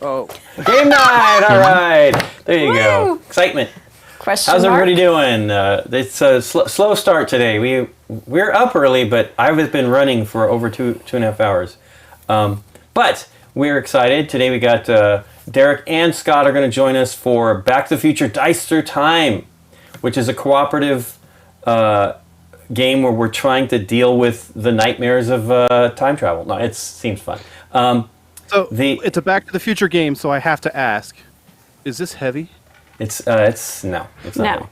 Oh. Game night! All right. There you go. Excitement. How's everybody doing? It's a slow start today. We're up early, but I've been running for over two and a half hours. But we're excited. Today we got Derek and Scott are going to join us for Back to the Future Dice Through Time, which is a cooperative game where we're trying to deal with the nightmares of time travel. No, it seems fun. It's a Back to the Future game, so I have to ask: is this heavy? It's no, it's not. No. Heavy.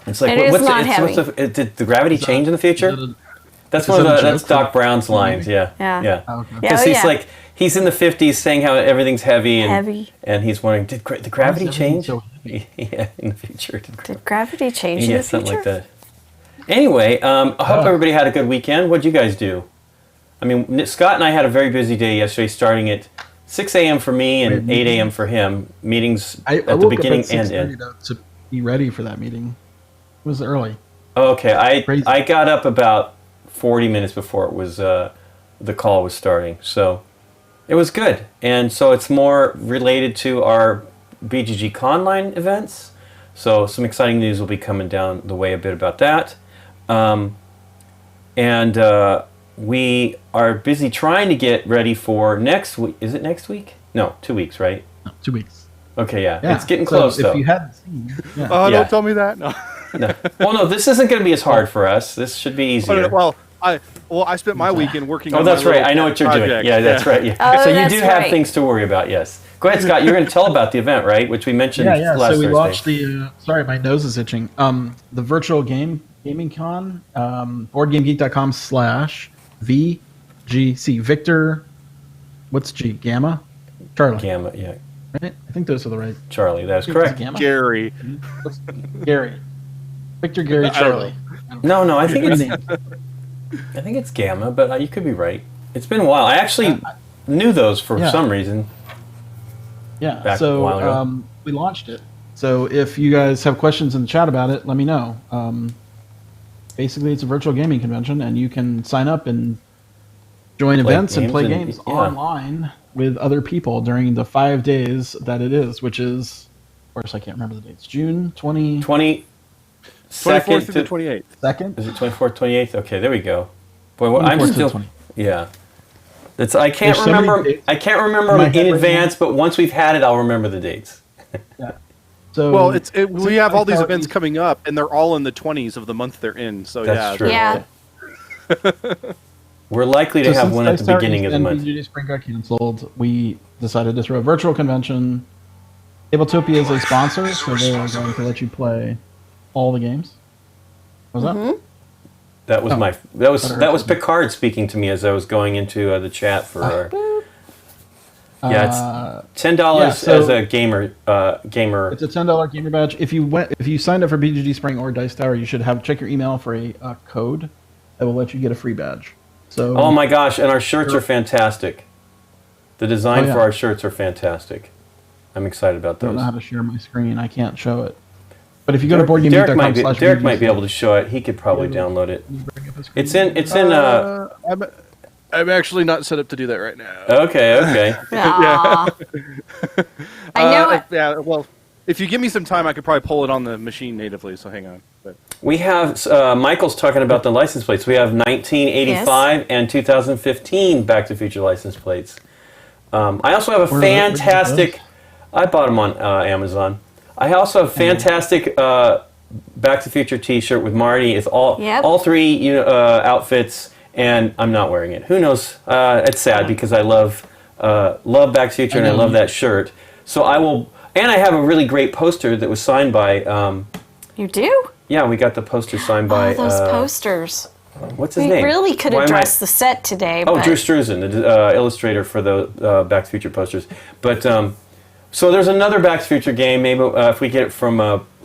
It's like It is not heavy. Did the gravity change in the future? That's Doc Brown's lines. Yeah. Oh, okay. Because he's in the 50s saying how everything's heavy, and he's wondering, did the gravity change? Yeah, in the future. Did gravity change in the future? Something like that. Anyway, I hope everybody had a good weekend. What'd you guys do? I mean, Scott and I had a very busy day yesterday, starting at 6 a.m. for me and 8 a.m. for him. Meetings at the beginning and end. To be ready for that meeting. It was early. Okay, I got up about 40 minutes before it was the call was starting, so it was good. And so it's more related to our BGG Conline events. So some exciting news will be coming down the way a bit about that. We are busy trying to get ready for next week. Is it next week? No, 2 weeks, right? No, 2 weeks. Okay, yeah. It's getting close, though. If you hadn't seen... Yeah. Don't tell me that. No. No. Well, no, this isn't going to be as hard for us. This should be easier. I spent my weekend working on that's right. I know what you're doing. Yeah, that's right. Yeah. Oh, so you do have things to worry about, yes. Go ahead, Scott. You're going to tell about the event, right? Which we mentioned last Thursday. So we launched the... sorry, my nose is itching. The virtual gaming con, boardgamegeek.com/VGC. Victor, what's G? Gamma? Charlie. Gamma, yeah. Right? I think those are the right... Charlie, that's correct. Gary. Gary. Victor, Gary, Charlie. No, I think it's Gamma, but you could be right. It's been a while. I actually knew those for some reason. Yeah, back a while ago. We launched it. So if you guys have questions in the chat about it, let me know. Basically, it's a virtual gaming convention, and you can sign up and join events and play games online with other people during the 5 days that it is, which is, of course, I can't remember the dates. June 24th through the 28th. Second? Is it 24th, 28th? Okay, there we go. Boy, I'm still... Yeah. I can't remember in advance, but once we've had it, I'll remember the dates. Yeah. So we have all these events coming up, and they're all in the 20s of the month they're in. So that's true. Yeah. We're likely to have one at the beginning of the month. BGG Spring got canceled. We decided to throw a virtual convention. Tabletopia is a sponsor, so they are going to let you play all the games. What was that? That was that was Picard speaking to me as I was going into the chat for our... it's $10 as a gamer. It's a $10 gamer badge. If you signed up for BGG Spring or Dice Tower, you should check your email for a code that will let you get a free badge. So. Oh my gosh! And our shirts are fantastic. The design for our shirts are fantastic. I'm excited about those. I don't know how to share my screen. I can't show it. But if you go to boardgamegeek.com/BGG, Derek might be able to show it. He could probably download it. It's in. I'm actually not set up to do that right now. Okay. Yeah. I know it. Yeah, well, if you give me some time, I could probably pull it on the machine natively, so hang on. But. We have, Michael's talking about the license plates. We have 1985 and 2015 Back to the Future license plates. I also have a fantastic... I bought them on Amazon. I also have a fantastic Back to the Future t-shirt with Marty. It's all three outfits... And I'm not wearing it. Who knows? It's sad because I love Back to the Future and I love that shirt. So I will, and I have a really great poster that was signed by. You do? Yeah, we got the poster signed by. Those posters. What's his name? We really could address the set today. Oh, Drew Struzan, the illustrator for the Back to the Future posters. But so there's another Back to the Future game. Maybe if we get it from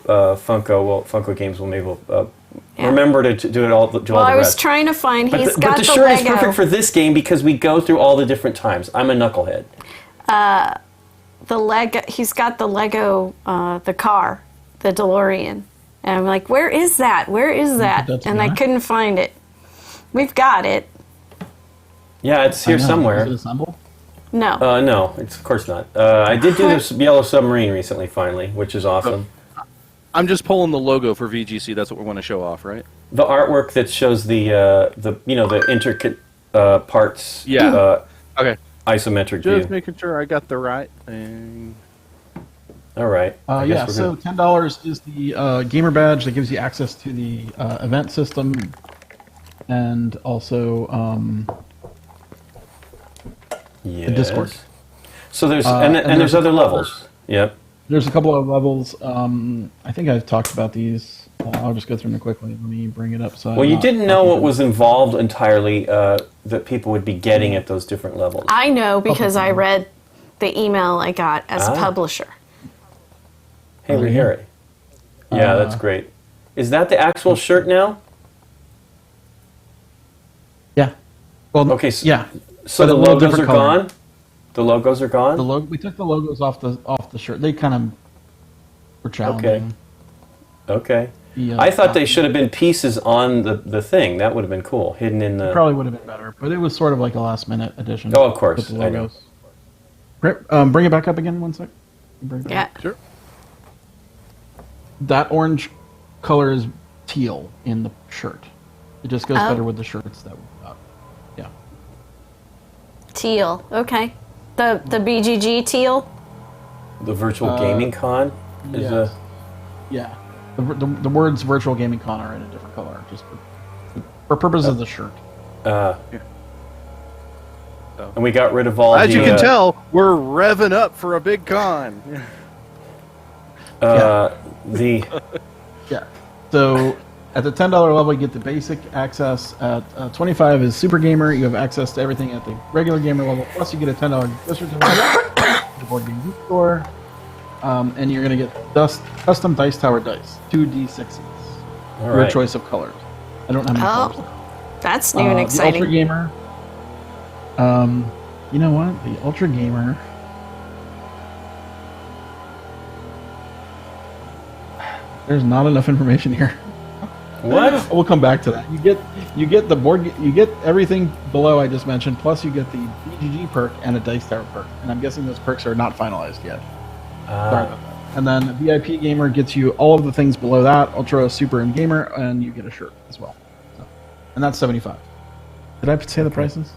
Funko Games, maybe we'll. Remember to do it all. I was trying to find. But the shirt is perfect for this game because we go through all the different times. I'm a knucklehead. The Lego. He's got the Lego, the car, the DeLorean, and I'm like, where is that? Where is that? And I couldn't find it. We've got it. Yeah, it's here somewhere. Is it assembled? No. No, it's of course not. I did do this Yellow Submarine recently, finally, which is awesome. I'm just pulling the logo for VGC. That's what we want to show off, right? The artwork that shows the intricate parts. Yeah. Okay. Isometric Just view. making sure I got the right thing. All right. So $10 is the gamer badge that gives you access to the event system, and also the Discord. So there's and there's other levels. Yep. There's a couple of levels. I think I've talked about these. I'll just go through them quickly. Let me bring it up. So you didn't know what was involved entirely that people would be getting at those different levels. I know because I read the email I got as a publisher. Hey, we hear it. Yeah, that's great. Is that the actual shirt now? Yeah. Well, okay. Yeah. So the logos are gone. The logos are gone. We took the logos off the shirt. They kind of were challenging. Okay. I thought they should have been pieces on the thing. That would have been cool, hidden in the. It probably would have been better, but it was sort of like a last minute addition. Oh, of course. With the logos. I know. Bring it back up again, one sec. Yeah. Sure. That orange color is teal in the shirt. It just goes better with the shirts that we've got. Yeah. Teal. Okay. The BGG teal. The virtual gaming con is a. Yeah. The words virtual gaming con are in a different color, just for purpose of the shirt. And we got rid of all. As you can tell, we're revving up for a big con. Yeah. So at the $10 level, you get the basic access. At $25 is Super Gamer. You have access to everything at the regular gamer level. Plus, you get a $10 gift certificate to the Board Game Geek Store. And you're going to get custom Dice Tower dice, 2d6s. Your choice of colors. I don't know how many colors. That's new and exciting. The Ultra Gamer. You know what? The Ultra Gamer. There's not enough information here. What? We'll come back to that. You get the board. You get everything below I just mentioned. Plus, you get the BGG perk and a Dice Tower perk. And I'm guessing those perks are not finalized yet. Sorry about that. And then VIP Gamer gets you all of the things below that, Ultra, Super, and Gamer, and you get a shirt as well. So, and that's $75. Did I say the prices?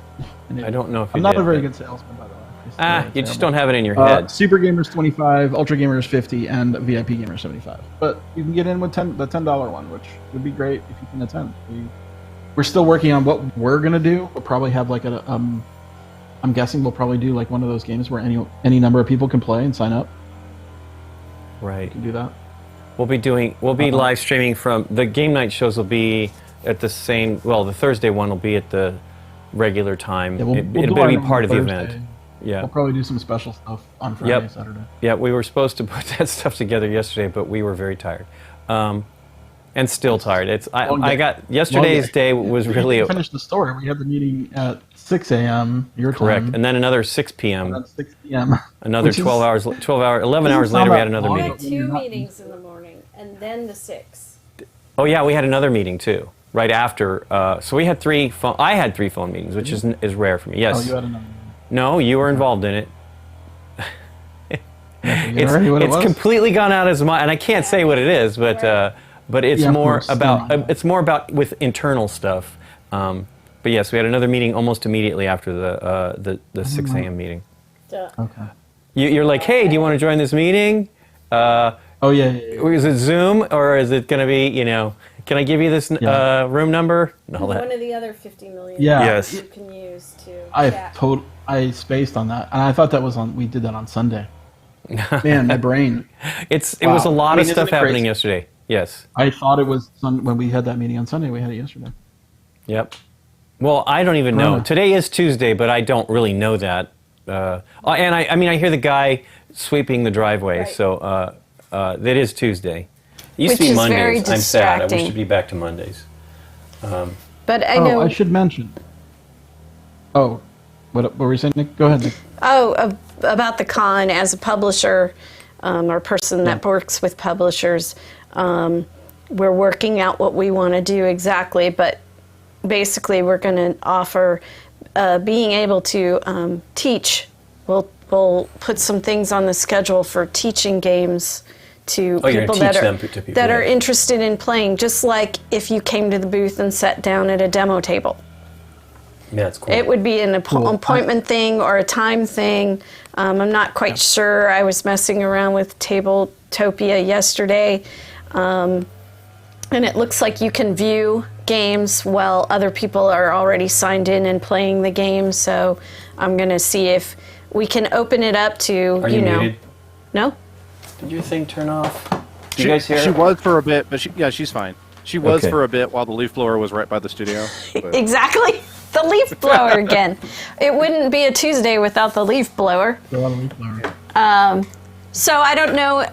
I don't know if I'm not a very good salesman, by the way. You just don't have it in your head. Super Gamer's $25, Ultra Gamer's $50, and VIP Gamer's $75. But you can get in with the $10 one, which would be great if you can attend. We're still working on what we're gonna do. We'll probably have like I'm guessing we'll probably do like one of those games where any number of people can play and sign up. Right. We can do that. We'll be live streaming from the game night shows. Will be at the same. Well, the Thursday one will be at the regular time. Yeah, it'll be part of the event. Yeah. We'll probably do some special stuff on Friday, Saturday. Yeah, we were supposed to put that stuff together yesterday, but we were very tired, and still tired. I got yesterday's day was really. Finished the story. We had the meeting at 6 a.m. your time. Correct, and then another 6 p.m. And 6 p.m. Another 11 hours later, we had another We meeting. had two meetings in the morning, and then the 6. Oh yeah, we had another meeting too, right after. So we had three. I had 3 phone meetings, which is rare for me. Yes. Oh, you had another meeting. No, you were involved in it. It's completely gone out as my, and I can't say what it is, but it's more about with internal stuff. But yes, we had another meeting almost immediately after the 6 a.m. meeting. Okay. You're like, hey, do you want to join this meeting? Yeah. Is it Zoom or is it going to be, can I give you this room number? And all that. One of the other 50 million Yes. you can use to I spaced on that, and I thought that was we did that on Sunday. Man, my brain. It was a lot of stuff happening yesterday. Yes. I thought it was when we had that meeting on Sunday. We had it yesterday. Yep. Well, I don't even know. Today is Tuesday, but I don't really know that. And I hear the guy sweeping the driveway, so that is Tuesday. It used to be Mondays. I'm sad. I wish to be back to Mondays. But I know. I should mention. Oh, what were you saying, Nick? Go ahead, Nick. Oh, about the con as a publisher or person that works with publishers. We're working out what we want to do exactly, but basically we're going to offer being able to teach we'll put some things on the schedule for teaching games to people that are interested in playing, just like if you came to the booth and sat down at a demo table. Yeah, that's cool. It would be an appointment thing or a time thing. I'm not quite sure. I was messing around with Tabletopia yesterday, and it looks like you can view games while other people are already signed in and playing the game. So I'm going to see if we can open it up to, Are you muted? No? Did your thing turn off? Did you guys hear? She was for a bit, but she's fine. She was for a bit while the leaf blower was right by the studio. Exactly. The leaf blower again. It wouldn't be a Tuesday without the leaf blower. So I don't know,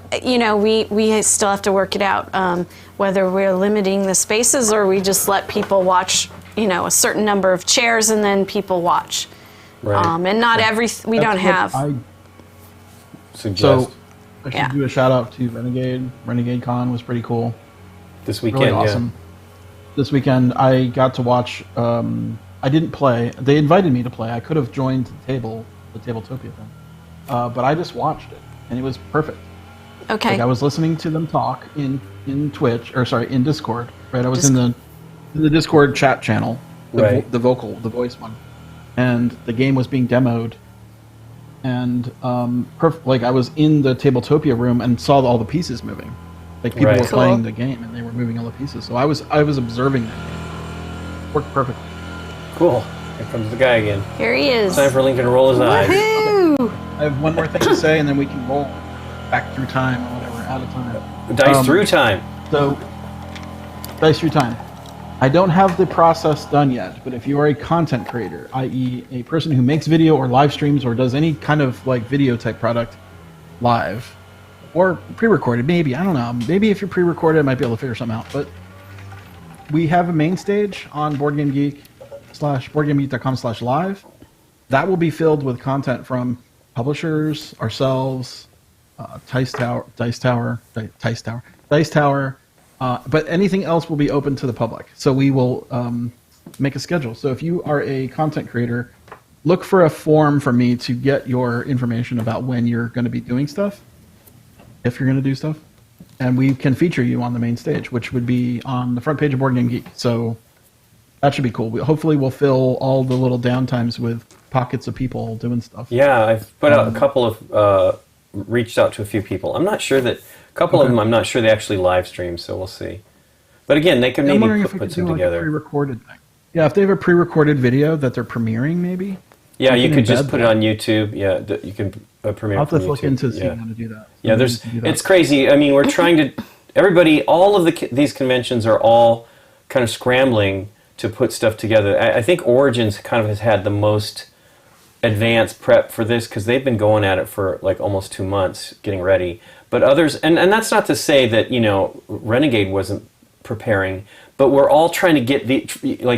we still have to work it out, whether we're limiting the spaces or we just let people watch, a certain number of chairs and then people watch. Right. And not we don't have. Suggest. So I should do a shout out to Renegade. Renegade Con was pretty cool. This weekend, really awesome. This weekend I got to watch, I didn't play. They invited me to play. I could have joined the Tabletopia thing. But I just watched it, and it was perfect. Okay. Like I was listening to them talk in Discord. Right, I was in the Discord chat channel, the voice one, and the game was being demoed. And I was in the Tabletopia room and saw all the pieces moving. Like people were playing the game and they were moving all the pieces. So I was observing that game. Worked perfectly. Cool. Here comes the guy again. Here he is. Time for Lincoln to roll his eyes. Woohoo! I have one more thing to say, and then we can roll back through time or whatever, out of time. Dice through time. So, dice through time. I don't have the process done yet, but if you are a content creator, i.e. a person who makes video or live streams or does any kind of like video type product live, or pre-recorded, maybe, I don't know. Maybe if you're pre-recorded, I might be able to figure something out. But we have a main stage on BoardGameGeek.com/live. That will be filled with content from publishers, ourselves, Dice Tower, but anything else will be open to the public. So we will make a schedule. So if you are a content creator, look for a form for me to get your information about when you're going to be doing stuff, if you're going to do stuff, and we can feature you on the main stage, which would be on the front page of Board Game Geek. So that should be cool. Hopefully we'll fill all the little downtimes with pockets of people doing stuff. Yeah, I've put out a couple of, reached out to a few people. I'm not sure that, a couple of them, I'm not sure they actually live stream, so we'll see. But again, they can maybe put some together. Like a pre-recorded thing. Yeah, if they have a pre-recorded video that they're premiering, maybe. Yeah, you could just put it on YouTube. Yeah, you can premiere I'll have from to YouTube. look into seeing how to do that. Yeah, it's crazy. I mean, we're trying to, all of these conventions are all kind of scrambling to put stuff together. I think Origins kind of has had the most advanced prep for this because they've been going at it for like almost 2 months getting ready. But others, and that's not to say that, Renegade wasn't preparing, but we're all trying to get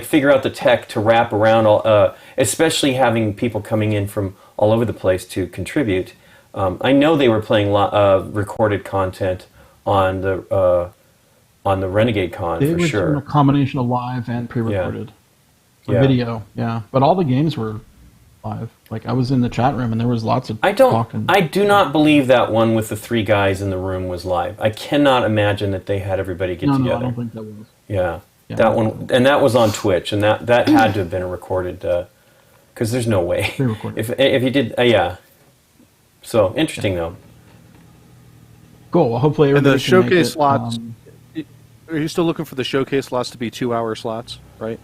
figure out the tech to wrap around all, especially having people coming in from all over the place to contribute. I know they were playing recorded content on the Renegade Con for sure. A combination of live and pre-recorded video. Yeah, but all the games were live. Like I was in the chat room and there was lots of talking. I do not believe that one with the 3 guys in the room was live. I cannot imagine that they had everybody get together. No, I don't think that was. Yeah, that one, and that was on Twitch, and that had to have been a recorded. Because there's no way. Pre-recorded. If you did, yeah. So interesting though. Cool. Well, hopefully everybody and the showcase slots. Are you still looking for the showcase slots to be 2-hour slots, right?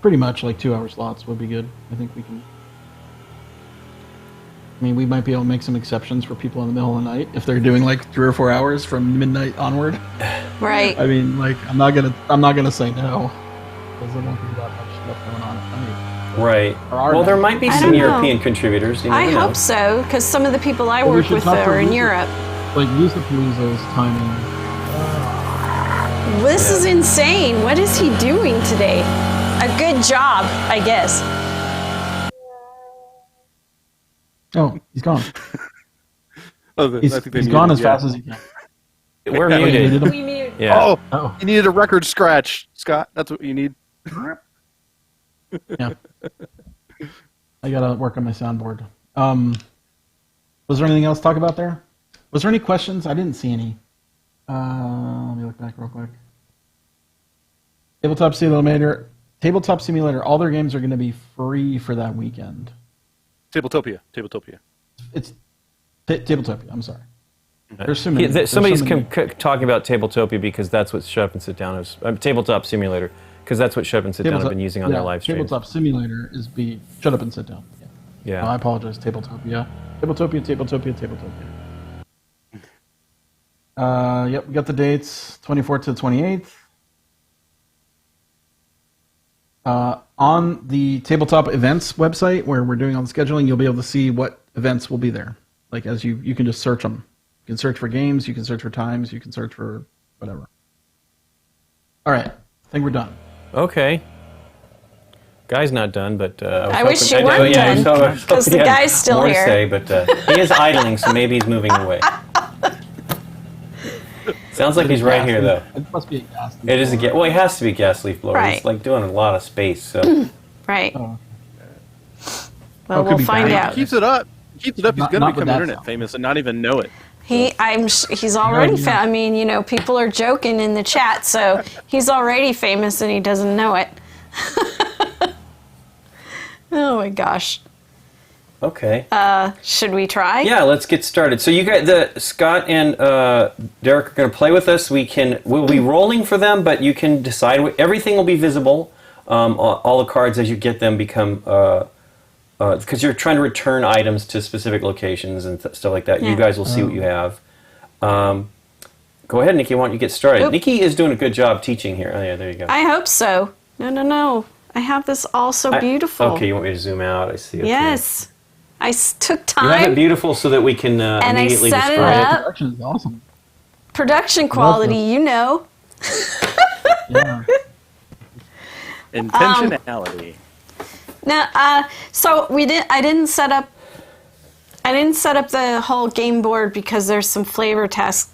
Pretty much like 2-hour slots would be good. I think we can. I mean, we might be able to make some exceptions for people in the middle of the night if they're doing like 3 or 4 hours from midnight onward. Right. I mean, like I'm not gonna say no because there won't be that much stuff going on at night. Right. Well, there might be some European contributors. I hope so, because some of the people I work with are in Europe. Like Lisa Palooza's timing. This is insane. What is he doing today? A good job, I guess. Oh, he's gone. He's gone as fast as he can. We're muted. We muted. Yeah. Oh, you needed a record scratch, Scott. That's what you need. Yeah. I gotta work on my soundboard. Was there anything else to talk about there? Was there any questions? I didn't see any. Let me look back real quick. Tabletop Simulator. All their games are going to be free for that weekend. Tabletopia. It's Tabletopia. I'm sorry. There's so many. Somebody's talking about Tabletopia because that's what Shut Up and Sit Down is. Tabletop Simulator, because that's what Shut Up and Sit Down have been using on their live streams. Tabletop Simulator is Shut Up and Sit Down. Yeah. Oh, I apologize. Tabletopia. Yep, we got the dates, 24th to the 28th. On the Tabletop Events website, where we're doing all the scheduling, you'll be able to see what events will be there. Like, as you can just search them. You can search for games, you can search for times, you can search for whatever. All right, I think we're done. Okay. Guy's not done, but I wish you weren't done, because the guy's still more here. To say, but he is idling, so maybe he's moving away. Sounds like he's right here, though. It must be a gas leaf. It is a gas. Well, he has to be a gas leaf blower. Right. It's like doing a lot of space. So. Right. Oh. Well, we'll find out. He keeps it up. He's going to become internet sound. famous and not even know it. He's already I mean, you know, people are joking in the chat, so he's already famous and he doesn't know it. Oh my gosh. Okay. Should we try? Yeah, let's get started. So you guys, Scott and Derek are going to play with us. We'll be rolling for them, but you can decide. Everything will be visible. All the cards as you get them become, because you're trying to return items to specific locations and stuff like that. Yeah. You guys will see what you have. Go ahead, Nikki. Why don't you get started? Oop. Nikki is doing a good job teaching here. Oh yeah, there you go. I hope so. No. I have this all so beautiful. Okay, you want me to zoom out? I see. Okay. Yes. I took time. You have it beautiful so that we can immediately describe it. And I set it up. Production is awesome. Production quality, you know. Yeah. Intentionality. Now, so I didn't set up the whole game board because there's some flavor text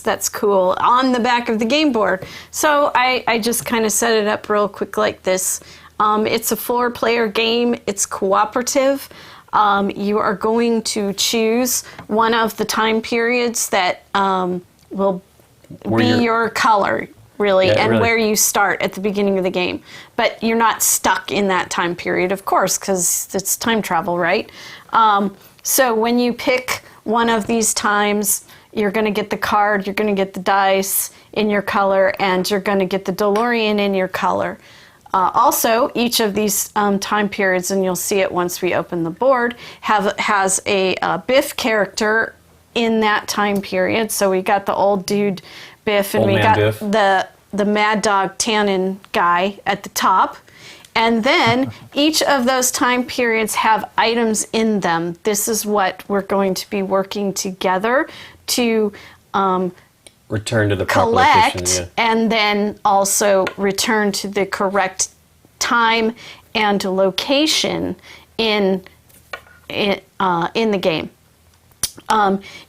that's cool on the back of the game board. So I just kind of set it up real quick like this. It's a 4-player game. It's cooperative. You are going to choose one of the time periods that will be your color, really, where you start at the beginning of the game. But you're not stuck in that time period, of course, because it's time travel, right? So when you pick one of these times, you're going to get the card, you're going to get the dice in your color, and you're going to get the DeLorean in your color. Also, each of these time periods, and you'll see it once we open the board, has a Biff character in that time period. So we got the old dude Biff, and we got Biff. the Mad Dog Tannen guy at the top. And then each of those time periods have items in them. This is what we're going to be working together to return to the proper collect, location, and then also return to the correct time and location in the game.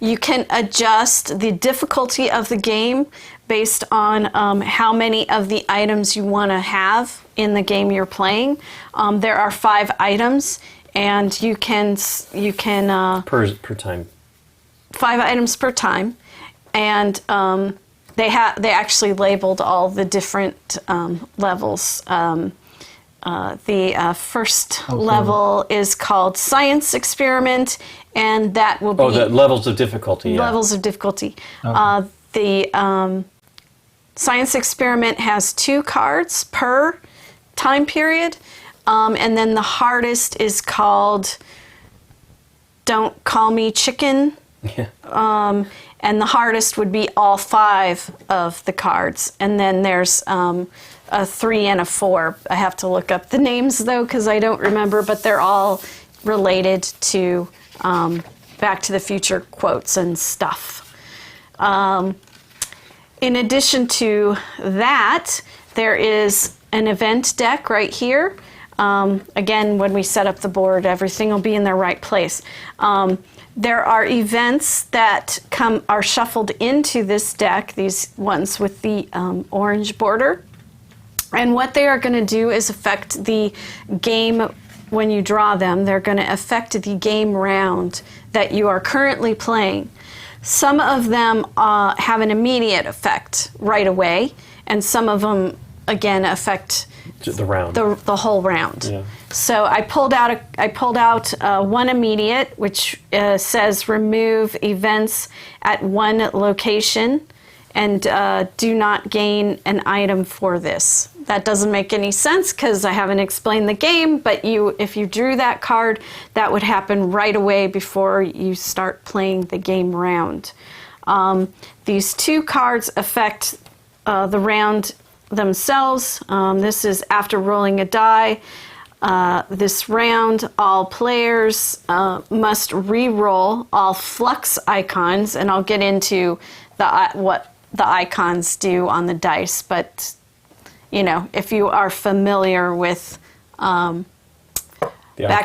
You can adjust the difficulty of the game based on how many of the items you want to have in the game you're playing. There are 5 items, and you can per time. 5 items per time, and they actually labeled all the different levels. The first level is called Science Experiment, and that will be the levels of difficulty. Yeah. Levels of difficulty. Okay. The Science Experiment has 2 cards per time period, and then the hardest is called Don't Call Me Chicken. Yeah. And the hardest would be all 5 of the cards. And then there's a 3 and a 4. I have to look up the names, though, because I don't remember, but they're all related to Back to the Future quotes and stuff. In addition to that, there is an event deck right here. Again, when we set up the board, everything will be in their right place. There are events that are shuffled into this deck, these ones with the orange border. And what they are going to do is affect the game when you draw them, they're going to affect the game round that you are currently playing. Some of them have an immediate effect right away, and some of them, again, affect the round, the whole round. Yeah. So I pulled out one immediate, which says remove events at one location, and do not gain an item for this. That doesn't make any sense because I haven't explained the game, but if you drew that card, that would happen right away before you start playing the game round. These two cards affect the round themselves. This is after rolling a die. This round, all players must re-roll all flux icons, and I'll get into what the icons do on the dice, but if you are familiar with Back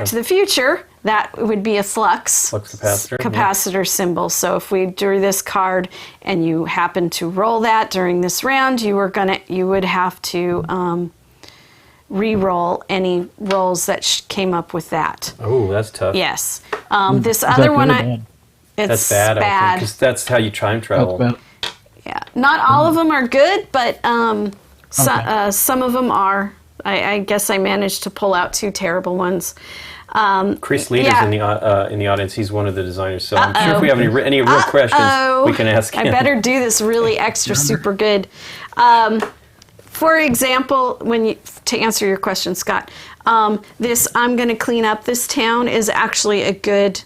to the Future, that would be a flux capacitor symbol. So if we drew this card and you happen to roll that during this round, you would have to re-roll any rolls that came up with that. Oh, that's tough. Yes. This other one, that's bad. Because that's how you time travel. Yeah, not all of them are good, but some of them are. I guess I managed to pull out two terrible ones. Chris Leader's in the audience. He's one of the designers, so I'm sure if we have any real questions, we can ask him. I better do this really extra super good. For example, to answer your question, Scott, this I'm going to clean up this town is actually a good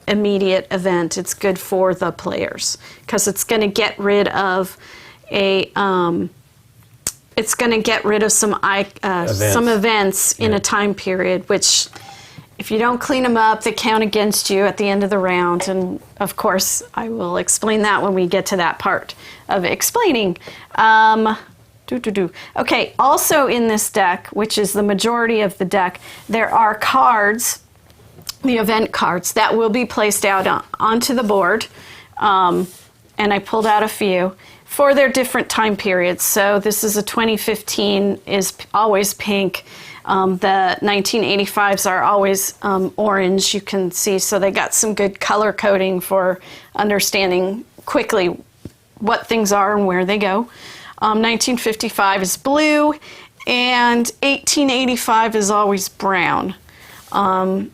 immediate event. It's good for the players because it's going to get rid of some events in a time period, which if you don't clean them up, they count against you at the end of the round. And of course, I will explain that when we get to that part of explaining. Okay, also in this deck, which is the majority of the deck, there are cards, the event cards, that will be placed out onto the board. And I pulled out a few for their different time periods. So this is a 2015 is always pink. The 1985s are always orange, you can see. So they got some good color coding for understanding quickly what things are and where they go. 1955 is blue, and 1885 is always brown. The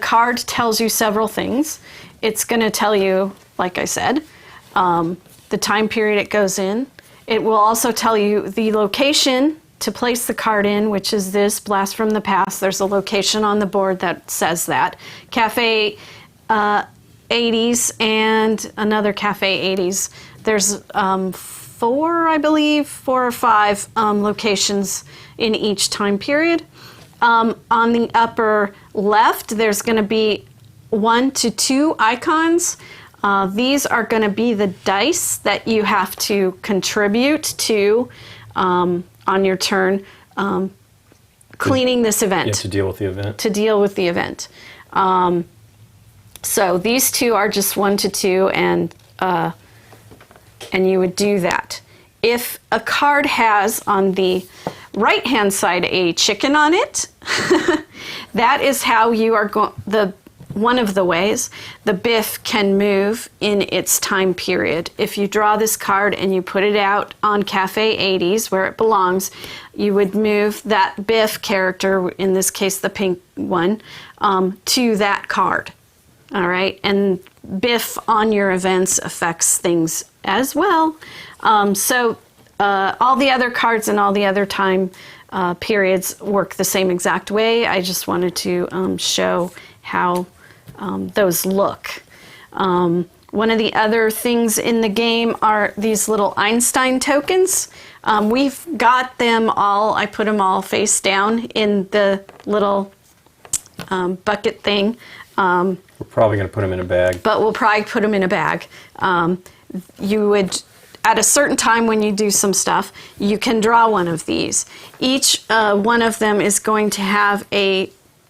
card tells you several things. It's going to tell you, like I said, the time period it goes in. It will also tell you the location to place the card in, which is this Blast from the Past. There's a location on the board that says that. Cafe 80s and another Cafe 80s. There's four or five locations in each time period. On the upper left, there's going to be 1 to 2 icons. These are going to be the dice that you have to contribute to on your turn, cleaning this event. Yeah, to deal with the event. So these two are just 1 to 2, and you would do that. If a card has on the right-hand side a chicken on it, that is how you are one of the ways the Biff can move in its time period. If you draw this card and you put it out on Cafe 80s where it belongs, you would move that Biff character, in this case the pink one, to that card. All right, and Biff on your events affects things as well. So all the other cards and all the other time periods work the same exact way. I just wanted to show how those look. One of the other things in the game are these little Einstein tokens. We've got them all, I put them all face down in the little bucket thing. We're probably going to put them in a bag. But we'll probably put them in a bag. You would, at a certain time when you do some stuff, you can draw one of these. Each one of them is going to have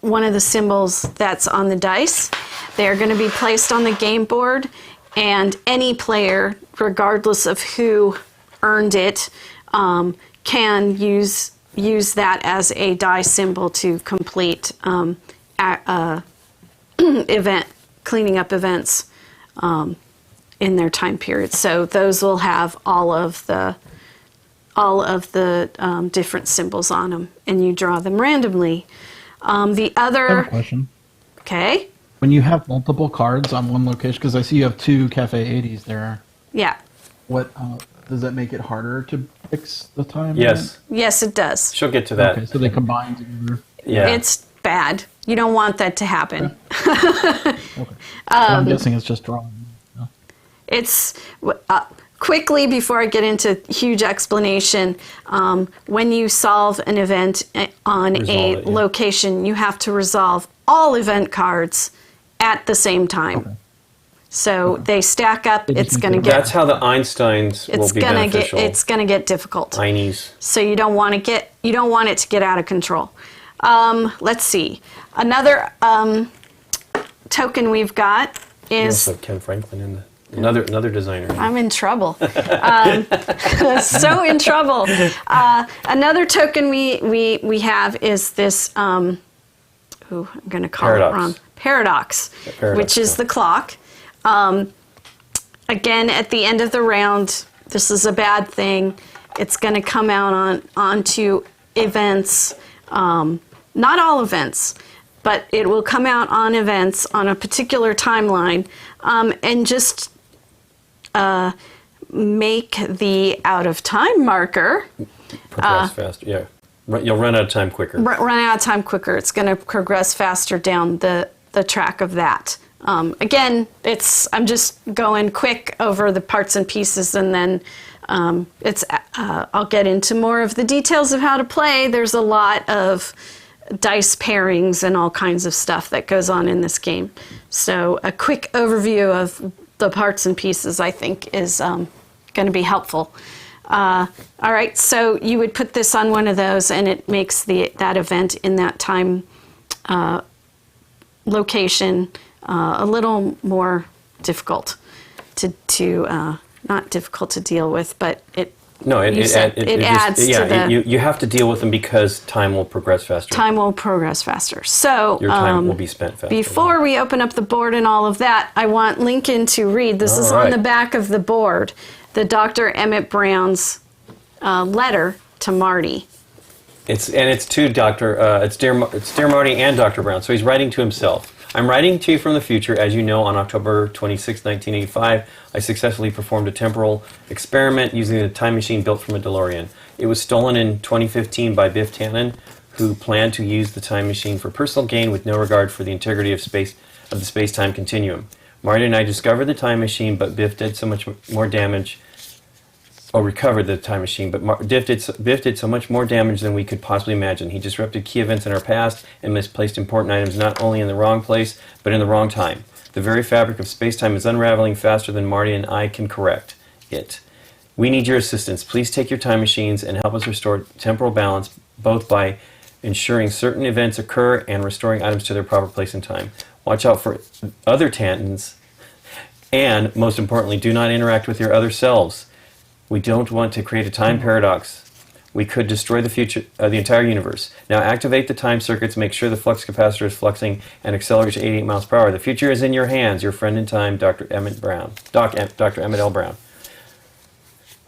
one of the symbols that's on the dice. They're going to be placed on the game board, and any player, regardless of who earned it, can use use that as a die symbol to complete event cleaning up events in their time period. So those will have all of the different symbols on them, and you draw them randomly. The other I have a question. Okay. When you have multiple cards on one location, because I see you have 2 Cafe 80s there. Yeah. What does that make it harder to fix the time? Yes. Yes, it does. She'll get to that. Okay, so they combine together. Yeah. It's bad. You don't want that to happen. Okay. So I'm guessing it's just drawing. No? It's quickly before I get into huge explanation. When you solve an event on location, you have to resolve all event cards at the same time. Okay. So they stack up. It's going to get. That's how the Einsteins will be beneficial. It's going to get difficult. Einis. So you don't want it to get out of control. Let's see. Another token we've got is Also Ken Franklin in the another designer. I'm in trouble. So in trouble. Another token we have is this. I'm going to call it wrong. Paradox, which is the clock. Again, at the end of the round, this is a bad thing. It's going to come out onto events. Not all events, but it will come out on events on a particular timeline, and just make the out of time marker Progress faster. Yeah. You'll run out of time quicker. run out of time quicker. It's going to progress faster down the track of that. Again, I'm just going quick over the parts and pieces, and then I'll get into more of the details of how to play. There's a lot of dice pairings and all kinds of stuff that goes on in this game. So a quick overview of the parts and pieces, I think, is going to be helpful. All right, so you would put this on one of those, and it makes that event in that time location a little more difficult to not difficult to deal with, but it adds to the... You have to deal with them because time will progress faster. Time will progress faster. So your time will be spent faster. Before we open up the board and all of that, I want Lincoln to read. This is on the back of the board, the Dr. Emmett Brown's letter to Marty. It's to Dr. It's dear Marty and Dr. Brown. So he's writing to himself. I'm writing to you from the future. As you know, on October 26, 1985, I successfully performed a temporal experiment using a time machine built from a DeLorean. It was stolen in 2015 by Biff Tannen, who planned to use the time machine for personal gain with no regard for the integrity of the space-time continuum. Marty and I discovered the time machine, but Biff did so much more damage. Recovered the time machine, but Biff did so much more damage than we could possibly imagine. He disrupted key events in our past and misplaced important items not only in the wrong place, but in the wrong time. The very fabric of space-time is unraveling faster than Marty and I can correct it. We need your assistance. Please take your time machines and help us restore temporal balance, both by ensuring certain events occur and restoring items to their proper place in time. Watch out for other Tannens, and, most importantly, do not interact with your other selves. We don't want to create a time paradox. We could destroy the entire universe. Now activate the time circuits, make sure the flux capacitor is fluxing, and accelerate to 88 miles per hour. The future is in your hands. Your friend in time, Dr. Emmett Brown. Dr. Emmett L. Brown.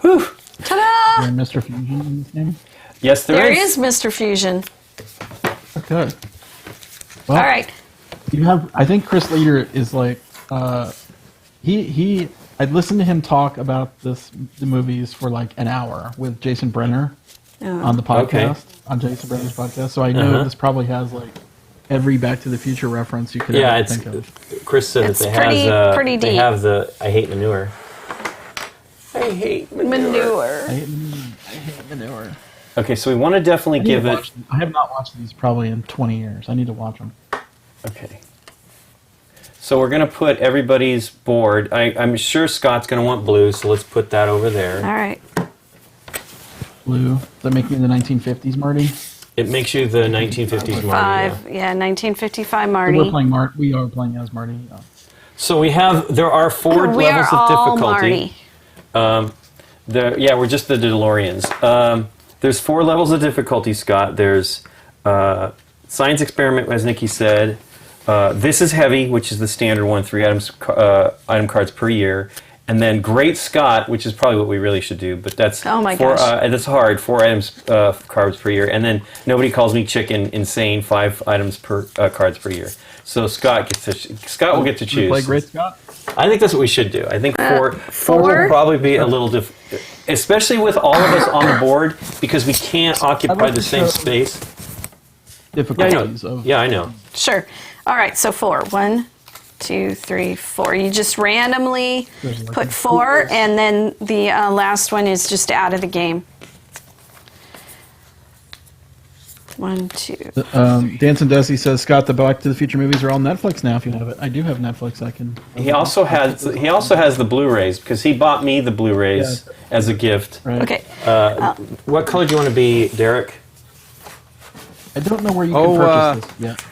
Whew! Ta-da! Is there Mr. Fusion in this name? Yes, there is. There is Mr. Fusion. Okay. Well, all right. You have. I think Chris Leader is like. I'd listened to him talk about the movies for like an hour with Jason Brenner on the podcast, on Jason Brenner's podcast. So I know this probably has like every Back to the Future reference you could ever think of. Chris said it's that pretty deep. They have the I hate manure. I hate manure. I hate manure. Okay, so we want to definitely give it... I have not watched these probably in 20 years. I need to watch them. Okay. So we're going to put everybody's board. I'm sure Scott's going to want blue, so let's put that over there. All right. Blue. Does that make me in the 1950s, Marty? It makes you the 1950s Marty. Yeah, 1955 Marty. We are playing as Marty. Yeah. So there are 4 levels of difficulty. Marty. We're just the DeLoreans. There's 4 levels of difficulty, Scott. There's science experiment, as Nikki said. This is heavy, which is the standard one, 3 item cards per year. And then Great Scott, which is probably what we really should do, but that's that's hard, 4 items cards per year. And then Nobody Calls Me Chicken, insane, 5 items per cards per year. So Scott will get to choose. Play Great Scott. I think that's what we should do. I think four will probably be a little especially with all of us on the board, because we can't occupy the same space. Difficulties. Yeah, I know. Sure. All right, so 4. 1, 2, 3, 4. You just randomly put 4, and then the last one is just out of the game. 1, 2. Danson Desi says, Scott, the Back to the Future movies are all Netflix now. If you have it, I do have Netflix. I can. He also has the Blu-rays, because he bought me the Blu-rays as a gift. Right. Okay. What color do you want to be, Derek? I don't know where you can purchase this yet.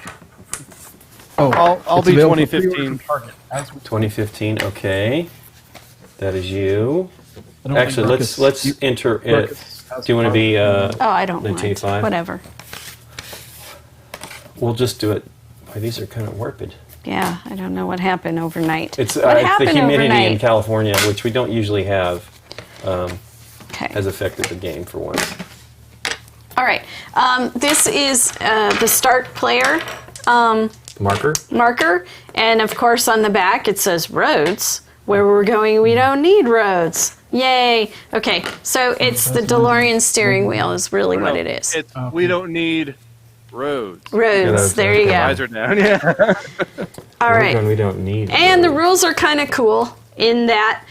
I'll be 2015. 2015. Okay, that is you. Actually, Marcus, let's enter it. Do you want to be? I don't mind. 1985? Whatever. We'll just do it. Boy, these are kind of warped. Yeah, I don't know what happened overnight. It's what the happened humidity overnight? in California, which we don't usually have, Okay. has affected the game for once. All right. This is the start player Marker. And of course on the back it says roads. Where we're going, we don't need roads. Yay. Okay, so it's the DeLorean steering wheel is really what it is. We don't need roads. Roads, there you go. Eyes are down, yeah. All right. We don't need And the roads. rules are kind of cool in that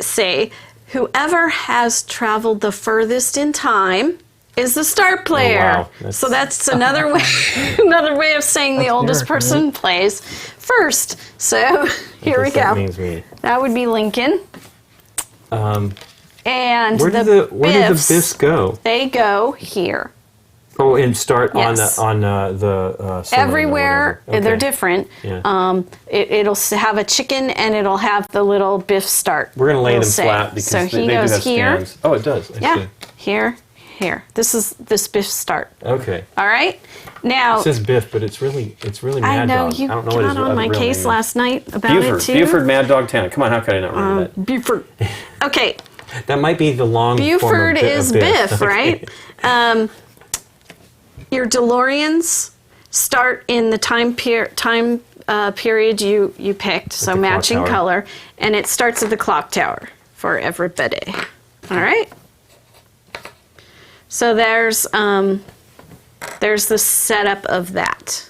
say whoever has traveled the furthest in time is the start player. wow. So that's another way of saying the oldest Derek, person plays first. So here we go. That means me. That would be Lincoln. And Where did the Biffs go? They go here. Oh, and start Yes. on the ceiling or Everywhere whatever. they're Okay. different. Yeah. It'll have a chicken and it'll have the little Biff start. We're gonna lay It'll them say. flat because so they he do goes have here. stands. Oh, it does. I Yeah, see. here. This is this Biff start. Okay. All right. Now It says Biff, but it's really I Mad know Dog. you I don't know what got his on my real case name is. last night about Buford. it too. Buford Mad Dog Town. Come on, how could I not remember that? Buford. Okay, That might be the long form Buford of is Biff, right? Your DeLoreans start in the time period you picked, so the clock matching tower. color, and it starts at the clock tower for everybody. All right. So there's the setup of that.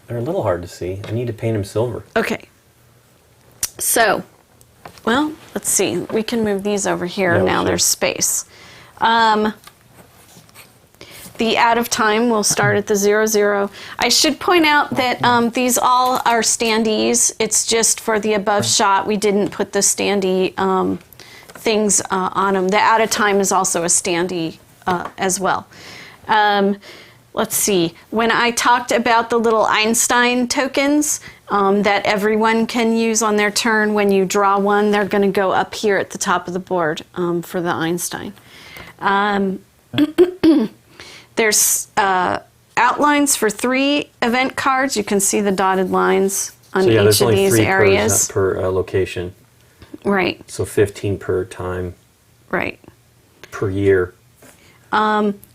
They're a little hard to see. I need to paint them silver. Okay. So, well, let's see. We can move these over here. Yeah, we Now should. there's space. The out of time will start at the 00. I should point out that these all are standees. It's just for the above shot. We didn't put the standee things on them. The out of time is also a standee as well. Let's see. When I talked about the little Einstein tokens that everyone can use on their turn, when you draw one, they're going to go up here at the top of the board for the Einstein. There's outlines for 3 event cards. You can see the dotted lines on So yeah, each there's of only these 3 areas. per location. Right, So 15 per time right. per year.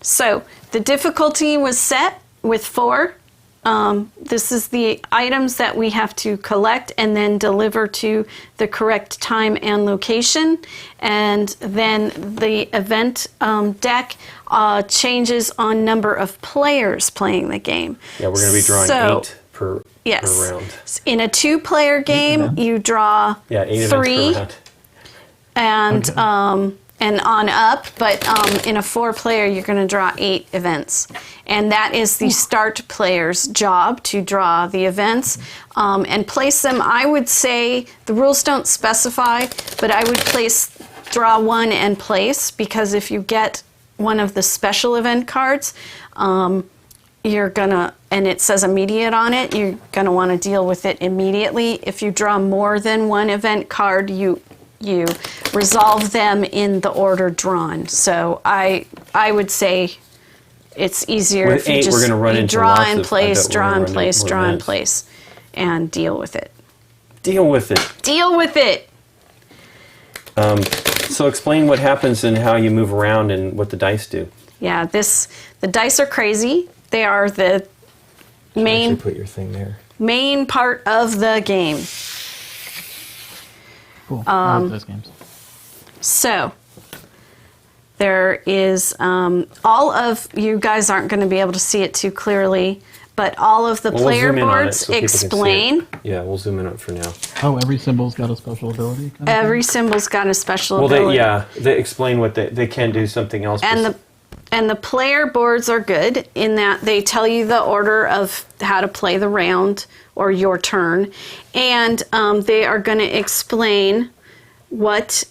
So the difficulty was set with 4. This is the items that we have to collect and then deliver to the correct time and location. And then the event deck changes on number of players playing the game. Yeah, we're going to be drawing So, 8 per round. In a 2-player game, you draw Yeah, 8 3 events per round. and on up, but in a 4-player, you're going to draw 8 events. And that is the start player's job, to draw the events and place them. I would say, the rules don't specify, but I would draw 1 and place, because if you get one of the special event cards, you're gonna, and it says immediate on it, you're gonna want to deal with it immediately. If you draw more than 1 event card, you you resolve them in the order drawn. So I would say it's easier With if you 8, just we're gonna run you into draw lots in of- I place, bet we're draw gonna in run place, into draw in events. place, and deal with it. Deal with it. Deal with it. So explain what happens and how you move around and what the dice do. Yeah, the dice are crazy. They are the Actually, put your thing there. main part of the game. Cool. I like those games. So there is all of you guys aren't going to be able to see it too clearly, but all of the Well, we'll player zoom in on it boards so people can see it. explain. Yeah, we'll zoom in on it for now. Oh, every symbol's got a special ability. kind of Every symbol's got a special Well, ability. they explain what they can do something else. And the player boards are good in that they tell you the order of how to play the round or your turn, and they are going to explain what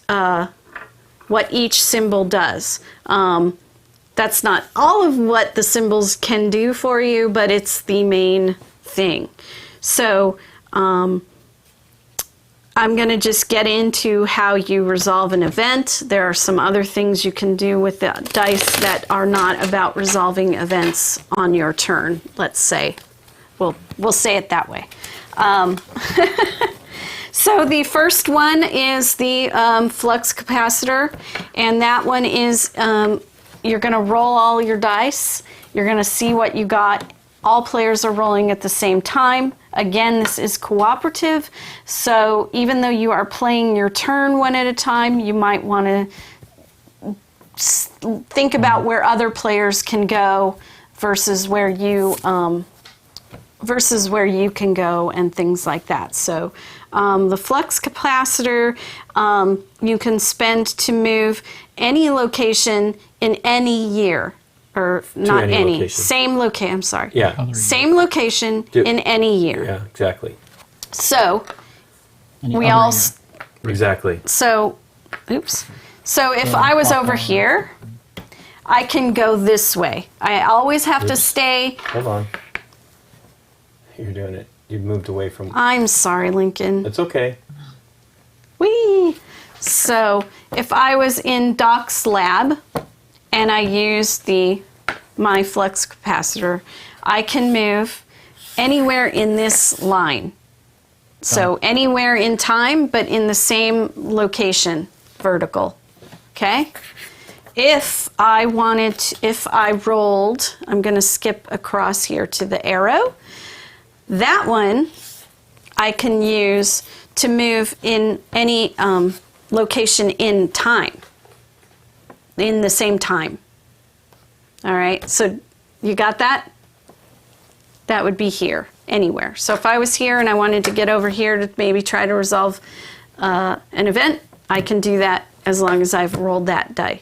each symbol does. That's not all of what the symbols can do for you, but it's the main thing. So I'm going to just get into how you resolve an event. There are some other things you can do with the dice that are not about resolving events on your turn, let's say. We'll say it that way. So the first one is the flux capacitor, and that one is you're going to roll all your dice. You're going to see what you got. All players are rolling at the same time. Again, this is cooperative, so even though you are playing your turn one at a time, you might want to think about where other players can go versus where you can go and things like that. So the flux capacitor you can spend to move any location in any year. Or not any. location. Same location. I'm sorry. Yeah. Same location in any year. Yeah, exactly. So Any we other all. year. Exactly. So, oops. So if I was over here, I can go this way. I always have to stay. Hold on. You're doing it. You moved away from. I'm sorry, Lincoln. It's okay. Whee! So if I was in Doc's lab and I use my flux capacitor, I can move anywhere in this line. So anywhere in time, but in the same location, vertical. Okay? If I rolled, I'm going to skip across here to the arrow. That one I can use to move in any location in time, in the same time. All right, so you got that? That would be here, anywhere. So if I was here and I wanted to get over here to maybe try to resolve an event, I can do that as long as I've rolled that die.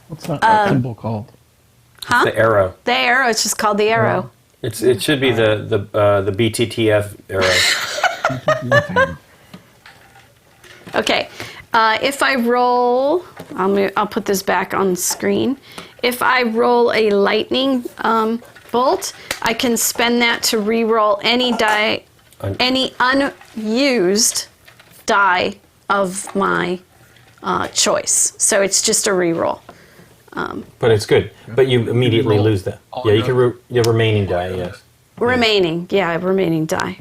What's that symbol called? Huh? The arrow. The arrow, it's just called the arrow. It should be the BTTF arrow. Okay, if I roll, I'll put this back on screen. If I roll a lightning bolt, I can spend that to re-roll any die, any unused die of my choice. So it's just a re-roll. But it's good. But you immediately lose that. Yeah, you can your remaining die. Yes. Remaining die.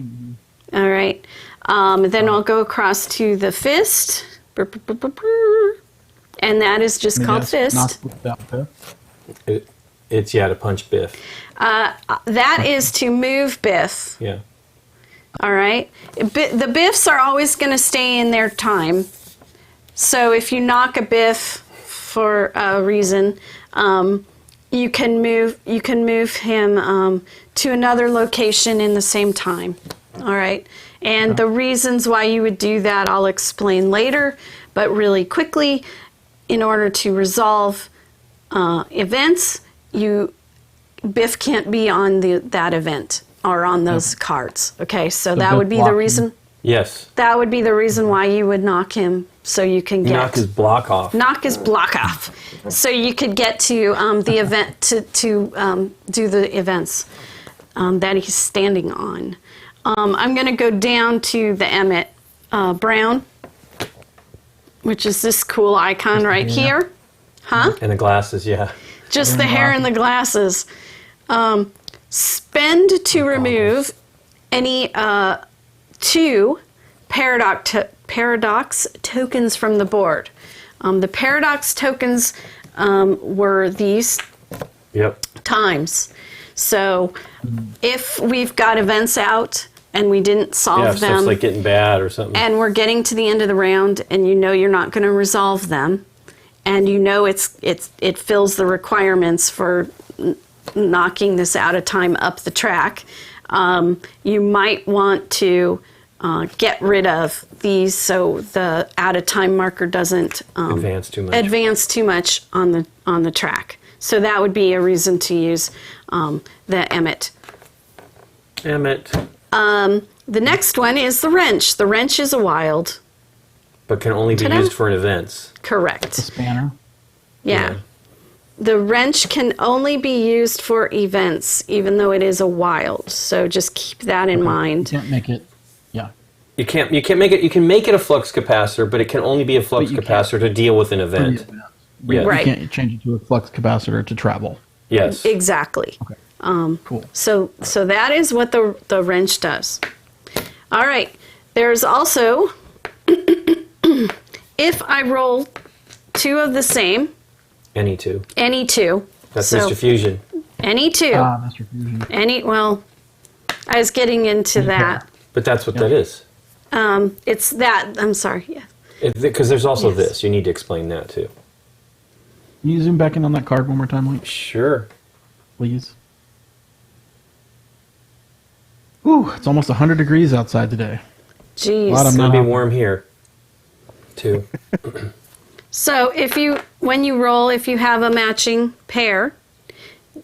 All right. Then I'll go across to the fist. And that is just called fist. Not without fist. It's to punch Biff. That is to move Biff. Yeah. All right. The Biffs are always going to stay in their time. So if you knock a Biff for a reason, you can move him to another location in the same time. All right. And the reasons why you would do that, I'll explain later. But really quickly, in order to resolve events, Biff can't be on that event or on those cards. Okay, so that Biff would be the reason. Yes. That would be the reason why you would knock him, so you can get Knock his block off. knock his block off, so you could get to the event to do the events that he's standing on. I'm going to go down to the Emmett Brown. which is this cool icon right here. Huh? And the glasses, yeah. Just the hair and the glasses. Spend to remove any 2 paradox tokens from the board. The paradox tokens were these times. So if we've got events out and we didn't solve them, stuff's like getting bad or something, and we're getting to the end of the round, and you know you're not going to resolve them, and you know it fills the requirements for knocking this out of time up the track, you might want to get rid of these so the out of time marker doesn't advance too much on the track. So that would be a reason to use the Emmet. The next one is the wrench. The wrench is a wild, but can only be used for events. Correct. The spanner. Yeah. The wrench can only be used for events, even though it is a wild. So just keep that in mind. You can't make it. Yeah. You can't make it. You can make it a flux capacitor, but it can only be a flux capacitor to deal with an event. Yeah. Right. You can't change it to a flux capacitor to travel. Yes. Exactly. Okay. Cool. So that is what the wrench does. All right. There's also, if I roll 2 of the same. Any 2. That's Mr. Fusion. Any 2. Mr. Fusion. Well, I was getting into that. But that's what that is. It's that. I'm sorry. Yeah. Because there's also this. You need to explain that too. Can you zoom back in on that card one more time, Mike? Sure. Please. Ooh, it's almost 100 degrees outside today. Jeez. It's going to be warm here, too. So when you roll, if you have a matching pair,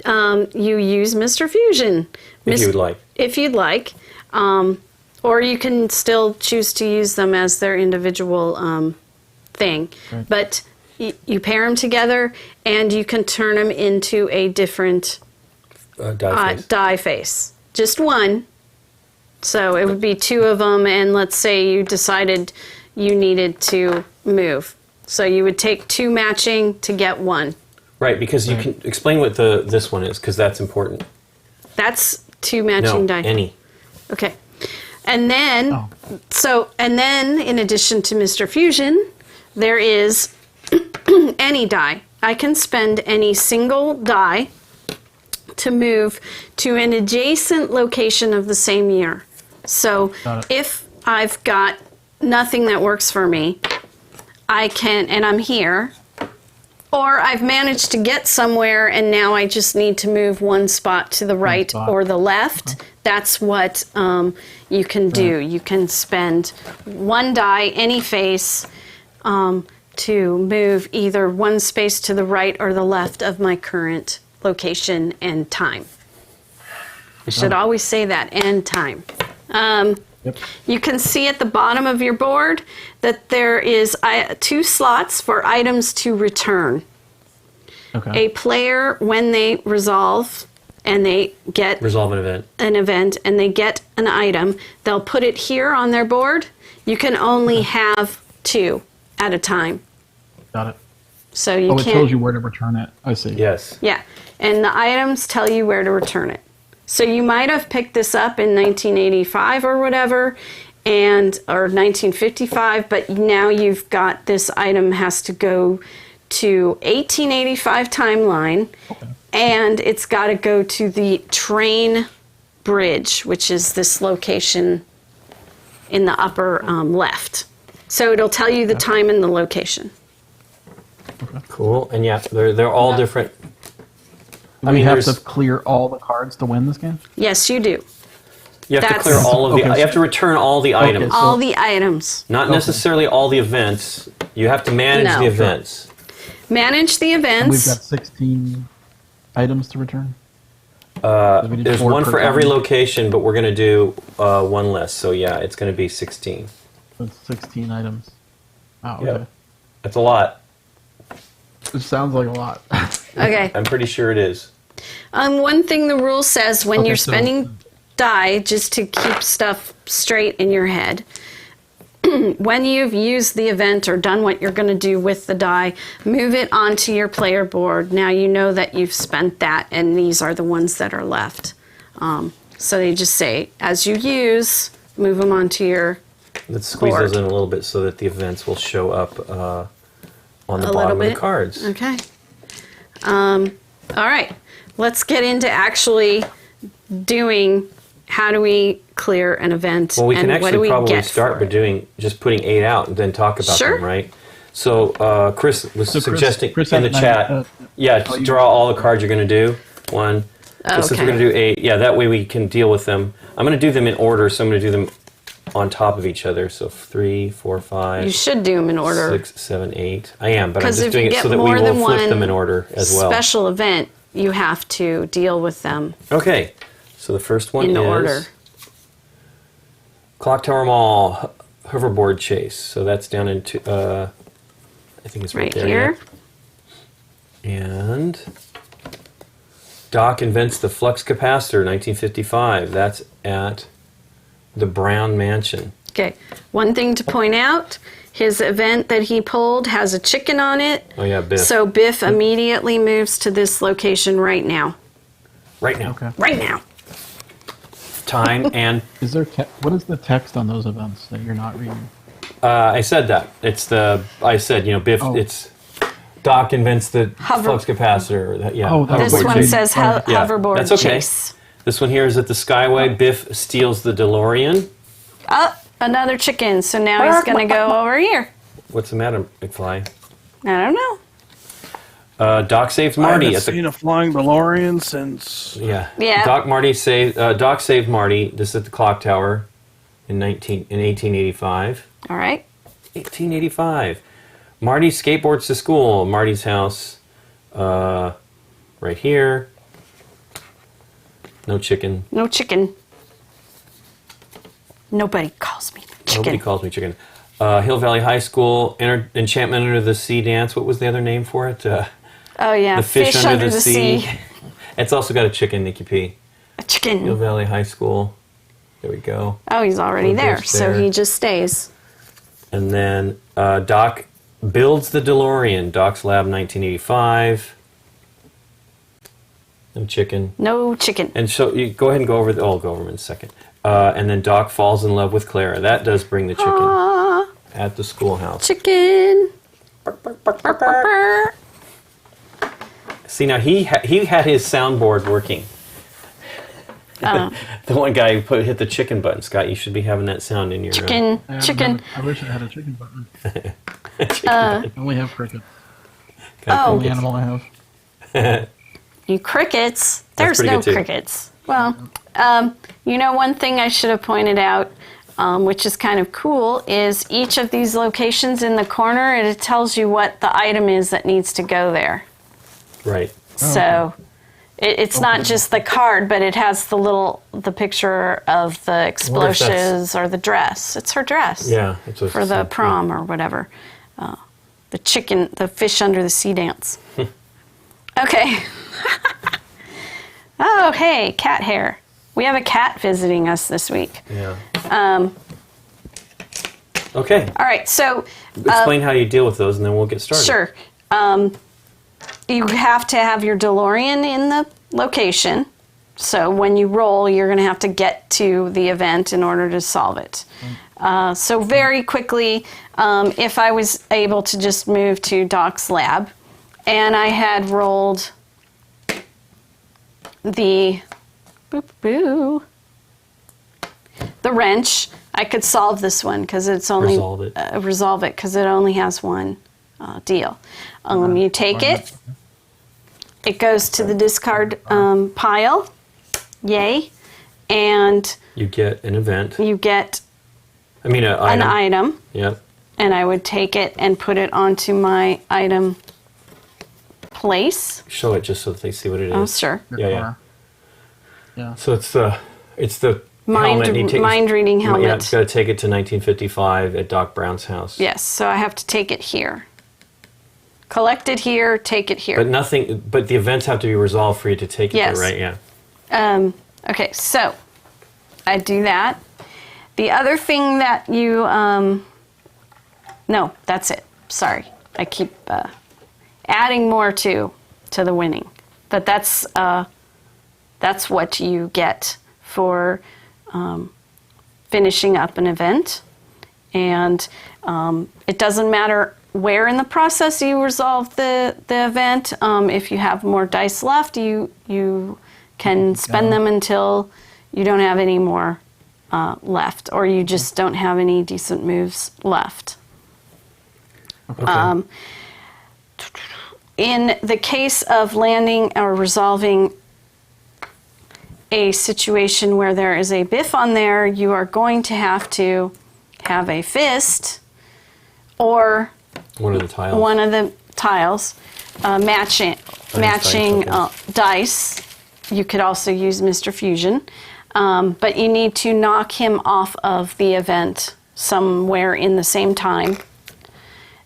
you use Mr. Fusion. If you would like. If you'd like. Or you can still choose to use them as their individual thing. Right. But you pair them together, and you can turn them into a different die face. Just one. So it would be 2 of them, and let's say you decided you needed to move. So you would take 2 matching to get 1. Right, because you can explain what this one is, because that's important. That's 2 matching die. Any. Okay. And then, in addition to Mr. Fusion, there is any die. I can spend any single die to move to an adjacent location of the same year. So if I've got nothing that works for me, I can, and I'm here, or I've managed to get somewhere and now I just need to move 1 spot to the right or the left. Okay. That's what you can do. You can spend 1 die, any face, to move either 1 space to the right or the left of my current location and time. I should always say that, and time. You can see at the bottom of your board that there is 2 slots for items to return. Okay. A player, when they resolve and they get an event and they get an item, they'll put it here on their board. You can only have 2 at a time. Got it. So you can't. It tells you where to return it. I see. Yes. Yeah, and the items tell you where to return it. So you might have picked this up in 1985 or whatever, or 1955, but now you've got this item has to go to 1885 timeline, and it's got to go to the train bridge, which is this location in the upper left. So it'll tell you the time and the location. Cool, and yeah, they're all different. You have to clear all the cards to win this game? Yes, you do. You have to clear all of the. You have to return all the items. All the items. Not necessarily all the events. You have to manage the events. Manage the events. And we've got 16 items to return. There's 1 for every location, but we're going to do 1 less. So yeah, it's going to be 16. That's 16 items. Wow. Okay. Yep. That's a lot. It sounds like a lot. Okay. I'm pretty sure it is. One thing the rule says when you're spending die, just to keep stuff straight in your head, when you've used the event or done what you're going to do with the die, move it onto your player board. Now you know that you've spent that, and these are the ones that are left. So they just say, as you use, move them onto your Let's squeeze board. those in a little bit so that the events will show up on the A bottom little of the bit? cards. Okay. All right. Let's get into actually doing how do we clear an event. Well, we can and what do actually we probably get start for by it? just putting 8 out and then talk about Sure. them, right? So Chris was So Chris- suggesting Chris in the had chat, you- draw all the cards you're going to do. One. Since we're Okay. going to do 8, that way we can deal with them. I'm going to do them in order, so I'm going to do them on top of each other. So 3, 4, 5. You should do them in order. 6, 7, 8. I am, but I'm Because just if doing you it get so that we more will than flip one them in order as well. special event, you have to deal with them Okay, so the first one in is order. Clock Tower Mall hoverboard chase. So that's down into I think it's right, Right there. here. Yeah. And Doc invents the flux capacitor, 1955. That's at the Brown Mansion. Okay. One thing to point out, his event that he pulled has a chicken on it. Oh yeah, Biff. So Biff immediately moves to this location right now. right now. Okay. Right now. Time and Is there what is the text on those events that you're not reading? I said that. I said, Biff, Oh. it's Doc invents the Hover- flux capacitor. Oh, that This Hoverboard one chase. says Yeah, hoverboard that's okay. chase. This one here is at the Skyway. Biff steals the DeLorean. Oh, another chicken. So now he's going to go over here. What's the matter, McFly? I don't know. Doc saves I Marty haven't at the seen a flying DeLorean since. yeah. Yeah. Doc saved Marty. This is at the clock tower in 1885. All right. 1885. Marty skateboards to school. Marty's house, right here. No chicken. No chicken. Nobody calls me chicken. Nobody calls me chicken. Hill Valley High School. Enchantment Under the Sea dance. What was the other name for it? Oh, yeah. The fish under the sea. It's also got a chicken, Nikki P. A Hill chicken. Valley High School. There we go. Oh, he's already Little there. bitch So there. he just stays. And then Doc builds the DeLorean. Doc's Lab 1985. No chicken. No chicken. And so you go ahead and go over I'll go over them in a second. And then Doc falls in love with Clara. That does bring the chicken Aw, at the schoolhouse. chicken. See, now he had his soundboard working. The one guy who hit the chicken button. Scott, you should be having that sound in your Chicken. I Chicken. I wish I had a chicken button. chicken I only have crickets. Got Oh. Only crickets. animal I have. You crickets. There's pretty no good, too. crickets. Well, one thing I should have pointed out, which is kind of cool, is each of these locations in the corner, it tells you what the item is that needs to go there. Right. So it's not just the card, but it has the picture of the explosives or the dress. It's her dress. Yeah. That's what For it's the saying. prom or whatever. The fish under the sea dance. Okay. Oh, hey, cat hair. We have a cat visiting us this week. Yeah. Okay. All right, so Explain how you deal with those, and then we'll get started. sure. You have to have your DeLorean in the location. So when you roll, you're going to have to get to the event in order to solve it. So very quickly, if I was able to just move to Doc's lab, and I had rolled the the wrench, I could solve this one because it's only resolve it because it only has one deal. You take it, it goes to the discard pile, yay, and You get an event. you get An an item, Yep. and I would take it and put it onto my item place. Show it just so that they see what it is. Oh, sure. Yeah. Yeah. So it's the Mind helmet. reading helmet. Yeah, it's got to take it to 1955 at Doc Brown's house. Yes, so I have to take it here. Collect it here, take it here. But the events have to be resolved for you to take it Yes. there, right? Yeah. Okay, so I do that. The other thing that you No, that's it. Sorry. I keep adding more to the winning. But that's what you get for finishing up an event. And it doesn't matter where in the process you resolve the event. If you have more dice left, you can spend them until you don't have any more left, or you just don't have any decent moves left. Okay. In the case of landing or resolving a situation where there is a biff on there, you are going to have a fist or one of the tiles. Matching dice. You could also use Mr. Fusion, but you need to knock him off of the event somewhere in the same time.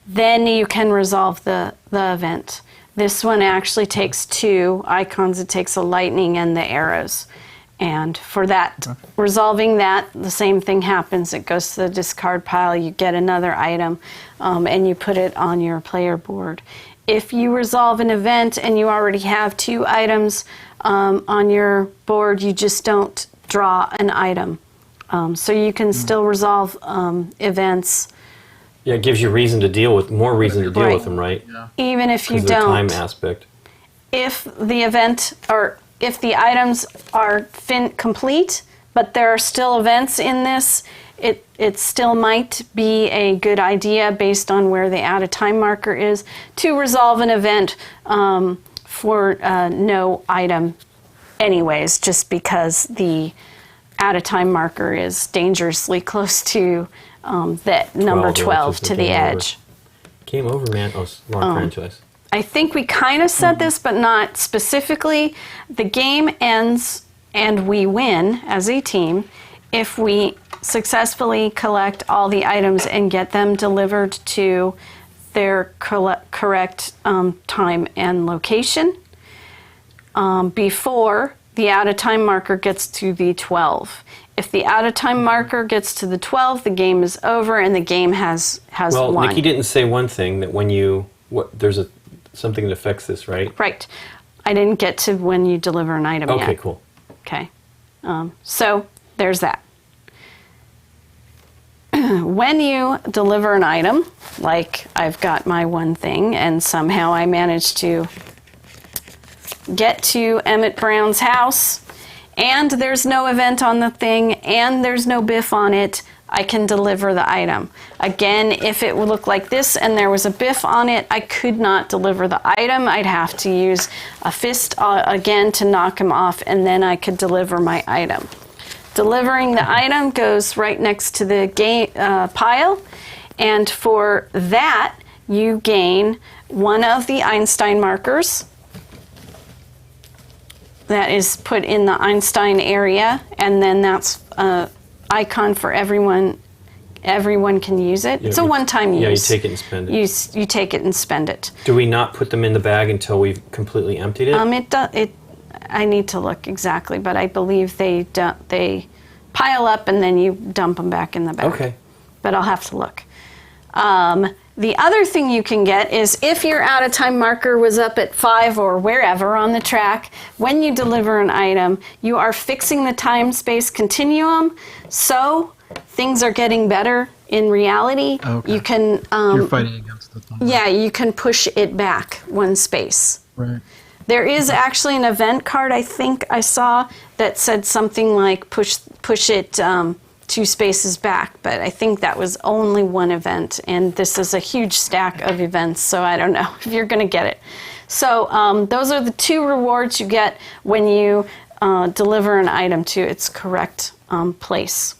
Then you can resolve the event. This one actually takes 2 icons. It takes a lightning and the arrows. And for that, resolving that, the same thing happens. It goes to the discard pile, you get another item, and you put it on your player board. If you resolve an event and you already have 2 items on your board, you just don't draw an item. So you can still resolve events. Yeah, it gives you more reason to deal with them, right? Yeah. Even if you don't. Because of the time aspect. If the event or if the items are complete, but there are still events in this, it still might be a good idea based on where the out of time marker is to resolve an event for no item anyways, just because the out of time marker is dangerously close to that number 12 to the edge. Game over, man. Oh, wrong franchise. I think we kind of said this, but not specifically. The game ends and we win as a team if we successfully collect all the items and get them delivered to their correct time and location before the out-of-time marker gets to the 12. If the out-of-time marker gets to the 12, the game is over and the game has won. Well, Nikki didn't say one thing, that when there's something that affects this, right? Right. I didn't get to when you deliver an item yet. Okay, cool. Okay. So there's that. When you deliver an item, like I've got my one thing and somehow I managed to get to Emmett Brown's house and there's no event on the thing and there's no biff on it, I can deliver the item. Again, if it would look like this and there was a biff on it, I could not deliver the item. I'd have to use a fist again to knock him off, and then I could deliver my item. Delivering the item goes right next to the game pile, and for that, you gain one of the Einstein markers that is put in the Einstein area, and then that's icon for everyone. Everyone can use it. Yeah, it's a one-time use. Yeah, you take it and spend it. You take it and spend it. Do we not put them in the bag until we've completely emptied it? I need to look exactly, but I believe they pile up and then you dump them back in the bag. Okay. But I'll have to look. The other thing you can get is if your out-of-time marker was up at 5 or wherever on the track, when you deliver an item, you are fixing the time-space continuum, so things are getting better in reality. Okay. You can... You're fighting against the time. Yeah, you can push it back one space. Right. There is actually an event card I think I saw that said something like push it 2 spaces back, but I think that was only one event, and this is a huge stack of events, so I don't know if you're going to get it. So those are the 2 rewards you get when you deliver an item to its correct place.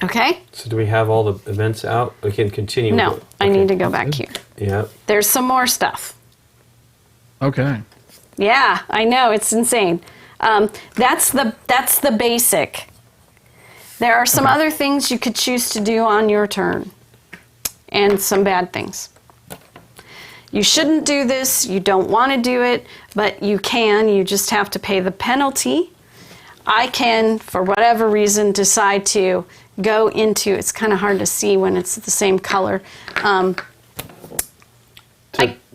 Okay? So do we have all the events out? We can continue. No, with it. I Okay. need to go back here. Yeah. There's some more stuff. Okay. Yeah, I know, it's insane. That's the basic. There are some other things you could choose to do on your turn, and some bad things. You shouldn't do this, you don't want to do it, but you can, you just have to pay the penalty. I can, for whatever reason, decide to go into, it's kind of hard to see when it's the same color.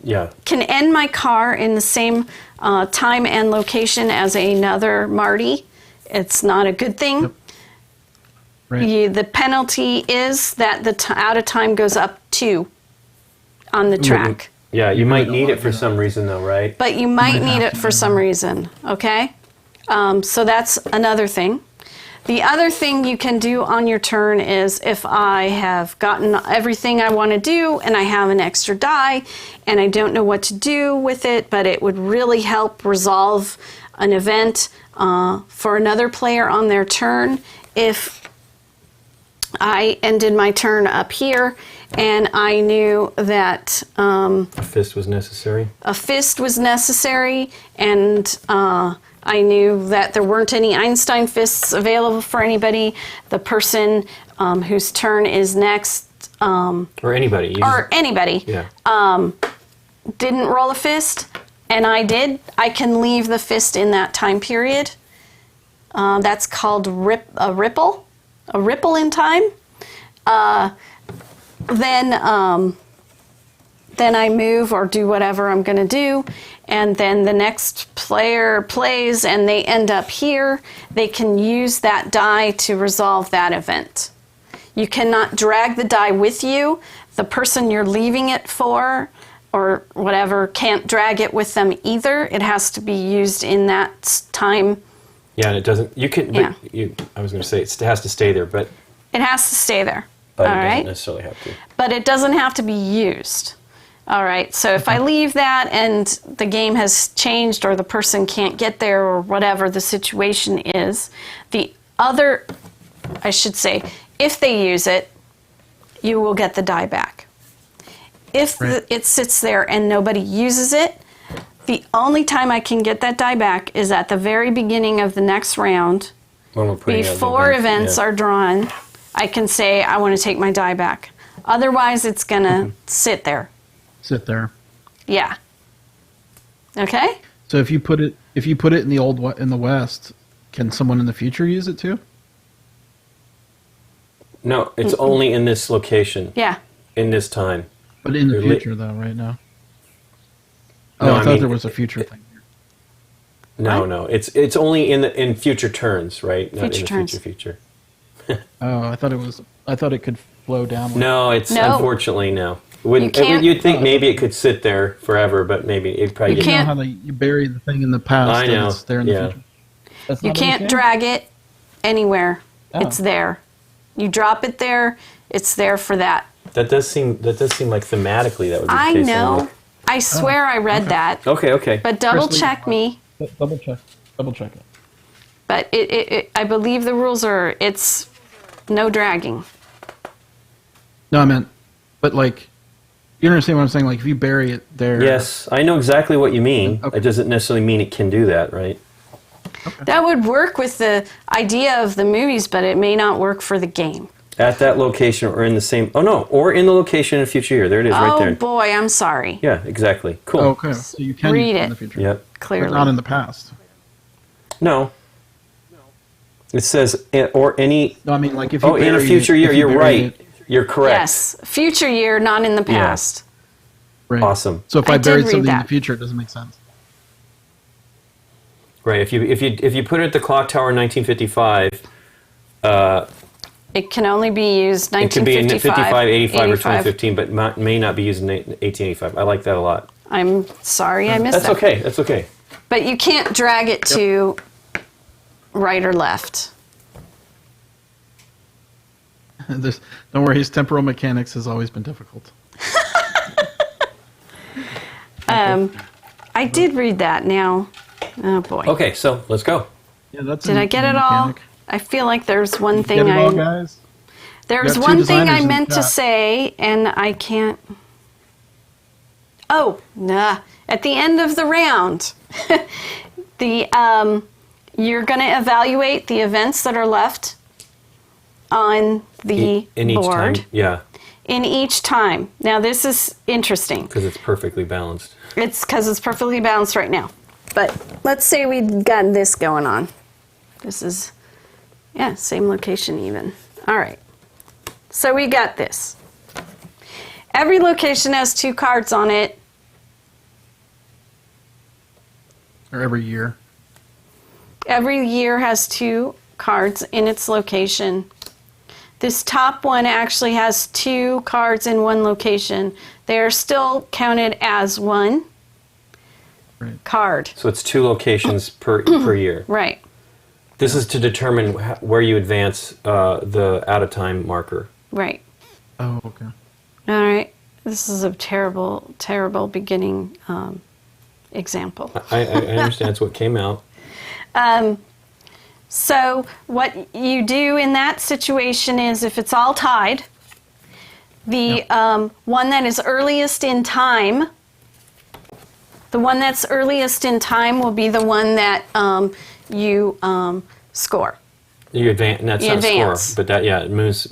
Yeah. Can end my car in the same time and location as another Marty. It's not a good thing. Yep. Right. The penalty is that the out of time goes up 2 on the track. Yeah, you might need it for some reason, though, right? But you might need it for some reason, okay? So that's another thing. The other thing you can do on your turn is if I have gotten everything I want to do and I have an extra die and I don't know what to do with it, but it would really help resolve an event for another player on their turn if I ended my turn up here and I knew that A fist was necessary. a fist was necessary, and I knew that there weren't any Einstein fists available for anybody. The person whose turn is next, Or anybody. yeah, didn't roll a fist, and I did. I can leave the fist in that time period. That's called a ripple in time. Then I move or do whatever I'm going to do, and then the next player plays and they end up here. They can use that die to resolve that event. You cannot drag the die with you. The person you're leaving it for or whatever can't drag it with them either. It has to be used in that time. Yeah, and it doesn't. You can. Yeah. I was going to say it has to stay there, but It has to stay there. it All doesn't right. necessarily have to. But it doesn't have to be used. All right, so if I leave that and the game has changed or the person can't get there or whatever the situation is, the other, I should say, if they use it, you will get the die back. If it sits there and nobody uses it, the only time I can get that die back is at the very beginning of the next round. When we're putting out the Before events yeah. are drawn, I can say I want to take my die back. Otherwise, it's going to sit there. Sit there. Yeah. Okay? So if you put it in the West, can someone in the future use it too? No, it's only in this location. Yeah. In this time. But in the You're future, though, right now. Oh, No, I I thought mean, there was a future thing. No. It's only in future turns, right? Not Future in the turns. future. Oh, I thought it could flow down. No, it's unfortunately no. You'd think maybe it could sit there forever, but maybe it probably. You can't. know how you bury the thing in the past. I know. And it's there in the future. That's You not can't okay? drag it anywhere. Oh. It's there. You drop it there, it's there for that. That does seem like thematically that would be the I case. know. I swear I read that. Okay. But double Presley, check me. Double check it. But I believe the rules are it's no dragging. No, I meant, but like, you understand what I'm saying? Like, if you bury it there. Yes, I know exactly what you mean. Okay. It doesn't necessarily mean it can do that, right? That would work with the idea of the movies, but it may not work for the game. At that location or in the same. Oh no, or in the location in a future year. There it is, right there. Oh boy, I'm sorry. Yeah, exactly. Cool. Oh, okay. So you can Read use it it. in the future. Yep. Clearly. But not in the past. No. It says or any. No, I mean, like, if you In a buried future it- year, if you you're buried right. it- You're correct. Yes, future year, not in the past. right. Awesome. So if I I did buried read something in that. the future, it doesn't make sense. Right. If you put it at the clock tower in 1955, It can only be used it could be in 1955, 55, 85, or 85. 2015, but may not be used in 1885. I like that a lot. I'm sorry I missed That's that. okay. That's okay. But you can't drag it to right or left. Don't worry, his temporal mechanics has always been difficult. I did read that now. Oh boy. Okay, so let's go. Yeah, that's. Did I get it all? I feel like there's one thing Get it all, guys? there's Got two one thing designers I in the meant to chat. say and I can't. Oh, nah. At the end of the round, you're going to evaluate the events that are left on the In each board time. Yeah, in each time. Now this is interesting. because it's perfectly balanced. It's because it's perfectly balanced right now. But let's say we've got this going on. This is, yeah, same location even. All right. So we got this. Every location has 2 cards on it. Or every year. Every year has 2 cards in its location. This top one actually has 2 cards in one location. They are still counted as one card. So it's 2 locations per year. Right. This is to determine where you advance the out-of-time marker. Right. Oh, okay. All right. This is a terrible, terrible beginning example. I understand it's what came out. So what you do in that situation is, if it's all tied, the one that is earliest in time, will be the one that you score. You advance. That's You not advance. score, but it moves.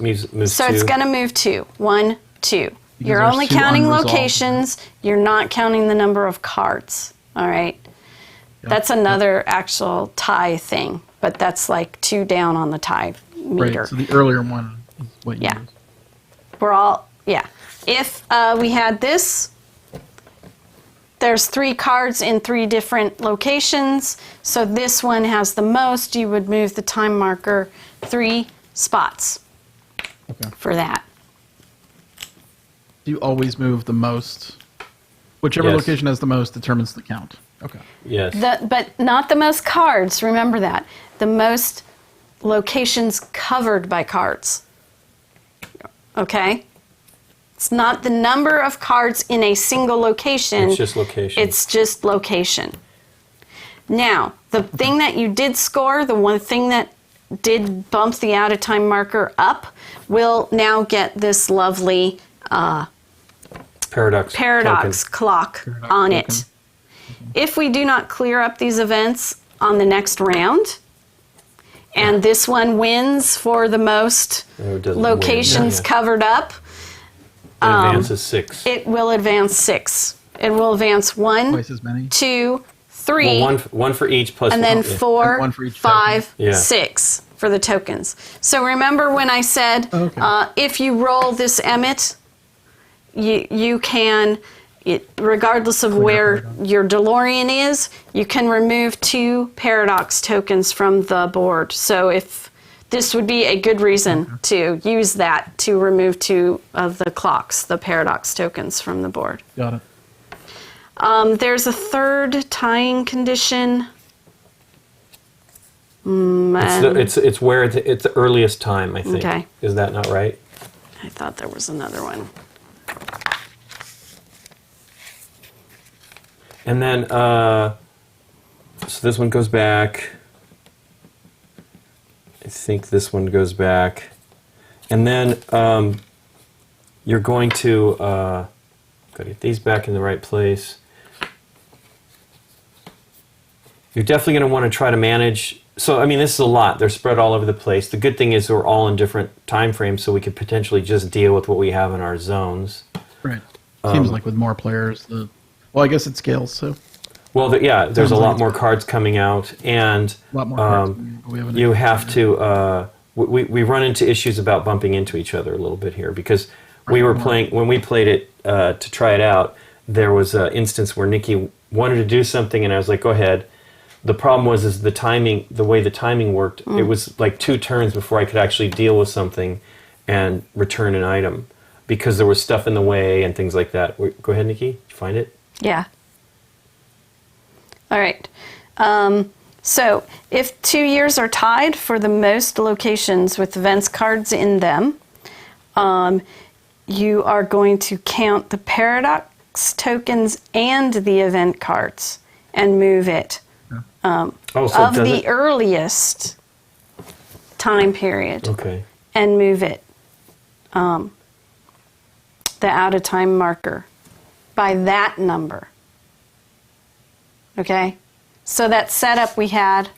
So 2. it's going to move 2. 1, 2. You're there's only 2 counting unresolved. locations. You're not counting the number of cards. All right. That's another actual tie thing, but that's like 2 down on the tie meter. Right. So the earlier one is what you Yeah. use. We're all, yeah. If we had this, there's 3 cards in 3 different locations. So this one has the most. You would move the time marker 3 spots for that. You always move the most. Whichever Yes. location has the most determines the count. Okay. Yes. But not the most cards. Remember that. The most locations covered by cards. Okay? It's not the number of cards in a single location. It's just location. It's just location. Now, the thing that you did score, the one thing that did bump the out-of-time marker up, will now get this lovely Paradox token. clock on it. If we do not clear up these events on the next round, and this one wins for the most it doesn't locations win. covered up, It advances 6. it will advance 6. It will advance 1, Twice as many. 2, 3, Well, one for each plus and then yeah. 4, And 1 for each 5, token. Yeah. 6 for the tokens. So remember when I said if you roll this Emmet, you can, regardless of where your DeLorean is, you can remove 2 paradox tokens from the board. So if this would be a good reason to use that to remove 2 of the clocks, the paradox tokens from the board. Got it. There's a third tying condition. It's where it's the earliest time, I think. Okay. Is that not right? I thought there was another one. And then, so this one goes back. I think this one goes back. And then you're going to gotta get these back in the right place. You're definitely going to want to try to manage. So, I mean, this is a lot. They're spread all over the place. The good thing is we're all in different time frames, so we could potentially just deal with what we have in our zones. Right. Seems like with more players, well, I guess it scales, so. Well, there's a Sounds lot like more cards coming out, and A lot more cards. We have an you extra have to. We run into issues about bumping into each other a little bit here because we were playing when we played it to try it out. There was an instance where Nikki wanted to do something, and I was like, "Go ahead." The problem was the timing. The way the timing worked, it was like 2 turns before I could actually deal with something and return an item because there was stuff in the way and things like that. Go ahead, Nikki. Did you find it? Yeah. All right. So if 2 years are tied for the most locations with events cards in them, you are going to count the paradox tokens and the event cards and move it So of the earliest time period Okay. and move it the out of time marker by that number. Okay? So that setup we had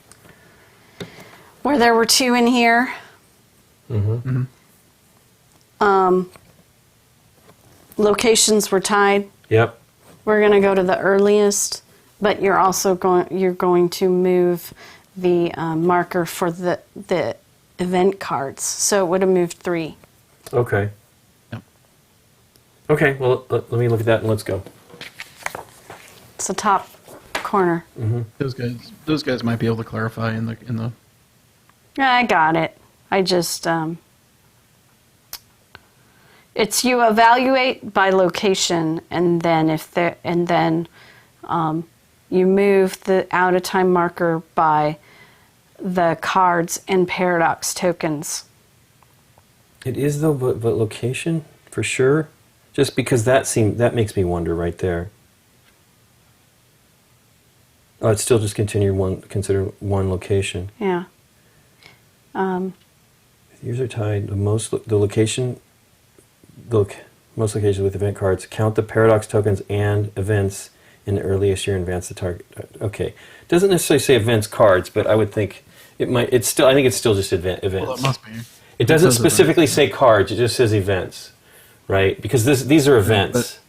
where there were 2 in here. Locations were tied. Yep. We're going to go to the earliest, but you're going to move the marker for the event cards, so it would have moved 3. Okay. Yep. Okay, well, let me look at that and let's go. It's the top corner. Those guys might be able to clarify in the. I got it. I just it's you evaluate by location, and then you move the out of time marker by the cards and paradox tokens. It is though, but location for sure. Just because that makes me wonder right there. Oh, it's still just consider one location. Yeah. Yours are tied. Most locations with event cards count the paradox tokens and events in the earliest year in advance the target. Okay, doesn't necessarily say events cards, but I would think it might. I think it's still just events. Well, it must be. It doesn't specifically say cards. It just says events, right? Because these are events.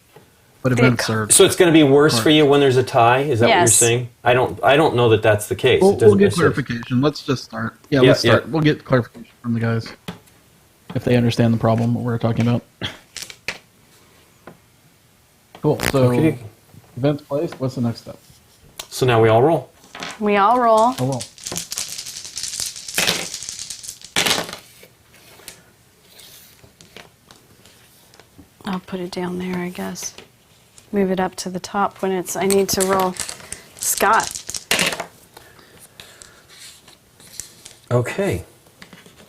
But events are. So it's going to be worse cards. For you when there's a tie. Is that what you're saying? I don't know that that's the case. We'll get clarification. Let's just start. Yeah, let's start. Yeah. We'll get clarification from the guys if they understand the problem what we're talking about. Cool. So events placed. What's the next step? So now we all roll. We all roll. Oh well. I'll put it down there, I guess. Move it up to the top when I need to roll. Scott. Okay.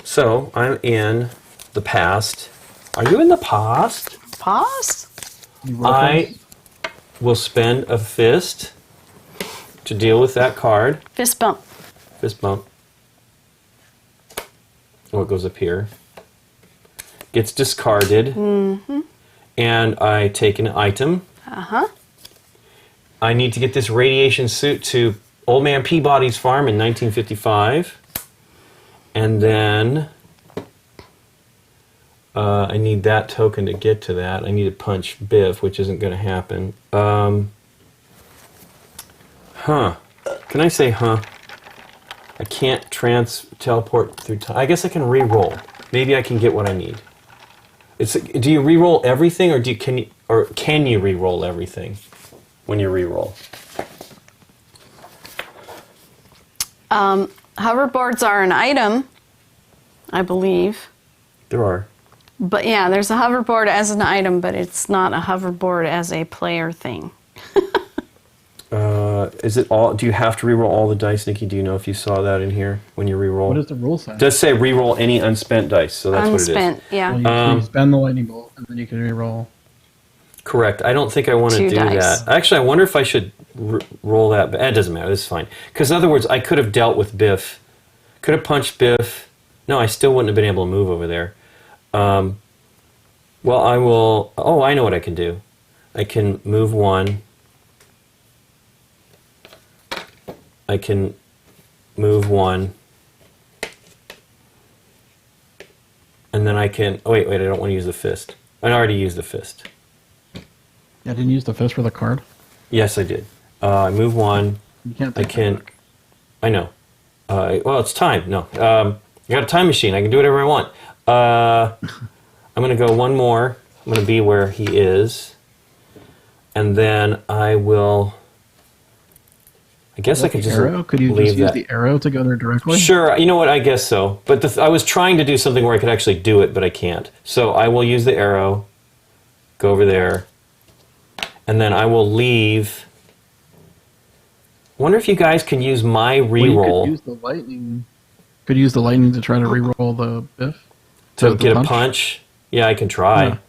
So I'm in the past. Are you in the past? Pause? I will spend a fist to deal with that card. Fist bump. Fist bump. Oh, it goes up here. Gets discarded. Mm-hmm. And I take an item. Uh-huh. I need to get this radiation suit to Old Man Peabody's farm in 1955. And then I need that token to get to that. I need to punch Biff, which isn't going to happen. Can I say huh? I can't teleport through time. I guess I can re-roll. Maybe I can get what I need. Do you re-roll everything, or can you re-roll everything when you re-roll? Hoverboards are an item, I believe. There are. But yeah, there's a hoverboard as an item, but it's not a hoverboard as a player thing. Is it all? Do you have to re-roll all the dice, Nikki? Do you know if you saw that in here when you re-roll? What does the rule say? It does say re-roll any unspent dice, so that's unspent, what it is. Yeah. Well, you spend the lightning bolt, and then you can re-roll. Correct. I don't think I want to 2 do dice. that. Actually, I wonder if I should roll that. But it doesn't matter. This is fine. Because in other words, I could have dealt with Biff. Could have punched Biff. No, I still wouldn't have been able to move over there. Well, I will... Oh, I know what I can do. I can move 1. I can move 1. And then I can... Oh, wait, I don't want to use the fist. I already used the fist. Yeah, I didn't use the fist for the card. Yes, I did. I move 1. You can't. I can... I know. Well, it's time. No. I got a time machine. I can do whatever I want. I'm going to go 1 more. I'm going to be where he is. And then I will... I guess I could just arrow? Could you just use the arrow to go there directly? Sure. You know what? I guess so. But I was trying to do something where I could actually do it, but I can't. So I will use the arrow, go over there, and then I will leave. I wonder if you guys can use my reroll. Well, you could use the lightning. Could use the lightning to try to reroll the Biff? To get a punch? Yeah, I can try. Yeah.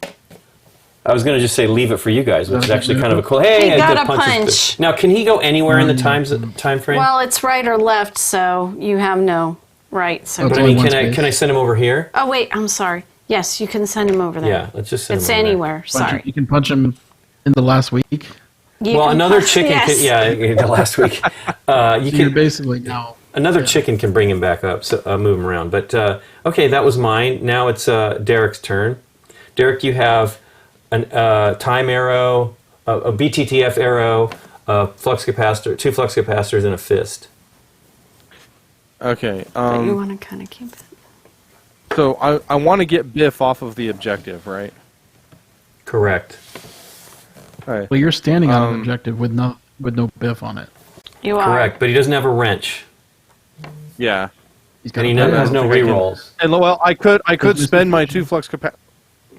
I was going to just say leave it for you guys, which is actually kind of a cool... Hey, he got a punch. punch. Now, can he go anywhere in the time frame? Well, it's right or left, so you have no right. So but I mean, can I send him over here? Oh, wait, I'm sorry. Yes, you can send him over there. Yeah, let's just send it's him over anywhere, sorry. You can punch him in the last week. Well, another chicken yes. the last week. You can basically now... Another chicken can bring him back up, so move him around. But, okay, that was mine. Now it's Derek's turn. Derek, you have... a time arrow, a BTTF arrow, a flux capacitor, 2 flux capacitors, and a fist. Okay. But you want to kind of keep it. So I want to get Biff off of the objective, right? Correct. All right. Well, you're standing on an objective with no Biff on it. You are. Correct, but he doesn't have a wrench. Yeah. He's got And he a has no rerolls. And well, I could spend my two flux capacitors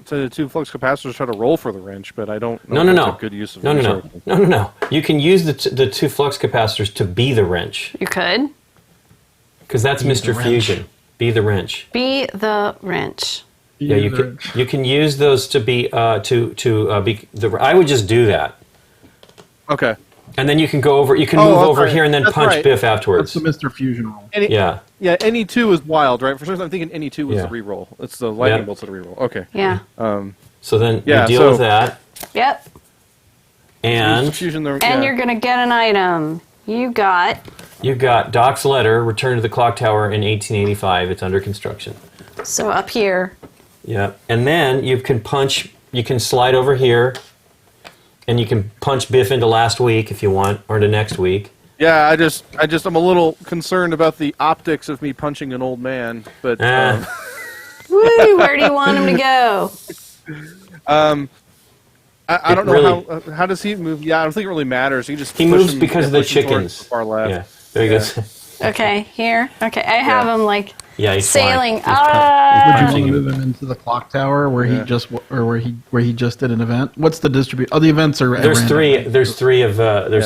to try to roll for the wrench, but I don't know if that's a good use of resources. No. You can use the two flux capacitors to be the wrench. You could. Because that's Mr. Fusion. Be the wrench. Be the wrench. Yeah, you can use those to be be the. I would just do that, Okay. and then you can go over. You can move over here and then That's punch right. Biff That's afterwards. the Mr. Fusion roll. Yeah. Yeah, any two is wild, right? For some reason, I'm thinking any two was Yeah. the reroll. It's the lightning Yeah. bolts that are reroll. Okay. Yeah. So then Yeah, you deal so- with that, Yep. and Fusion, And you're going to get an item. You got... you've got Doc's letter, Return to the Clock Tower in 1885. It's under construction. So up here. Yeah, and then you can punch. You can slide over here, and you can punch Biff into last week if you want, or into next week. Yeah, I'm a little concerned about the optics of me punching an old man, but Woo! Where do you want him to go? I don't know really- how does he move? Yeah, I don't think it really matters. He just He push moves him- because of the push him towards chickens. the far left. Yeah, there he goes. Okay, here. Okay, I have him like Yeah, he's sailing. flying. Ah! Would you move him into the clock tower where he just where he just did an event? What's the distribute? Oh, the events are. at There's random. three. There's three of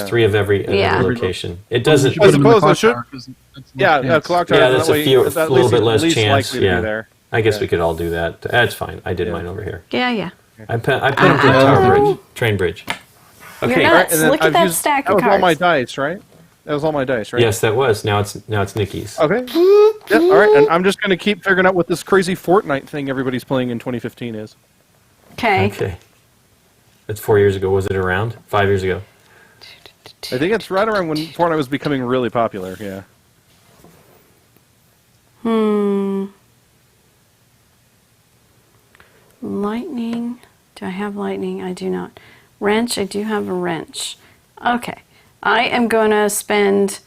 three of every Yeah. location. It doesn't. You should put him in the suppose I clock should- tower 'cause that's Yeah, no chance. clock tower. Yeah, that that's way, a few, that little least- bit less least chance. likely to Yeah, be there. I guess we could all do that. That's fine. I did mine over here. Yeah. I put him to the tower bridge, train bridge. Okay. You're nuts. And then Look at I've that used- stack that of was all my cards. dice, right? That was all my dice, right? Yes, that was. Now it's Nikki's. Okay. Yeah, all right. And I'm just going to keep figuring out what this crazy Fortnite thing everybody's playing in 2015 is. Okay. Okay. That's 4 years ago. Was it around? 5 years ago. I think it's right around when Fortnite was becoming really popular. Yeah. Lightning. Do I have lightning? I do not. Wrench. I do have a wrench. Okay. I am going to spend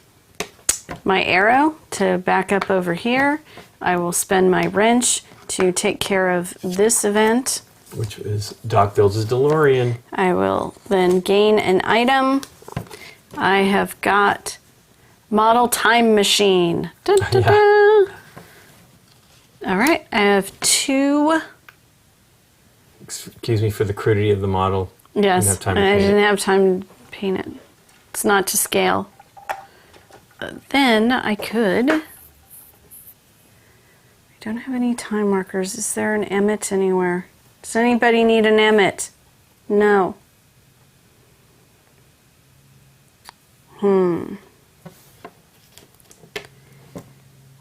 my arrow to back up over here. I will spend my wrench to take care of this event. Which is Doc builds his DeLorean. I will then gain an item. I have got model time machine. Dun, dun, Yeah. dun. All right, I have 2. Excuse me for the crudity of the model. Yes, Didn't have time to I paint didn't it. have time to paint it. It's not to scale. Then I could. I don't have any time markers. Is there an Emmett anywhere? Does anybody need an Emmett? No.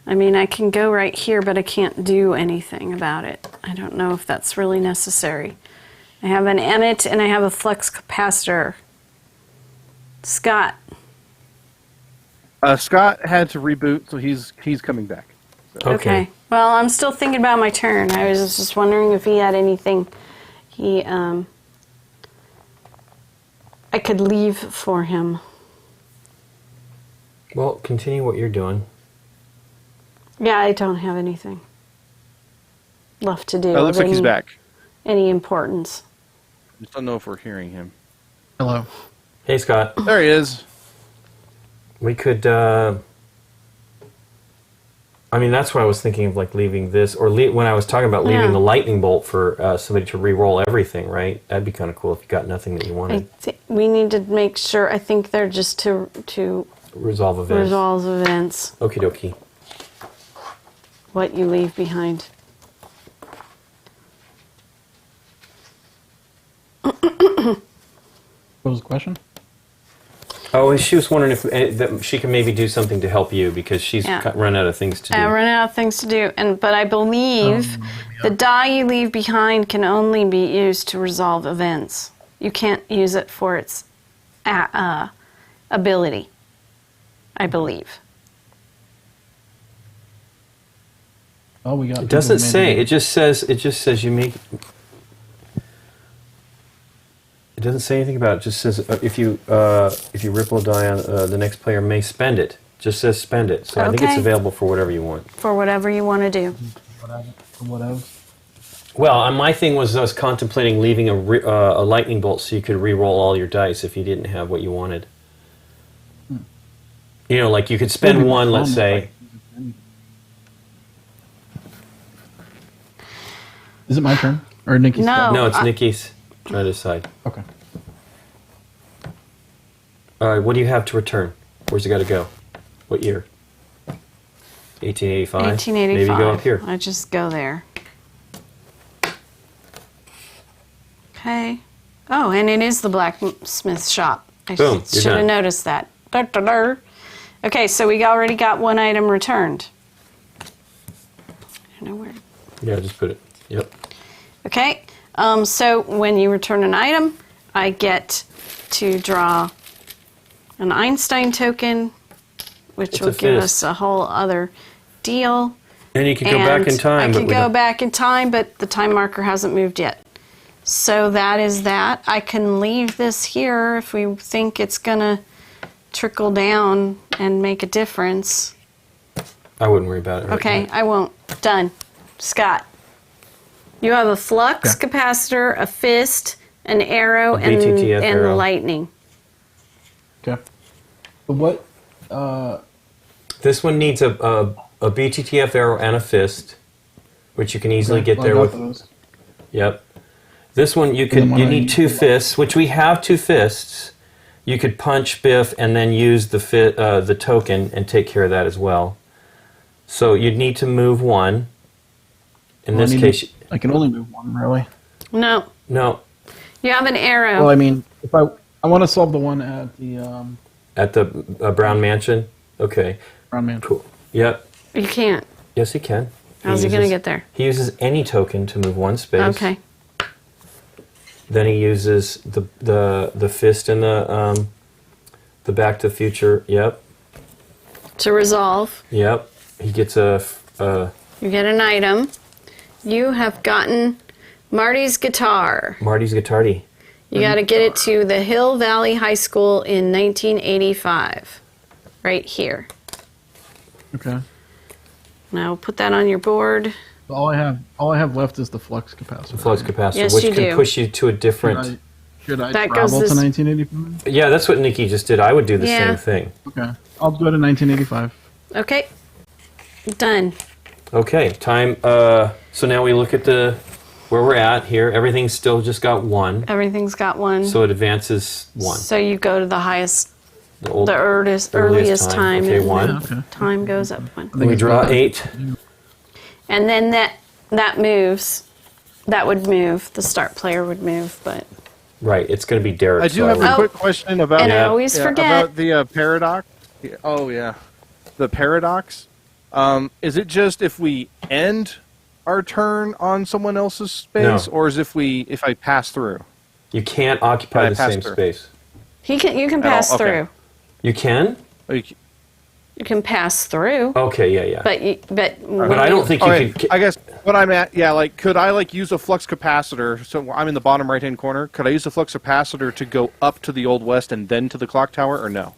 I mean, I can go right here, but I can't do anything about it. I don't know if that's really necessary. I have an Emmett and I have a flux capacitor. Scott. Scott had to reboot, so he's coming back. Okay. Well, I'm still thinking about my turn. I was just wondering if he had anything I could leave for him. Well, continue what you're doing. Yeah, I don't have anything left to do. It looks of like he's any- back. Any importance. Just don't know if we're hearing him. Hello. Hey, Scott. There he is. We could. I mean, that's why I was thinking of like leaving this, or when I was talking about leaving Yeah. the lightning bolt for somebody to re-roll everything. Right? That'd be kind of cool if you got nothing that you wanted. We need to make sure. I think they're just to Resolve events. resolve events. Okie dokie. What you leave behind. What was the question? Oh, she was wondering if that she can maybe do something to help you because she's Yeah. run out of things to do. I run out of things to do, but I believe the die you leave behind can only be used to resolve events. You can't use it for its ability, I believe. Oh, we got. It doesn't say. It just says you make. It doesn't say anything about it. It just says if you ripple a die on the next player may spend it. It just says spend it. So I think it's Okay. available for whatever you want. For whatever you want to do. whatever. Well, my thing was I was contemplating leaving a lightning bolt so you could re-roll all your dice if you didn't have what you wanted. You know, like you could spend one, let's say. Is it my turn or Nikki's? No. No, it's Nikki's. Try to decide. Okay. All right, what do you have to return? Where's it got to go? What year? 1885? 1885. Maybe go up here. I just go there. Okay. Oh, and it is the blacksmith shop. I Boom, should you're have done. noticed that. Okay, so we already got one item returned. I don't know where. Yeah, just put it. Yep. Okay, so when you return an item, I get to draw an Einstein token, which It's will a give fist. us a whole other deal. And you can go back in time. I but can we go don't- back in time, but the time marker hasn't moved yet. So that is that. I can leave this here if we think it's going to trickle down and make a difference. I wouldn't worry about it. Right Okay, now. I won't. Done. Scott, you have a flux Okay. capacitor, a fist, an arrow, A BTTF and arrow. lightning. Okay. But what? This one needs a BTTF arrow and a fist, which you can easily get well, there I got with. those. Yep. This one you then could when you I need use two the fists, which we have two fists. You could punch Biff and then use the token and take care of that as well. So you'd need to move one. In Well, this I mean, case, I can only move one, really. No, no, you have an arrow. Well, I mean, if I want to solve the one at the at the Brown Mansion. Okay, Brown Man. cool. Yep. You can't. Yes, he can. How's he going to get there? He uses any token to move one space. Okay. Then he uses the fist and the Back to the Future. Yep, To resolve, yep. He gets a you get an item. You have gotten Marty's guitar. Marty's Guitardi. You got to get it to the Hill Valley High School in 1985. Right here. Okay. Now put that on your board. All I have left is the flux capacitor. Flux capacitor, Yes, which you can do. push you to a different. Should I That goes travel this- to 1985? Yeah, that's what Nikki just did. I would do the Yeah. same thing. Okay. I'll go to 1985. Okay. Done. Okay, time. So now we look at where we're at here. Everything's still just got one, Everything's got one. so it advances one. So you go to the highest, The old, the earliest time. Okay, and one. Yeah, okay. Time goes up one. We draw 8. And then that moves. That would move. The start player would move, but Right, it's going to be Derek. I do so have would- a quick question about and I Yeah. always forget. about the paradox. Oh yeah, the paradox. Is it just if we end our turn on someone else's space, No. or is if I pass through? You can't occupy Can I the pass same through? space. You can all, pass okay. through. You can? Like, You can pass through, Okay, yeah. but But I don't think you okay, could. I guess what I'm at, yeah, like, could I use a flux capacitor? So I'm in the bottom right-hand corner. Could I use a flux capacitor to go up to the Old West and then to the clock tower, or no?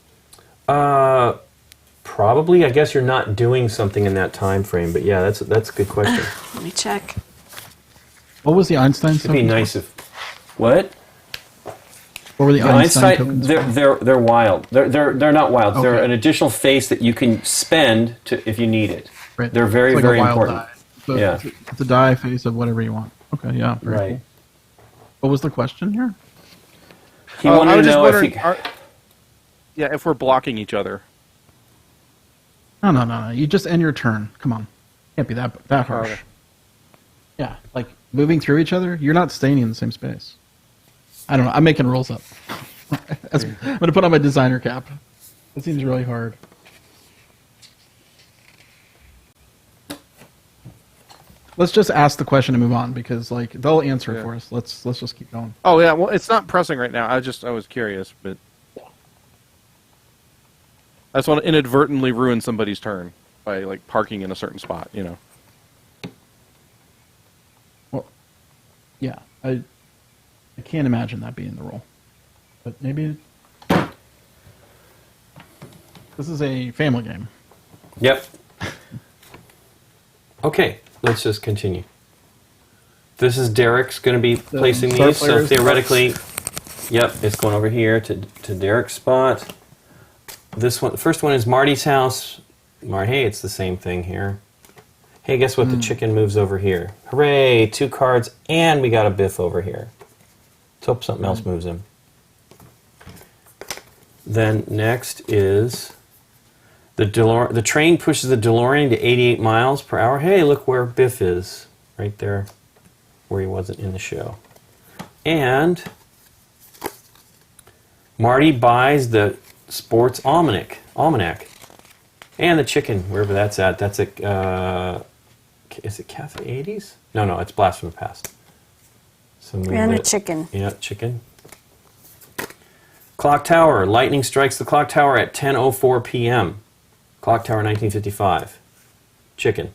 Probably. I guess you're not doing something in that time frame, but yeah, that's a good question. let me check. What was the Einstein It'd be tokens? nice if. What? What were the Einstein Einstein, tokens? they're wild. They're not wild. They're Okay. an additional face that you can spend if you need it. Right. They're very, It's like a very wild important. die. So Yeah. It's a die face of whatever you want. Okay, yeah. very Right. cool. What was the question here? He I wanted was to just know if wondering, he. if we're blocking each other. No. You just end your turn. Come on. Can't be that harsh. Okay. Yeah, like moving through each other, you're not staying in the same space. I don't know. I'm making rules up. I'm going to put on my designer cap. It seems really hard. Let's just ask the question and move on because like they'll answer it Yeah. for us. Let's just keep going. Oh yeah, well, it's not pressing right now. I was curious, but I just want to inadvertently ruin somebody's turn by like parking in a certain spot, you know. Well, yeah, I can't imagine that being the rule, but maybe this is a family game. Yep. Okay, let's just continue. This is Derek's going to be placing start these, so players. theoretically, yep, it's going over here to Derek's spot. This one, the first one is Marty's house. Hey, it's the same thing here. Hey, guess what? The chicken moves over here. Hooray! 2 cards, and we got a Biff over here. Let's hope something else moves him. Then next is the train pushes the DeLorean to 88 miles per hour. Hey, look where Biff is. Right there, where he wasn't in the show. And Marty buys the sports almanac. And the chicken, wherever that's at. That's a, is it Cafe 80s? No, it's Blast from the Past. So And a chicken. Yeah, chicken. Clock Tower. Lightning strikes the clock tower at 10:04 p.m. Clock Tower 1955. Chicken.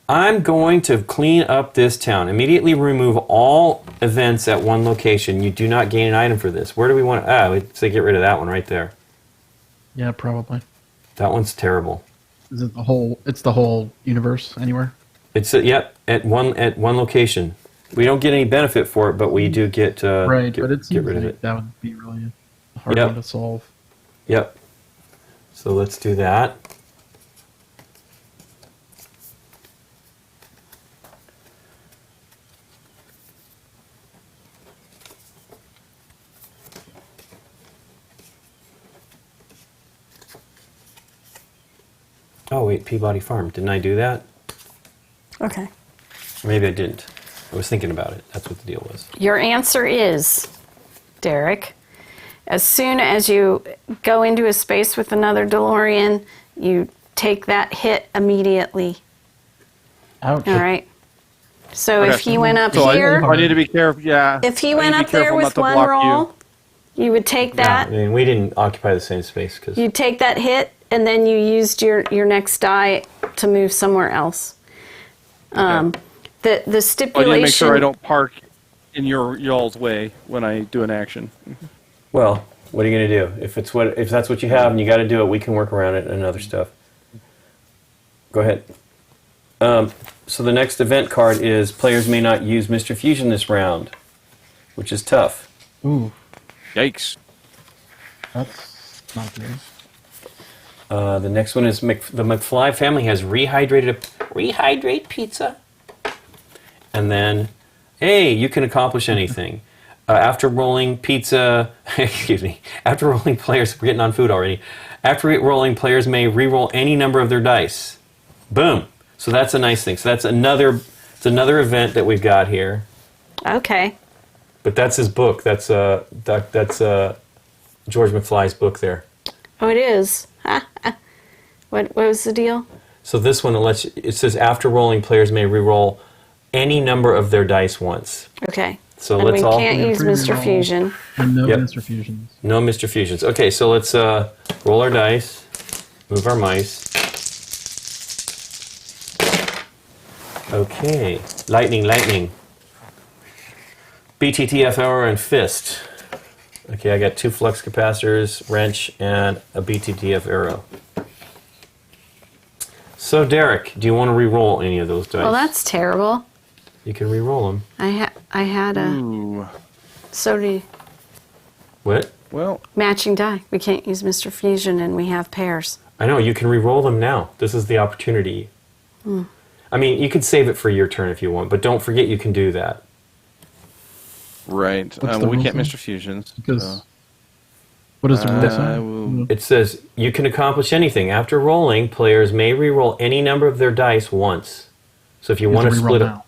I'm going to clean up this town. Immediately remove all events at one location. You do not gain an item for this. Where do we want to... let's say get rid of that one right there. Yeah, probably. That one's terrible. Is it the whole? It's the whole universe anywhere. It's yep, at one location. We don't get any benefit for it, but we do get Right, but it get seems rid of like it. that would be really a hard Yep. one to solve. Yep. So let's do that. Oh wait, Peabody Farm. Didn't I do that? Okay. Or maybe I didn't. I was thinking about it. That's what the deal was. Your answer is, Derek, as soon as you go into a space with another DeLorean, you take that hit immediately. Ouch. All right. So Okay. if he went up So here, I need to be careful. Yeah. if he I went need to up be there careful not with to one block roll, you would take that. I mean, we didn't occupy the same space because You take that hit, and then you used your next die to move somewhere else. The stipulation. I need to make sure I don't park in y'all's way when I do an action. Well, what are you going to do? If that's what you have and you got to do it, we can work around it and other stuff. Go ahead. So the next event card is players may not use Mr. Fusion this round, which is tough. Ooh, Yikes. that's not good. The next one is the McFly family has rehydrate pizza. And then, hey, you can accomplish anything. After rolling pizza, after rolling players, we're getting on food already. After rolling, players may re-roll any number of their dice. Boom. So that's a nice thing. So that's another event that we've got here. Okay. But that's his book. That's George McFly's book there. Oh, it is. What was the deal? So this one, it says after rolling, players may re-roll any number of their dice once. Okay. So and let's we all... can't use Free Mr. re-roll. Fusion. And no Yep. Mr. Fusions. No Mr. Fusions. Okay, so let's roll our dice, move our mice. Okay, lightning. BTTF arrow and fist. Okay, I got 2 flux capacitors, wrench, and a BTTF arrow. So Derek, do you want to re-roll any of those dice? Well, that's terrible. You can re-roll them. I had a. Ooh. So do you. What? Well, Matching die. We can't use Mr. Fusion, and we have pairs. I know, you can re-roll them now. This is the opportunity. I mean, you could save it for your turn if you want, but don't forget you can do that. right. What's the We rule can't say? Mr. Fusions. Because so. what does the rule I say? will- It says, you can accomplish anything. After rolling, players may re-roll any number of their dice once. So if you You have want to re-roll split it... now.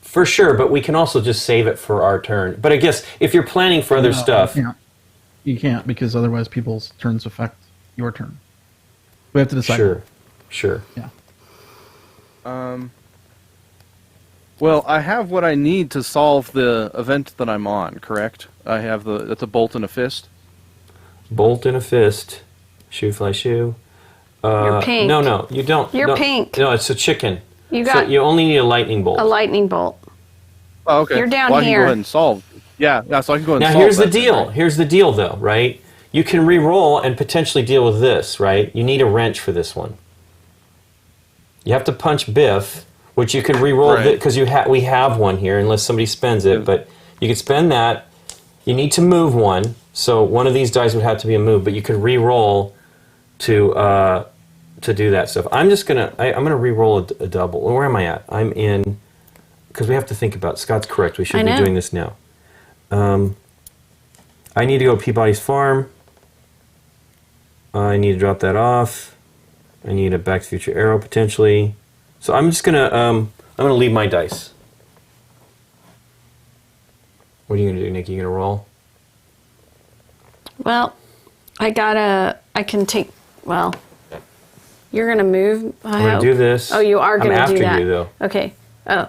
For sure, but we can also just save it for our turn. But I guess if you're planning for other No, stuff... You can't because otherwise people's turns affect your turn. We have to decide. Sure. Yeah. Well, I have what I need to solve the event that I'm on, correct? I have that's a bolt and a fist. Bolt in a fist. Shoe, fly, shoe. You're pink. No, you don't. You're no, pink. No, it's a chicken. You got So you only need a lightning bolt. a lightning bolt. Oh, okay. You're down well, I can here. go ahead and solve. Yeah, so I can go ahead and Now solve here's the that then, deal. right? Here's the deal, though, right? you can re-roll and potentially deal with this, right? You need a wrench for this one. You have to punch Biff, which you can re-roll because we have one here, unless somebody spends it. But you can spend that. You need to move one, so one of these dice would have to be a move. But you could re-roll to do that stuff. I'm gonna re-roll a double. Where am I at? I'm in, because we have to think about. Scott's correct. We should be doing this now. I need to go Peabody's Farm. I need to drop that off. I need a Back to the Future arrow potentially. So I'm just gonna I'm gonna leave my dice. What are you gonna do, Nick? You gonna roll? Well, I can take. Well, you're gonna move. I'm gonna do this. Oh, you are gonna do that. I'm after you though. Okay. Oh,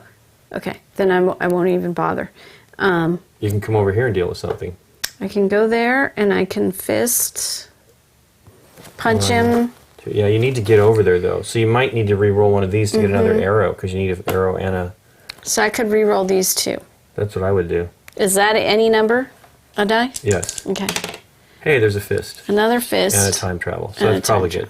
okay. Then I won't even bother. You can come over here and deal with something. I can go there and I can fist punch him. Yeah, you need to get over there though. So you might need to re-roll one of these to get another arrow, because you need an arrow and a. So I could re-roll these two. That's what I would do. Is that any number? A die? Yes. Okay. Hey, there's a fist. Another fist. And a time travel. So that's probably good.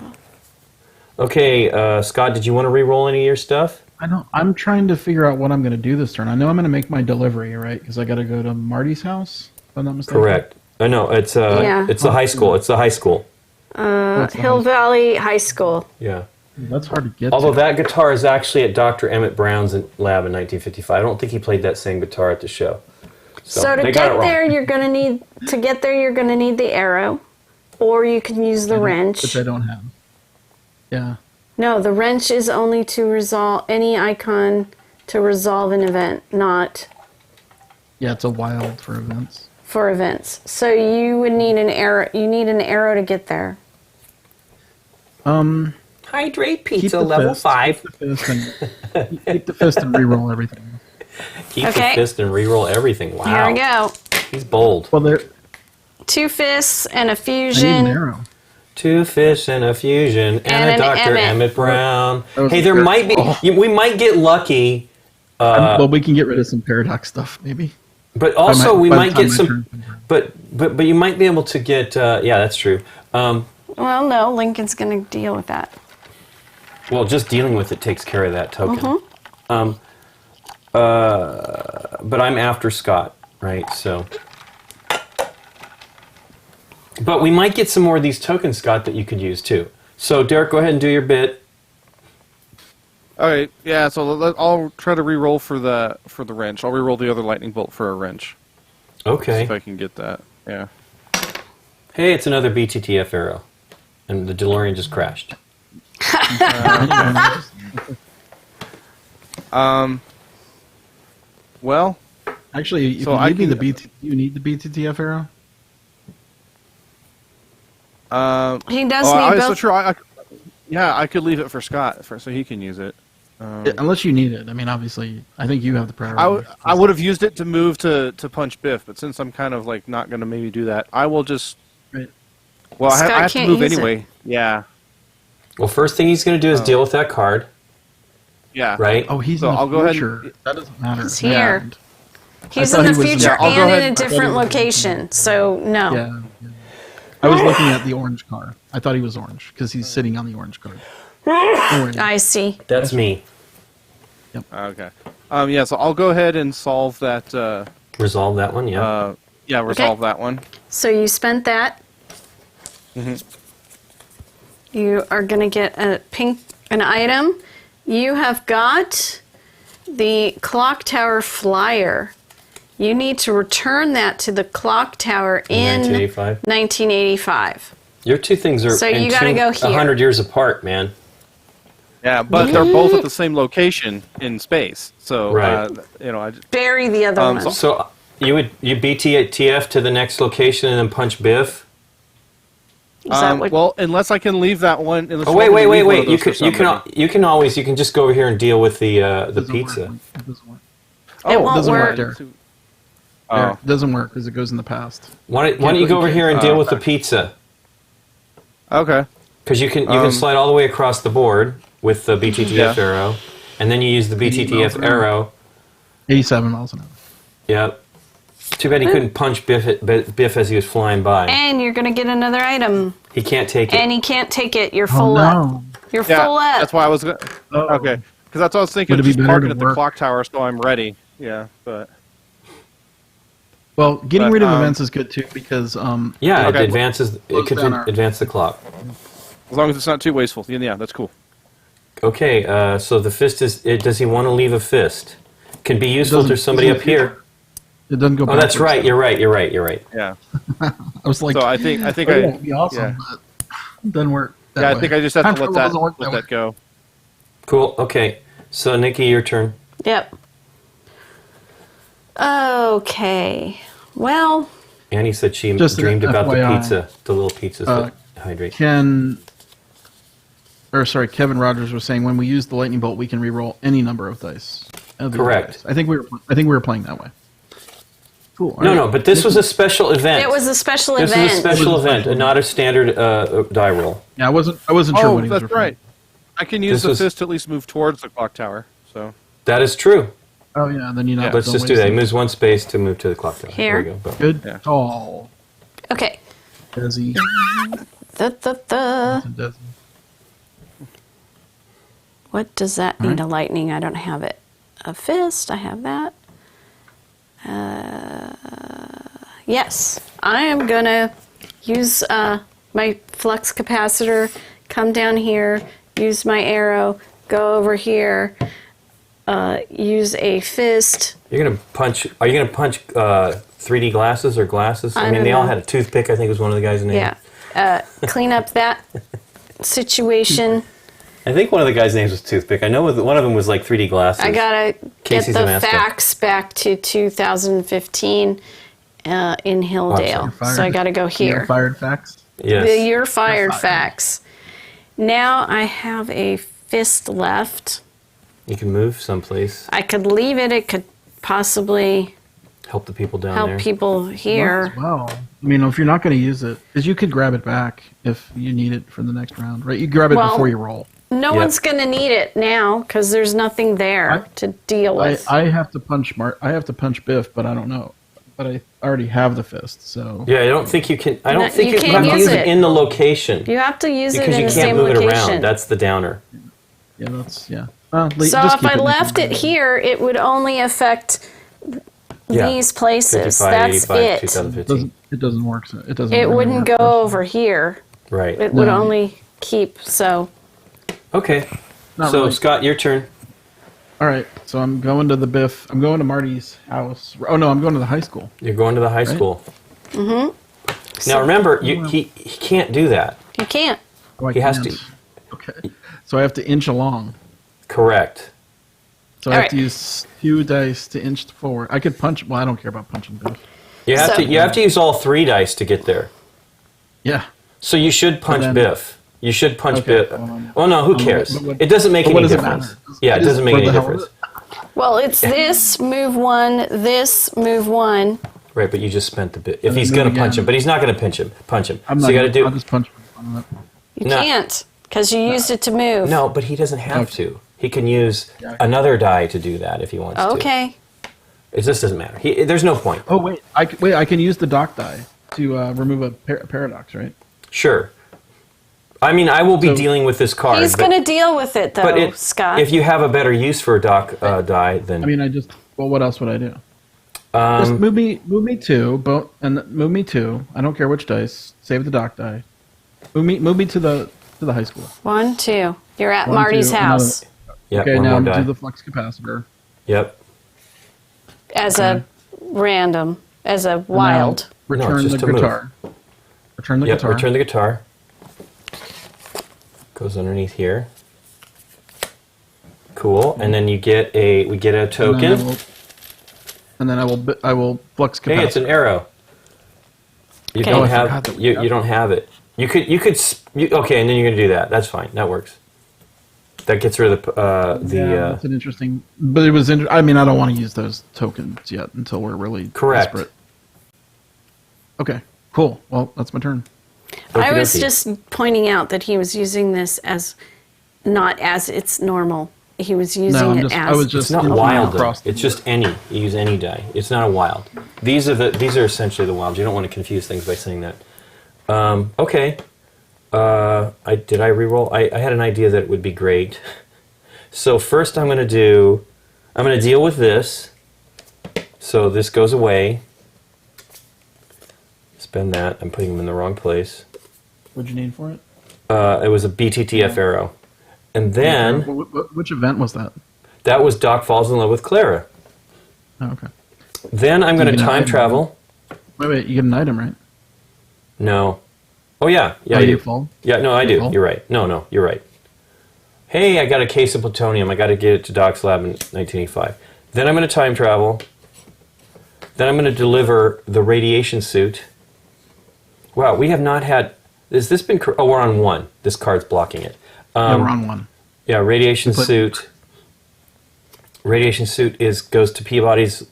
Okay, Scott, did you want to re-roll any of your stuff? I'm trying to figure out what I'm going to do this turn. I know I'm going to make my delivery, right? Because I got to go to Marty's house. If I'm not mistaken. Correct. No, it's the high school. It's the high school. Hill Valley High School. Yeah. That's hard to get. Although that guitar is actually at Dr. Emmett Brown's lab in 1955. I don't think he played that same guitar at the show. So to get there, you're gonna need the arrow, or you can use the wrench. Which I don't have. Yeah. No, the wrench is only to resolve any icon to resolve an event, not. Yeah, it's a wild for events. For events, so you would need an arrow. You need an arrow to get there. Hydrate pizza level 5. Keep the fist and re-roll everything. Keep the fist and re-roll everything. Wow. Here we go. He's bold. Well, there. 2 fists and a I fusion. need an arrow. 2 fists and a fusion and a Dr. Emmett Brown. Hey, there might be. We might get lucky. Well, we can get rid of some paradox stuff, maybe. But also, we might get some. But you might be able to get. Yeah, that's true. Well, no, Lincoln's going to deal with that. Well, just dealing with it takes care of that token. But I'm after Scott, right? So. But we might get some more of these tokens, Scott, that you could use too. So, Derek, go ahead and do your bit. All right, yeah. So I'll try to re-roll for the wrench. I'll re-roll the other lightning bolt for a wrench. Okay. See if I can get that. Yeah. Hey, it's another BTTF arrow, and the DeLorean just crashed. Well. Actually, if you need the BTTF arrow. He does need both. So true. I could leave it for Scott so he can use it. Unless you need it. I mean, obviously, I think you have the priority. I would have used it to move to punch Biff, but since I'm kind of like not going to maybe do that, I will just. Right. Well, I have to move anyway. Yeah. Well, first thing he's going to do is deal with that card. Yeah. Right. Oh, he's in the future. That doesn't matter. He's here. He's in the future and in a different location. So no. Yeah. I was looking at the orange car. I thought he was orange because he's sitting on the orange card. I see. That's me. Yep. Okay. Yeah. So I'll go ahead and solve that. Resolve that one. Yeah. Resolve that one. So you spent that. You are going to get an item. You have got the clock tower flyer. You need to return that to the clock tower in 1985. Your two things are so you got to go here. 100 years apart, man. Yeah, but they're both at the same location in space. So I just bury the other one. So you BTTF to the next location and then punch Biff. Well, unless I can leave that one. Oh wait! You can always just go over here and deal with the pizza. It doesn't work. It won't work. It doesn't work because it goes in the past. Why don't you go over here and deal with the pizza? Okay. Because you can slide all the way across the board with the BTTF arrow, and then you use the BTTF arrow. 87 miles an hour. Yep. Too bad he couldn't punch Biff as he was flying by. And you're going to get another item. He can't take it. And he can't take it. You're full up. You're full up. That's why I was going to... Okay. Because that's what I was thinking. Would it be Just better park it to at the work? clock tower so I'm ready. Yeah, but... Well, getting rid of events is good too because Yeah, Okay. it advances. It could down our- advance the clock. as long as it's not too wasteful. Yeah, that's cool. Okay, so the fist is. Does he want to leave a fist? Can be useful doesn't- to somebody up doesn't- here. it doesn't go. Oh, that's backwards. right. You're right. Yeah. I was like, So I think oh, I... yeah, it'd be awesome, yeah. but it doesn't work. That Yeah, I way. think I just have Time to let travel doesn't work that way. go. Cool. Okay, so Nikki, your turn. Yep. Okay. Well, Annie said she Just an dreamed about the FYI. pizza, the little pizzas that hydrate. Kevin Rogers was saying when we use the lightning bolt, we can re-roll any number of dice. Correct. I think we were playing that way. Cool. No, but this was a special event. it was a special This event. is a special event, and not a standard die roll. Yeah, I wasn't sure Oh, what he was that's referring right. I can use This the was- fist to at least move towards the clock tower. So That is true. to. Oh yeah, then you know. Let's just do that. He moves one space to move to the clock tower. Here. There we go. Boom. Good. Yeah. Oh, Okay. Desi. Desi. What does that need? A lightning? I don't have it. A fist? I have that. Yes. I am going to use my flux capacitor, come down here, use my arrow, go over here, use a fist. You're gonna punch. Are you gonna punch 3D glasses or glasses? I mean, don't they all know. had a toothpick. I think was one of the guys' names. Yeah. Clean up that situation. I think one of the guys' names was toothpick. I know one of them was like 3D glasses. I gotta get Casey's the a master. facts back to 2015 in Hilldale. Fired. So I gotta go You're here. fired facts. Yes. The you're fired fired. facts. Now I have a fist left. You can move someplace. I could leave it. It could possibly Help the people down help there. people here. Well, I mean, if you're not going to use it, because you could grab it back if you need it for the next round, right? You grab it Well, before you roll. No Yep. one's gonna need it now because there's nothing there to deal with. I have to punch I have to punch Biff, but I don't know. But I already have the fist, so Yeah, I don't think you can. I don't No, think you you can't have to use use it it. in the location You have to use it because in you the can't same move it location. around. That's the downer. yeah, that's yeah. So if I left it here, it would only affect Yeah. these places. 55, That's 85, it. 2015. It doesn't work. So it doesn't. It really wouldn't work go for- over here. Right. It would No. only keep. So Okay. Not So really. Scott, your turn. All right, so I'm going to the Biff. I'm going to Marty's house. Oh no, I'm going to the high school. You're going to the high school. Mm-hmm. Now remember, he can't do that. you can't. Oh, I He has can't. to. Okay, so I have to inch along. Correct. So I All have to right. use 2 dice to inch forward. I could punch. Well, I don't care about punching Biff. You have So- to. You have to use all 3 dice to get there. Yeah. So you should punch then- Biff. You should punch Okay, Biff. hold on. Well, no, who cares? but what- It doesn't make but any what does it difference. matter? Yeah, it Just doesn't make for any the hell of difference. Well, it's this move one, this move one. Right, but you just spent the bit. If And he's then going to punch again. him, but he's not going to punch him. Punch him. I'm So not. you got to do. I'll just punch him. You No. can't because you used it to move. No, but he doesn't have Okay. to. He can use Yeah. another die to do that if he wants to. Okay. It just doesn't matter. There's no point. Oh wait, I can use the dock die to remove a paradox, right? Sure. I mean, I will be So- dealing with this card. He's but, going to deal with it, though, but Scott. if you have a better use for a dock die, then I mean, well, what else would I do? Just move me 2, and move me 2. I don't care which dice. Save the dock die. Move me to the high school. 1, 2. You're at 1, Marty's 2, house yep, Okay, one now more do die. the flux capacitor. Yep. as a random, as a wild. Now, No, return it's the just a move. guitar. Return the Yep. guitar. Return the guitar. Goes underneath here. Cool. And then we get a token. And then I will flux capacitor. Hey, it's an arrow. You Okay. don't Oh, I have forgot that we you, got you don't have it. Okay, and then you're gonna do that. That's fine. That works. That gets rid of the That's an interesting. But it was. I mean, I don't want to use those tokens yet until we're really Correct. desperate. Okay. Cool. Well, that's my turn. I was Okey-dokey. just pointing out that he was using this as not as its normal. he was using No, it as. I was just It's not thinking wild though. across the It's just any. You use any die. It's not a wild. These are essentially the wilds. You don't want to confuse things by saying that. Okay. Did I reroll? I had an idea that it would be great. So first I'm going to deal with this. So this goes away. Spend that. I'm putting them in the wrong place. What'd you need for it? It was a BTTF arrow. And then Which event was that? that was Doc falls in love with Clara. Oh, okay. Then I'm So going you to get an time item. travel. Wait, you get an item, right? No. Oh yeah, Oh, I you do. fall? Yeah, no, I You do. fall? You're right. No, you're right. Hey, I got a case of plutonium. I got to get it to Doc's lab in 1985. Then I'm going to time travel. Then I'm going to deliver the radiation suit. Wow, we have not had. Has this been? Oh, we're on 1. This card's blocking it. Yeah, we're on 1. Yeah, radiation But- suit. Radiation suit goes to Peabody's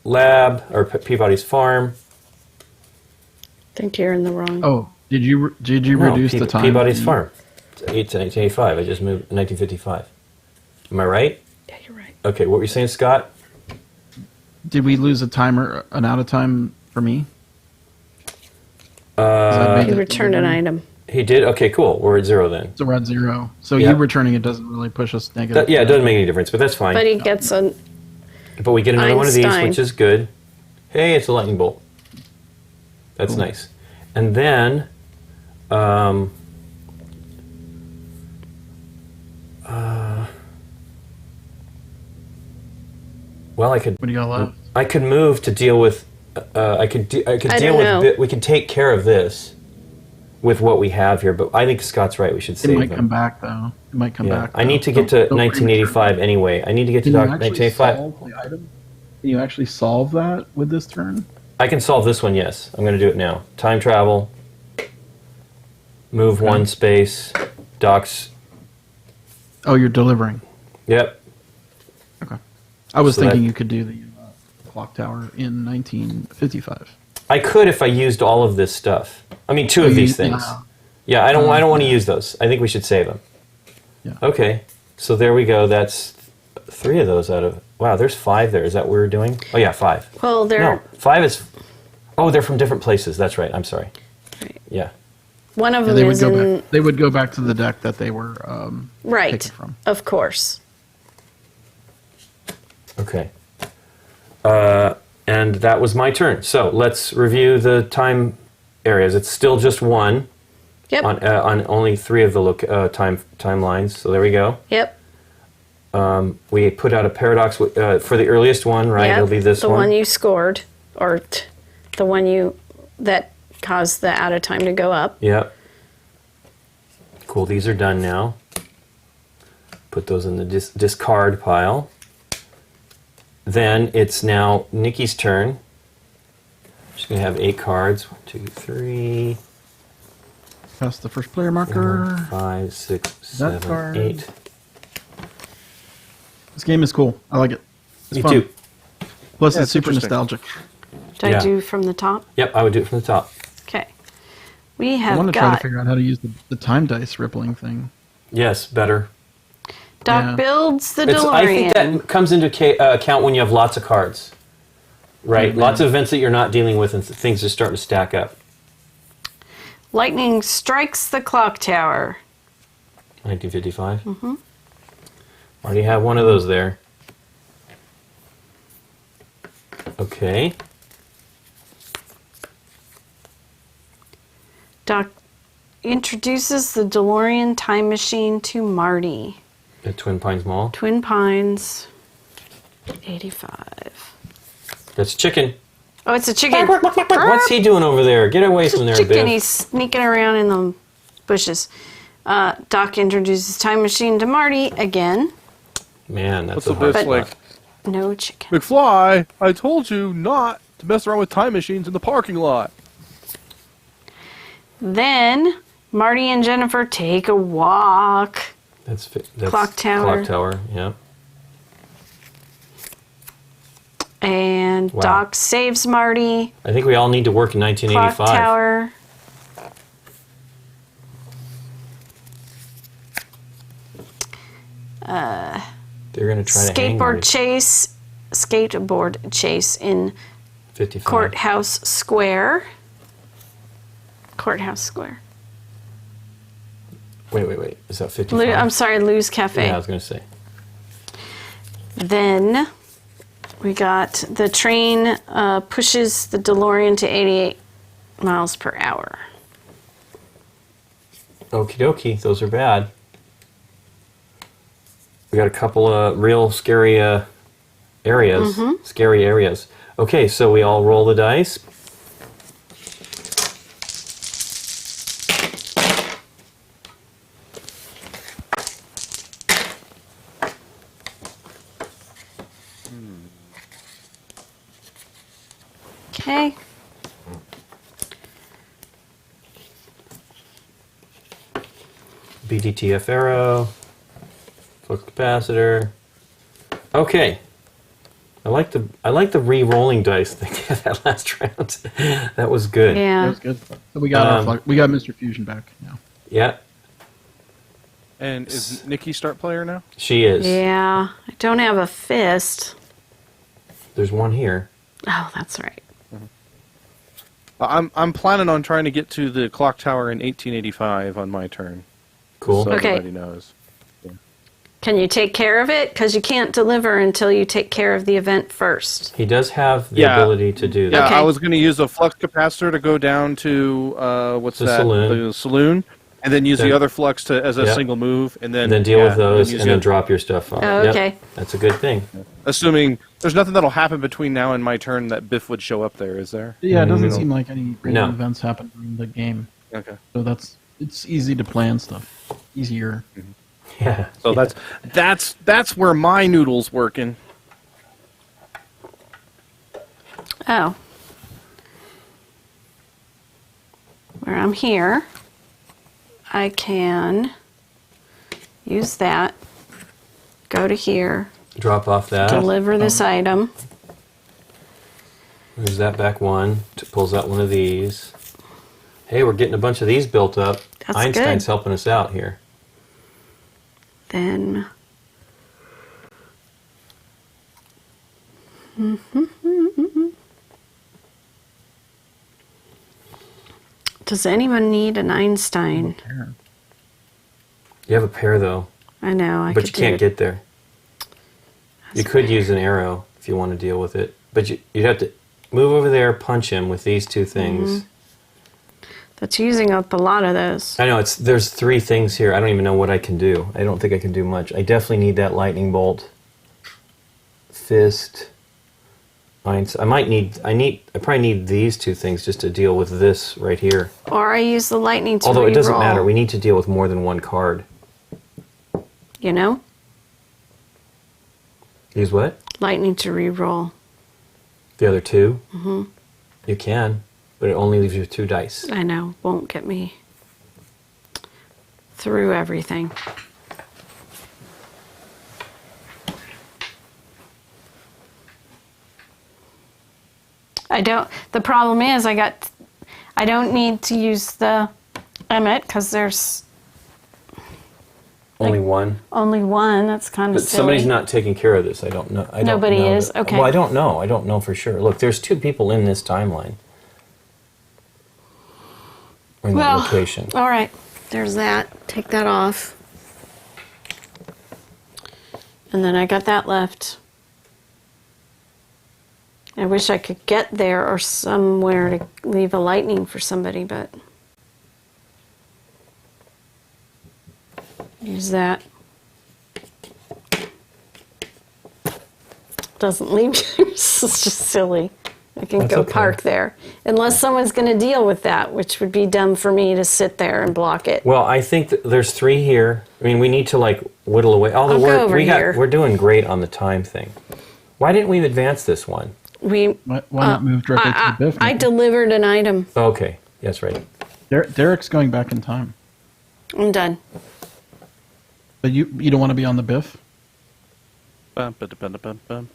lab or Peabody's farm. I think you're in the wrong. Oh, did you No, reduce the time? Peabody's farm. It's 8 to 1985. I just moved 1955. Am I right? Yeah, you're right. Okay, what were you saying, Scott? Did we lose an out of time for me? 'Cause I made You it- returned an item. He did? Okay, cool. We're at 0 then. So we're at 0. So Yeah. you returning it doesn't really push us negative. Yeah, it doesn't make any difference, but that's fine. But he gets a. But we get another one of these, Einstein. which is good. Hey, it's a lightning bolt. That's Cool. nice. And then, well, I could What do you got left? I could move to deal with. I could deal don't with. know. We could take care of this with what we have here. But I think Scott's right. We should It save might them. come back though. It might come Yeah, back. I though. need to get to Don't 1985 anyway. I need to get to Can you Doc actually 1985. solve the item? Can you actually solve that with this turn? I can solve this one, yes. I'm going to do it now. Time travel. Move Okay. 1 space. Doc's. Oh, you're delivering. Yep. Okay. I was So thinking that- you could do the clock tower in 1955. I could if I used all of this stuff. I mean, 2 of these things. Yeah, I don't want to use those. I think we should save them. Yeah. Okay. So there we go. That's 3 of those out of. Wow, there's 5 there. Is that what we're doing? Oh yeah, 5. Well, they're. No, 5 is. Oh, they're from different places. That's right. I'm sorry. Right. Yeah. One of Yeah, them they would is go in. back. They would go back to the deck that they were Right. taken from. Of course. Okay. And that was my turn. So let's review the time areas. It's still just 1 Yep. on only 3 of the timelines. So there we go. Yep. We put out a paradox for the earliest one, right? Yep. It'll be this the one. one you scored, or the one that caused the out of time to go up. Yep. Cool. These are done now. Put those in the discard pile. Then it's now Nikki's turn. She's going to have 8 cards. 1, 2, 3, Pass the first player 4, marker. 5, 6, That 7, card. 8. This game is cool. I like it. It's Me fun. too. Plus, Yeah, it's it's super interesting. nostalgic. Did I Yeah. do from the top? Yep, I would do it from the top. Okay. We I have want to try to got figure out how to use the time dice rippling thing. Yes, better. Doc Yeah. builds the I DeLorean. think that comes into account when you have lots of cards. Right? Mhm. Lots of events that you're not dealing with and things are starting to stack up. Lightning strikes the clock tower. 1955. Mm-hmm. Already have one of those there. Okay. Doc introduces the DeLorean time machine to Marty. At Twin Pines Mall. Twin Pines, 85. That's chicken. Oh, it's a chicken. What's he doing over there? Get away from there, Chicken. Biff. He's sneaking around in the bushes. Doc introduces time machine to Marty again. Man, that's What's a the hard best, spot. like, No chicken. McFly, I told you not to mess around with time machines in the parking lot. Then Marty and Jennifer take a walk. That's Clock tower. Clock tower, yeah. And Wow. Doc saves Marty. I think we all need to work in Clock 1985. tower. gonna try to hang skateboard race. chase, skateboard chase in 55. Courthouse Square. Courthouse Square. Wait. Is that 55? I'm sorry, Lou's Cafe. Yeah, I was gonna say. Then we got the train pushes the DeLorean to 88 miles per hour. Okie dokie, those are bad. We got a couple of real scary areas. Scary areas. Okay, so we all roll the dice. Okay. BDTF arrow. Flux capacitor. Okay. I like the re-rolling dice thing that last round. That was good. Yeah. That was good. So we got we got Mr. Fusion back now. Yeah, And is Nikki start player now? she is. Yeah. I don't have a fist. There's one here. Oh, that's right. I'm planning on trying to get to the clock tower in 1885 on my turn. Cool. So Okay. everybody knows. Can you take care of it? Because you can't deliver until you take care of the event first. He does have the Yeah. ability to do Yeah, that. Okay. I was going to use a flux capacitor to go down to what's The that? saloon. The saloon, and then use Then- the other flux to as a Yeah. single move, and then And then deal with those, use and the- then drop your stuff on. Oh, Yep. okay. That's a good thing. Assuming there's nothing that'll happen between now and my turn that Biff would show up there, is there? Yeah, it doesn't No. seem like any random No. events happen during the game. Okay. So it's easy to plan stuff. Easier. Yeah. So that's where my noodle's working. Oh. Where I'm here, I can use that, go to here, Drop off that. deliver this item. There's that back one. Pulls out one of these. Hey, we're getting a bunch of these built up. That's Einstein's good. helping us out here. Then does anyone need an Einstein? You have a pair though, I know I but could you can't do it. get there. You could use an arrow if you want to deal with it, but you'd have to move over there, punch him with these two things. That's using up a lot of those. I know there's three things here. I don't even know what I can do. I don't think I can do much. I definitely need that lightning bolt. Fist. I probably need these two things just to deal with this right here. Or I use the lightning to Although it doesn't re-roll, matter. We need to deal with more than one card. you know? Use what? Lightning to re-roll. The other two? Mm-hmm. You can, but it only leaves you with 2 dice. I know, won't get me through everything. The problem is I don't need to use the Emmett because there's Only one? only one. That's kind But of silly. somebody's not taking care of this. I don't know. Nobody is? Okay. Well, I don't know. I don't know for sure. Look, there's 2 people in this timeline. Or in that Well, location. all right, there's that. Take that off. And then I got that left. I wish I could get there or somewhere to leave a lightning for somebody, but use that. Doesn't leave yours. It's just silly. I can That's go okay. park there. Unless someone's going to deal with that, which would be dumb for me to sit there and block it. Well, I think that there's 3 here. I mean, we need to like whittle away. Although I'll go over here. we're doing great on the time thing. Why didn't we advance this one? Why not move directly to the Biff? I delivered an item. Oh, okay, yes, right. Derek's going back in time, I'm done. but you don't want to be on the Biff. Bum, ba-da-bum-da-bum-bum.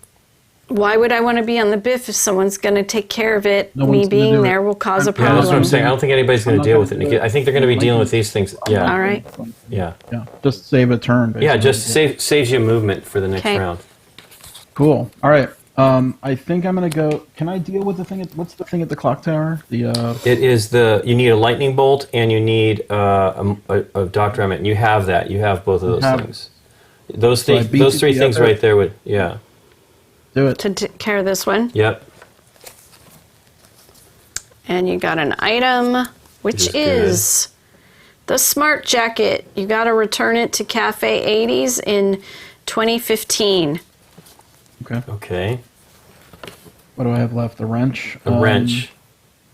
Why would I want to be on the BIF if someone's going to take care of it? No Me one's gonna being do there it. will cause a Yeah, problem. that's what I'm saying. I don't think anybody's going I'm to not deal gonna with it, do Nikki. it. I think they're going to be dealing with these things. Yeah, All right. yeah. Yeah, just save a turn. Basically. Yeah, just saves you movement for the next Okay. round. Cool. All right. I think I'm gonna go. Can I deal with the thing? What's the thing at the clock tower? It is you need a lightning bolt and you need a Dr. Emmett, and you have that. You have both of those have things. Those So I things, beat those you three to things the other- right there would, yeah. Do it. To take care of this one. Yep. And you got an item, which Which is the Smart Jacket. You got to return it to Cafe 80s in 2015. Okay. Okay. What do I have left? The wrench. A wrench.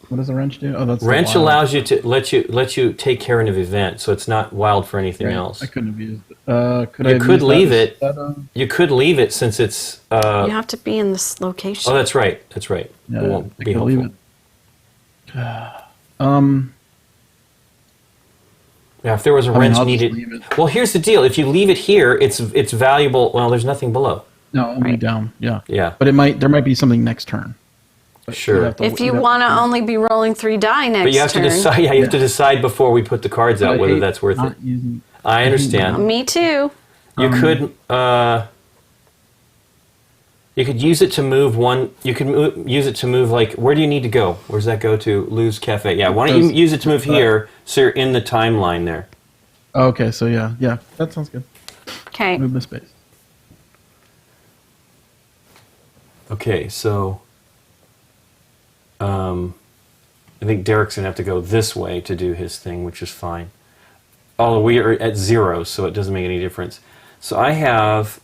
What does the wrench do? Oh, that's the Wrench wild. allows you to let you take care of an event, so it's not wild for anything Right. else. I couldn't have used it. You could leave it. Yeah, You could leave it since it's. You have to be in this location. Oh, that's right. That's right. It won't I be could leave helpful. it. Yeah, if there was a I mean, wrench I'll just needed. leave it. Well, here's the deal. If you leave it here, it's valuable. Well, there's nothing below. No, it'll be down. Yeah. Yeah. But there might be something next turn. But Sure. you'd have to- If you'd you have want to to- only be rolling 3 die next But you have turn. to decide. Yeah, you have to Yeah. decide before we put the cards out I whether hate that's worth not it. using- I understand. Me too. You could. You could use it to move one. You could use it to move like. Where do you need to go? Where does that go to? Lou's Cafe. Yeah. Why don't you use it to move here so you're in the timeline there? Okay, so yeah, that sounds good. Okay. Move the space. Okay, so I think Derek's gonna have to go this way to do his thing, which is fine. Although we are at 0, so it doesn't make any difference. So I have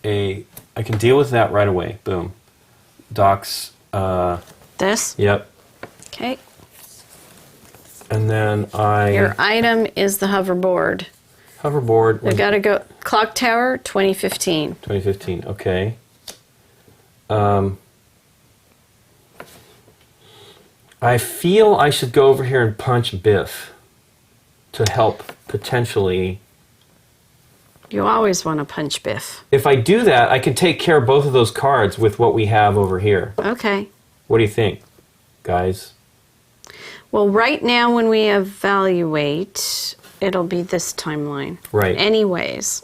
I can deal with that right away. Boom. Doc's. This. Yep. Okay. And then Your item is the hoverboard. hoverboard. We got to go. Clock Tower 2015. 2015. Okay. I feel I should go over here and punch Biff to help potentially. You always want to punch Biff. If I do that, I can take care of both of those cards with what we have over here. Okay. What do you think, guys? Well, right now when we evaluate, it'll be this timeline. Right. Anyways.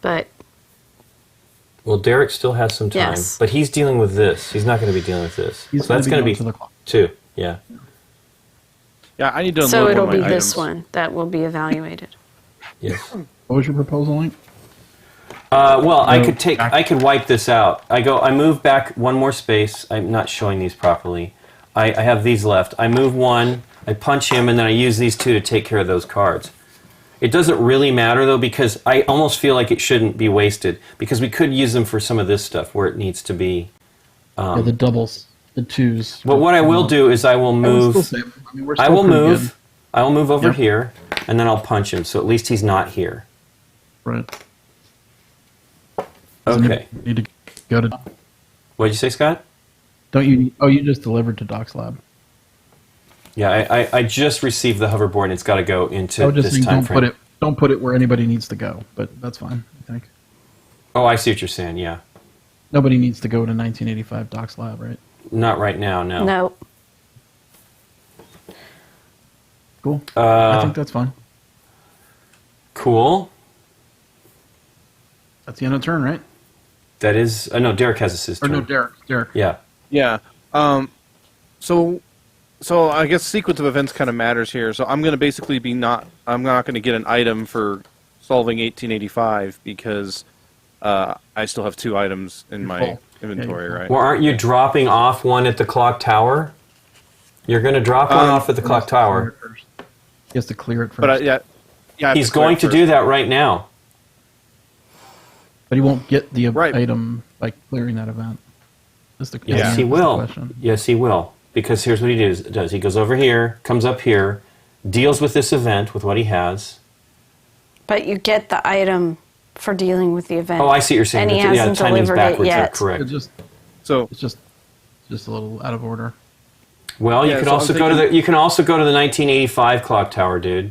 But Well, Derek still has some time, Yes. but he's dealing with this. He's not going to be dealing with this. He's So that's going to be to the clock. 2. Yeah. Yeah, I need to unload so it'll one be of my this items. one that will be evaluated. Yes. What was your proposal, Link? Well, I No, could wipe this out. I move back one more space. I'm not showing these properly. I have these left. I move one, I punch him, and then I use these 2 to take care of those cards. It doesn't really matter, though, because I almost feel like it shouldn't be wasted, because we could use them for some of this stuff where it needs to be. Yeah, the doubles, the 2s. Well, what I will do is I will I would move. still save them. I mean, we're I still will pretty move. good. I will move over Yep. here, and then I'll punch him, so at least he's not here. Right. Okay. You need to go to. What did you say, Scott? Don't you? Oh, you just delivered to Doc's lab. Yeah, I just received the hoverboard, and it's got to go into I would just this think time don't frame. don't put it where anybody needs to go. But that's fine. I think Oh, I see what you're saying. Yeah, nobody needs to go to 1985 Doc's lab, right? not right now. No. No. Cool. I think that's fine. Cool. That's the end of turn, right? That is. No, Derek has a sister. Or no, Derek. Yeah. Yeah. So I guess sequence of events kind of matters here. So I'm going to basically I'm not going to get an item for solving 1885 because I still have 2 items in my full. inventory, Yeah, you're right? Well, aren't you dropping off one at the clock tower? You're going to drop one off at the clock tower. He has to clear it first. But yeah. I have He's clear going it to first. do that right now. But he won't get the Right. item by clearing that event. That's the, Yes, Yeah. that's he the will. question. Yes, he will. Because here's what he does. He goes over here, comes up here, deals with this event with what he has. But you get the item for dealing with the event. Oh, I see what you're saying. And he Yeah, hasn't timing's delivered it backwards. You're yet. correct. So It's just a little out of order. Well, you Yeah, can so I'm also go to thinking- the 1985 clock tower, dude.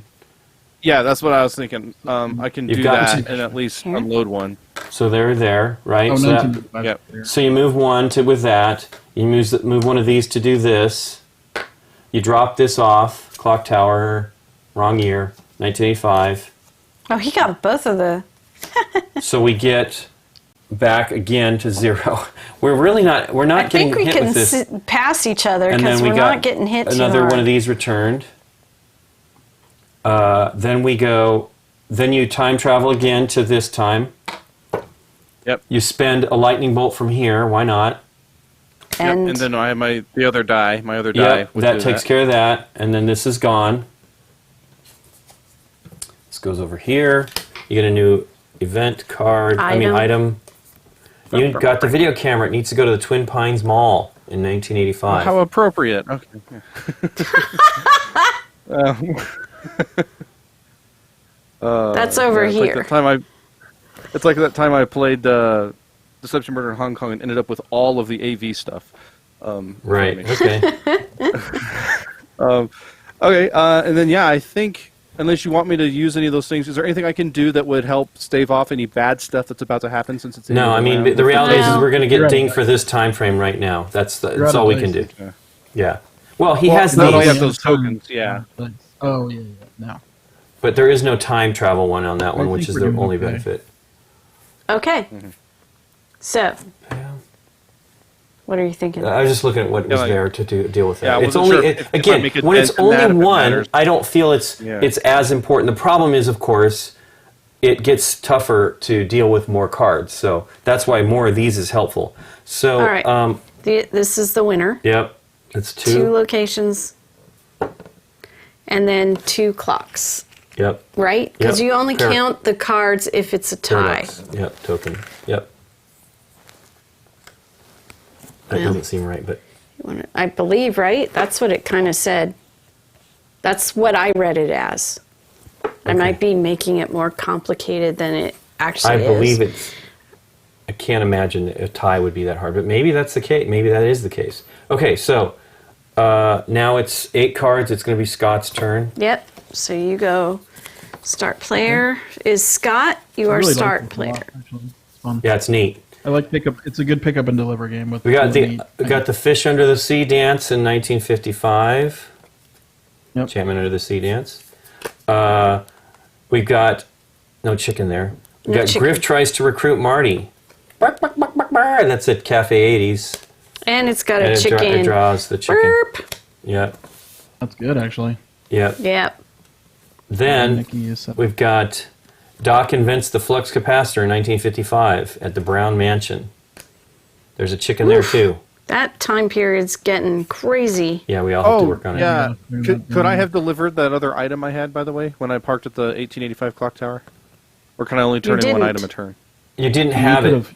yeah, that's what I was thinking. I can You've do got that to- and at least Here? unload one. So they're there, right? Oh, so, 1985. Yep. so you move one to with that. You move one of these to do this. You drop this off. Clock tower, wrong year, 1985. Oh, he got both of the. So we get back again to 0. We're really not. We're not I getting think we hit can with this. pass each other And because then we we're got not getting hit too another hard. one of these returned. Then we go. Then you time travel again to this time. Yep. You spend a lightning bolt from here. Why not? And, And then I have my other die. My other die. Yep. would That do takes care of that. And then this is gone. This goes over here. You get a new event card. Item. You got the video camera. It needs to go to the Twin Pines Mall in 1985. How appropriate. Okay. that's over It's here. It's like that time I played Deception Murder in Hong Kong and ended up with all of the AV stuff. Right. Okay. Okay. And then I think unless you want me to use any of those things, is there anything I can do that would help stave off any bad stuff that's about to happen since it's No, I mean the reality is we're going to get dinged for this time frame right now. That's all we can do. Okay. Yeah. Well, he has not only these, have those tokens, yeah. Oh, yeah, no. but there is no time travel one on that one, I which think is we're the doing only okay. benefit. Okay. So, Yeah. what are you thinking? I was just looking at what was like- there to deal with that. Yeah, I it's wasn't only sure if I again make a when it's dent in that, only if it one. matters. I don't feel it's Yeah. it's as important. The problem is, of course, it gets tougher to deal with more cards. So that's why more of these is helpful. So All right. This is the winner. yep, that's Two two. locations. And then 2 clocks, Yep. right? Because Yep. you only Fair. count the cards if it's a tie. Paradox. Yep, token. Yep. That Yeah. doesn't seem right, but I believe, right? That's what it kind of said. That's what I read it as. I might be making it more complicated than it actually I is. believe it's. I can't imagine a tie would be that hard, but maybe that's the case. Maybe that is the case. Okay, so now it's 8 cards. It's going to be Scott's turn. Yep. So you go start player. Is Scott? You I are really like start this a player. lot, actually. It's fun. Yeah, it's neat. I like pickup. It's a good pickup and deliver game. With We got the the fish under the sea dance in 1955. Yep. Enchantment under the sea dance. We've got no chicken there. We No got chicken. Griff tries to recruit Marty. Bark, bark, bark, bark, bark. That's at Cafe 80s. And it's got And a it chicken. draws the chicken. Burp. Yep. That's good, actually. Yep. Yep. Then Nikki is set. we've got Doc invents the flux capacitor in 1955 at the Brown Mansion. There's a chicken there too. That time period's getting crazy. Yeah, we all have to work on it. yeah. Yeah. Could I have delivered that other item I had, by the way, when I parked at the 1885 clock tower? Or can I only turn in one didn't. item a turn? You didn't You have it. could've-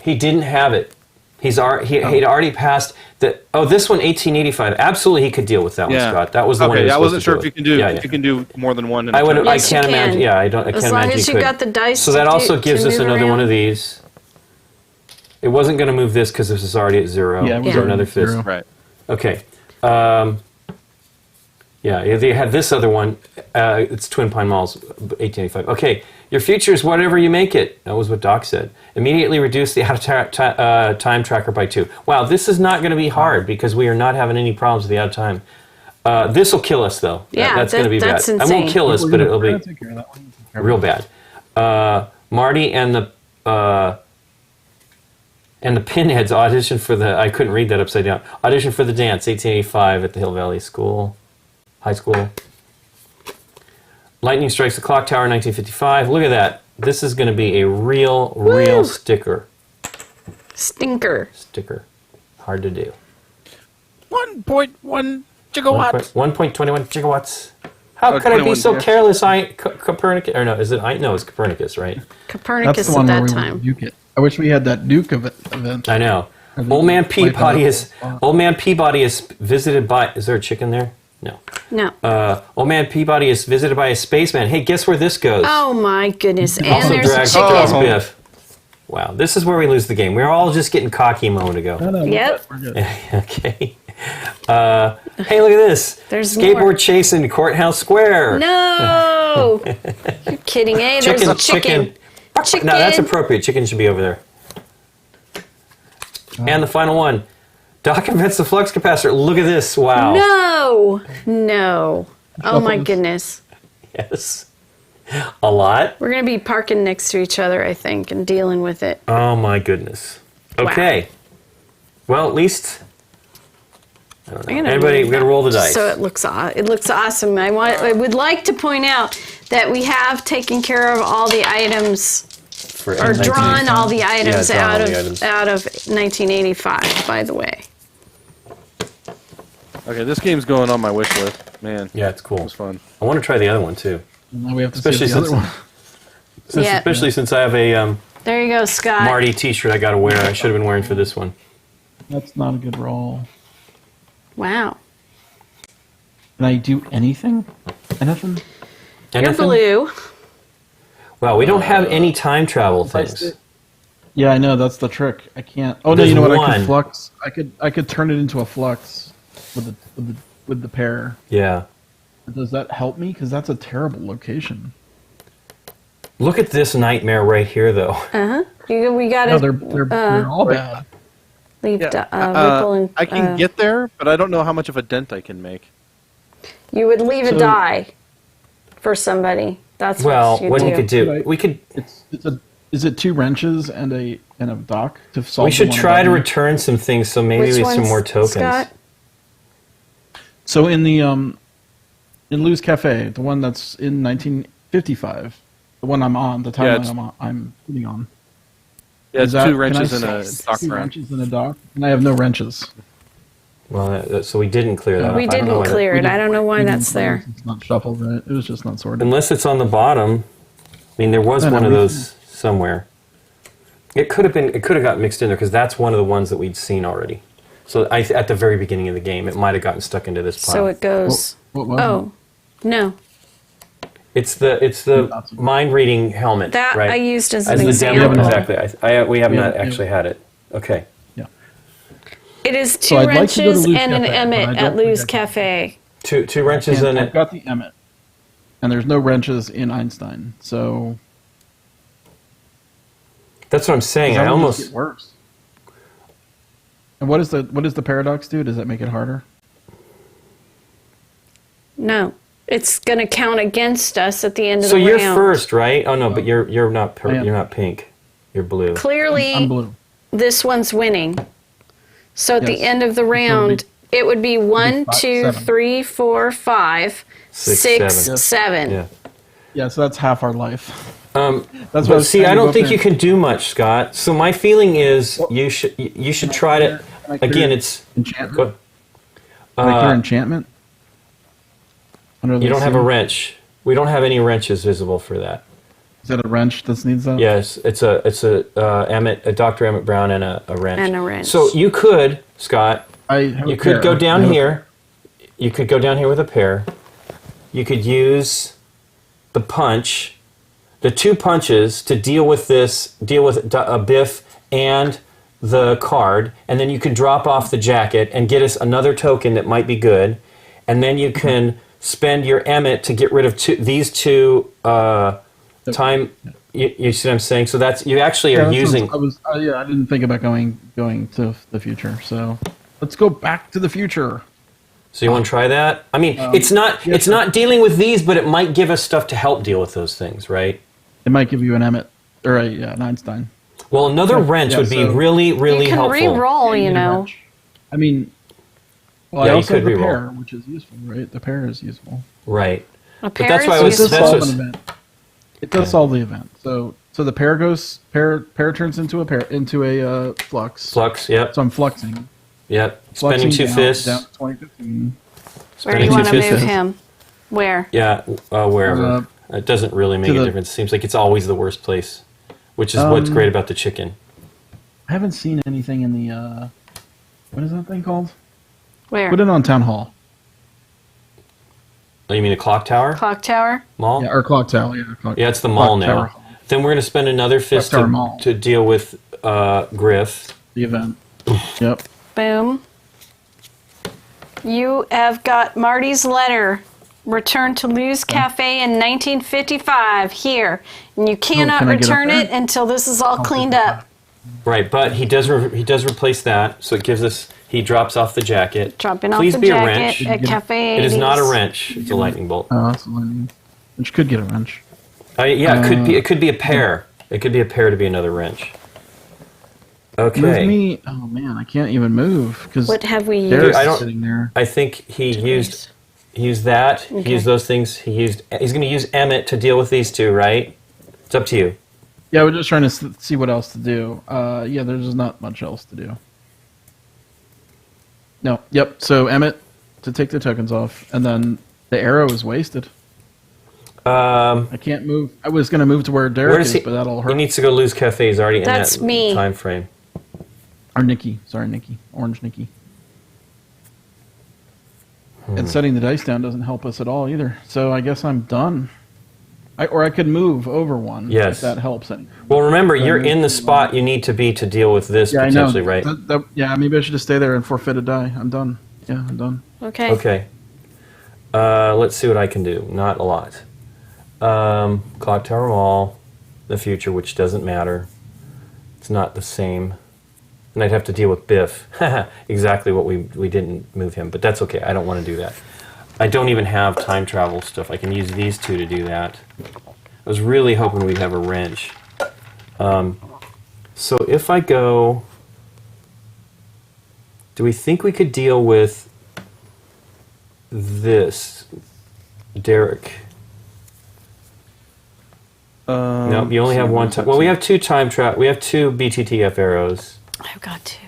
He didn't have it. He'd already passed the. Oh, this one 1885. Absolutely, he could deal with that one, Scott. That was the one. He Okay, was I wasn't supposed to sure deal if you with. can do Yeah, if yeah. you can do more than one. In a I would. turn. I Yes, you can't can. imagine. Yeah, I don't. I As can't long imagine as he you could. got the dice So to that do- also to gives us move another around. one of these. It wasn't going to move this because this is already at 0. Yeah, it was So already another at fist. 0. Right. Okay. Yeah, they had this other one. It's Twin Pine Malls, 1885. Okay, your future is whatever you make it. That was what Doc said. Immediately reduce the time tracker by 2. Wow, this is not going to be hard because we are not having any problems with the out of time. This will kill us though. Yeah, that's going to be that's bad. It insane. won't kill us, We're but gonna- it'll we're gonna be take care of that one. Take care of real it. bad. Marty and the Pinheads audition for the. I couldn't read that upside down. Audition for the dance, 1885 at the Hill Valley High School. Lightning strikes the clock tower, 1955. Look at that. This is going to be a real sticker. Stinker. Hard to do. 1.1 gigawatts. 1.21 gigawatts. How Oh, could I be 21, so yeah. careless? Copernicus, or no? Is it? No, it's Copernicus, right? Copernicus That's the at one where that we time. Duke it. I wish we had that Duke event. I know. I think Old Man it's wiping Peabody out is. the spot. Old Man Peabody is visited by. Is there a chicken there? No. No. Old Man Peabody is visited by a spaceman. Hey, guess where this goes? Oh my goodness. And also there's a drags chicken. draws Biff. Wow, this is where we lose the game. We were all just getting cocky a moment ago. No, Yep. we're good. Okay. Hey, look at this. There's Skateboard more. chase in Courthouse Square. No! You're kidding, eh? There's a chicken. Chicken. No, that's appropriate. Chicken should be over there. And the final one. Dock invents the flux capacitor. Look at this. Wow. No. Oh my goodness. Yes. A lot? We're going to be parking next to each other, I think, and dealing with it. Oh my goodness. Okay. Well, at least... I don't know. Anybody, we got to roll the dice. So it looks awesome. I would like to point out that we have taken care of all the items, or drawn all the items out of 1985. By the way. Okay, this game's going on my wish list. Man. Yeah, it's cool. It was fun. I want to try the other one too. Now we have to see the other one. Especially since I have a there you go, Scott. Marty T-shirt I got to wear. I should have been wearing for this one. That's not a good roll. Wow. Can I do anything? Anything? You're blue. Well, we don't have any time travel things. Yeah, I know, that's the trick. I can't. Oh no, There's you know what? I one. could flux. I could turn it into a flux with the pair. Yeah. Does that help me? Because that's a terrible location. Look at this nightmare right here, though. We got No, to they're all bad. leave Ripple and I can get there, but I don't know how much of a dent I can make. you would leave a die for somebody. That's Well, what what you you could do, we could. Is it 2 wrenches and a dock to solve? We should the one try to above me? return some things, so maybe Which with some ones, more tokens. Scott? So in the in Lou's Cafe, the one that's in 1955, the one I'm on, the timeline I'm putting on. Yeah, it's Is that- 2 wrenches can and I a see dock 2 ramp. wrenches and a dock, and I have no wrenches. Well, so we didn't clear that. We up. I don't know didn't why clear that- it. I don't know why that's there. It's not shuffled right. It was just not sorted. Unless it's on the bottom. I mean, there was No, one of we- those somewhere. It could have been. It could have got mixed in there because that's one of the ones that we'd seen already. So at the very beginning of the game, it might have gotten stuck into this pile. So it goes. What was Oh, no. It's the mind reading helmet. That right? I used as as an the example. demo. Exactly. We have not Yeah. actually had it. Okay. Yeah. It is So 2 I'd like to go to wrenches Lou's and an Cafe, but I Emmett don't at think Lou's I can. Cafe. Two wrenches in And it. I've got the Emmett, and there's no wrenches in Einstein. So That's what I'm saying. that I will just almost. get worse. And what does the paradox do? Does that make it harder? No. It's going to count against us at the end of So the you're round. first, right? Oh no, but you're not. I am. You're not pink. You're blue. Clearly, I'm blue. this one's winning. So at the Yes. end of the round, it would be 1, five, 2, seven. 3, 4, 5, Six, 6, seven. 7. Yeah. Yeah, so that's half our life. That's That's but what see, I don't think you can. can do much, Scott. So my feeling is you should try to. Can I clear Again, it's. enchantment. Go, Can I clear enchantment? Under the you don't have a sea? wrench. We don't have any wrenches visible for that. Is that a wrench that needs that? Yes, it's a Dr. Emmett Brown and a wrench. And a wrench. So you could, Scott. I have You a could pair. go I down have a- here. You could go down here with a pair. You could use the punch, the 2 punches to deal with a Biff and the card, and then you can drop off the jacket and get us another token that might be good, and then you can spend your Emmett to get rid of these two time. You see what I'm saying? So that's you actually Yeah, are that using. sounds- I didn't think about going to the future. So let's go back to the future. So you want to try that? I mean, it's not dealing with these, but it might give us stuff to help deal with those things, right? It might give you an Emmett or an Einstein. Well, another wrench yeah, would be so- really, really You can helpful. re-roll, you Need a know. wrench. I mean, well, Yeah, I you also could have the re-roll. pair, which is useful, right? The pair is useful. Right. A But pair that's is why I So it was. does That's solve what, an event. It does solve the event. So the pair turns into a flux. flux. Yep. So I'm fluxing. Yep. Spending Fluxing 2 down, fists. Down to 2015. Where do Spending you want to 2 move fists. him? Where? Yeah. Wherever. Uh, It doesn't really make to a the- difference. It seems like it's always the worst place, which is what's great about the chicken. I haven't seen anything in the what is that thing called? Where? Put it on Town Hall. Oh, you mean the clock tower Clock tower? mall? Yeah, or Clock Tower. Yeah, it's the mall Clock Tower now. Hall, Then we're going to spend another fist Tower Mall. to deal with Griff. the event. Yep. Boom. You have got Marty's letter. Return to Lou's Cafe in 1955 here, and you cannot can I get up return there? it until this is all cleaned up. Right, but he does replace that, so it gives us. He drops off the jacket. Dropping off Please the be a jacket wrench. at Cafe It is not a 80s. wrench. It's a lightning bolt. Oh, that's a lightning. Which could get a wrench. Yeah, it could be. It could be a pair. It could be a pair to be another wrench. Okay. Move me. Oh man, I can't even move because What have we Derek's used? I don't- sitting there. I think he used that. He Okay. used those things. He's going to use Emmett to deal with these two, right? It's up to you. Yeah, we're just trying to see what else to do. Yeah, there's just not much else to do. No. Yep. So Emmett to take the tokens off, and then the arrow is wasted. I can't move. I was going to move to where Where Derek does is, he? but that'll hurt. He needs to go lose Cafe. He's already in That's that me. time frame. Or Nikki. Sorry, Nikki. Orange Nikki. And setting the dice down doesn't help us at all either. So I guess I'm done. Or I could move over one. Yes. If that helps. Well, remember, you're in the spot you need to be to deal with this Yeah, I know. potentially, right? Yeah, maybe I should just stay there and forfeit a die. I'm done. Yeah, I'm done. Okay. Okay. Let's see what I can do. Not a lot. Clock Tower Mall, the future, which doesn't matter. It's not the same. And I'd have to deal with Biff. Exactly what we didn't move him, but that's okay. I don't want to do that. I don't even have time travel stuff. I can use these two to do that. I was really hoping we'd have a wrench. So if I go... Do we think we could deal with this, Derek? No, you only have one time. Well, we have two time trap. We have two BTTF arrows. I've got two,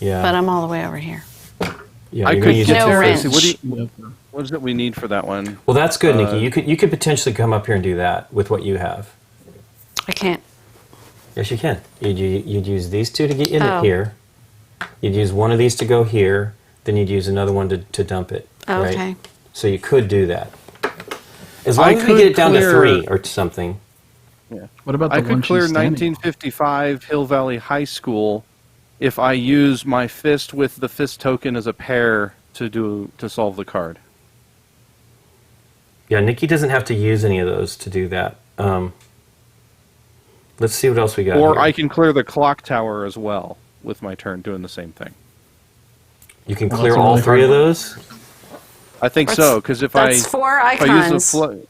Yeah. but I'm all the way over here. Yeah, I you're could gonna use it No to wrench. face. What is it we need for that one? Well, that's good, Nikki. You could potentially come up here and do that with what you have. I can't. Yes, you can. You'd use these two to get in Oh. it here. You'd use one of these to go here. Then you'd use another one to dump it. Okay. Right? So you could do that. As long I as we could get it down to clear- 3 or something. Yeah. What about the I one could she's clear standing 1955 Hill Valley High School if I use my fist with the fist token as a pair to solve the card. Yeah, Nikki doesn't have to use any of those to do that. Let's see what else we got Or here. I can clear the clock tower as well with my turn doing the same thing. You can Well, clear that's a all really 3 of hard one. those? I think so, because if I That's 4 if I use the icons.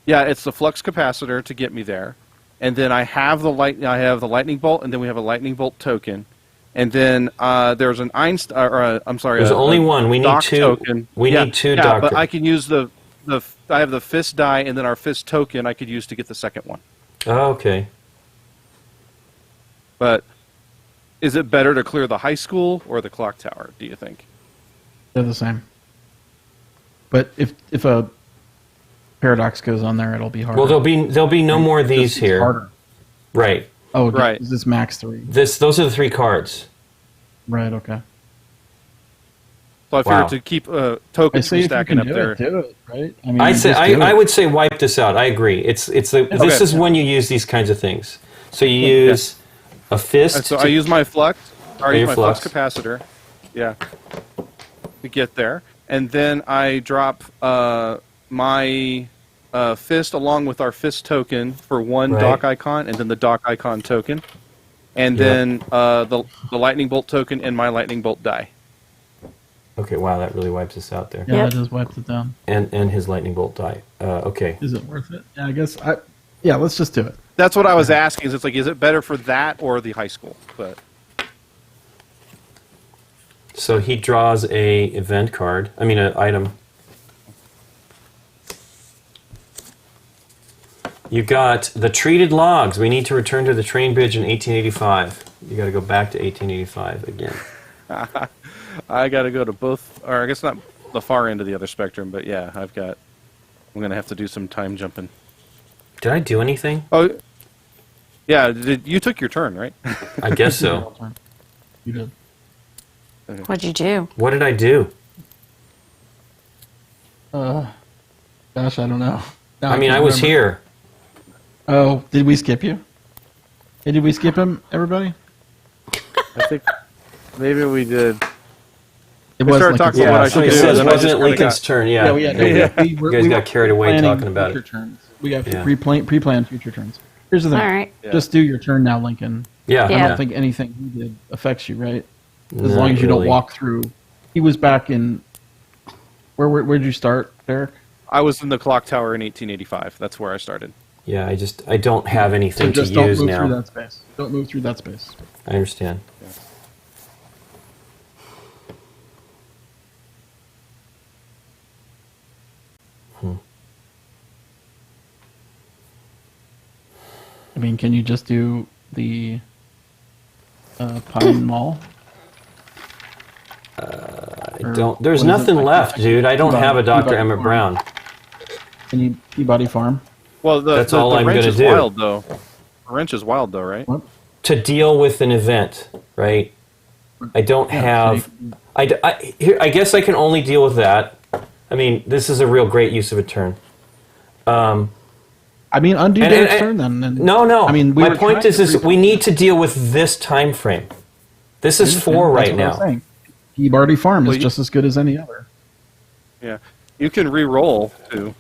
yeah, it's the flux capacitor to get me there, and then I have the lightning bolt, and then we have a lightning bolt token, and then there's an Einstein. I'm sorry, There's only one. We need dock 2. Token. We need 2 Yeah, doctor. but I can use the I have the fist die, and then our fist token I could use to get the second one. Oh, okay. But is it better to clear the high school or the clock tower? Do you think? They're the same. But if a paradox goes on there, it'll be harder. Well, there'll be no more of these It's here. harder. Right. Oh, Right. Is this max 3? Those are the 3 cards. Right. Okay. So I figured Wow. to keep I tokens say from if you stacking can up do there. it, do it. Right. I mean, I say just do I it. would say wipe this out. I agree. This is when you use these kinds of things. So you use a fist. So I use my flux. Or I your use my flux flux. capacitor. Yeah. To get there, and then I drop my fist along with our fist token for one Right. dock icon, and then the dock icon token, and Yeah. then the lightning bolt token and my lightning bolt die. Okay, wow, that really wipes us out there. Yeah, Yep. that just wiped it down. And his lightning bolt die. Okay. Is it worth it? Yeah, I guess. Yeah, let's just do it. That's what I was asking. Is it's like, is it better for that or the high school? But So he draws a event card. I mean, an item. You got the treated logs. We need to return to the train bridge in 1885. You got to go back to 1885 again. I got to go to both, or I guess not the far end of the other spectrum, but yeah, I'm going to have to do some time jumping. Did I do anything? Oh, yeah, you took your turn, right? I guess so. You did. What'd you do? What did I do? Gosh, I don't know. No, I mean, I can't was remember. here. Oh, did we skip you? Hey, did we skip him, everybody? I think maybe we did. It We was started talking Lincoln's about what I so should he do. says it and I wasn't just kinda Lincoln's got- turn. Yeah, you guys got carried away talking about future it. turns. We got Yeah. pre-planned future turns. Here's the thing. All right. Just do your turn now, Lincoln. Yeah, I Yeah. don't think anything he did affects you, right? As Not long as you don't really. walk through. He was back in. Where'd you start, Derek? I was in the clock tower in 1885. That's where I started. Yeah, I don't have So anything to just don't use move through now. that space. Don't move through that space. I understand. I mean, can you just do the Pine Mall? I Or don't. There's what is it? nothing left, dude. I don't Peabody- have a Dr. Peabody Emmett Farm. Brown. Can you Peabody Farm? Well, That's all I'm wrench gonna is do. wild, though. The wrench is wild, though, right? What? To deal with an event, right? I don't Yeah, have. I guess I can only deal with that. I mean, this is a real great use of a turn. I mean, undo And- Derek's and- turn then. And, No. I mean, we my were point trying is to we need to deal with this time frame. This is 4 That's right what I'm now. saying. Peabody Farm Well, is just as good as any other. Yeah. You can re-roll, too.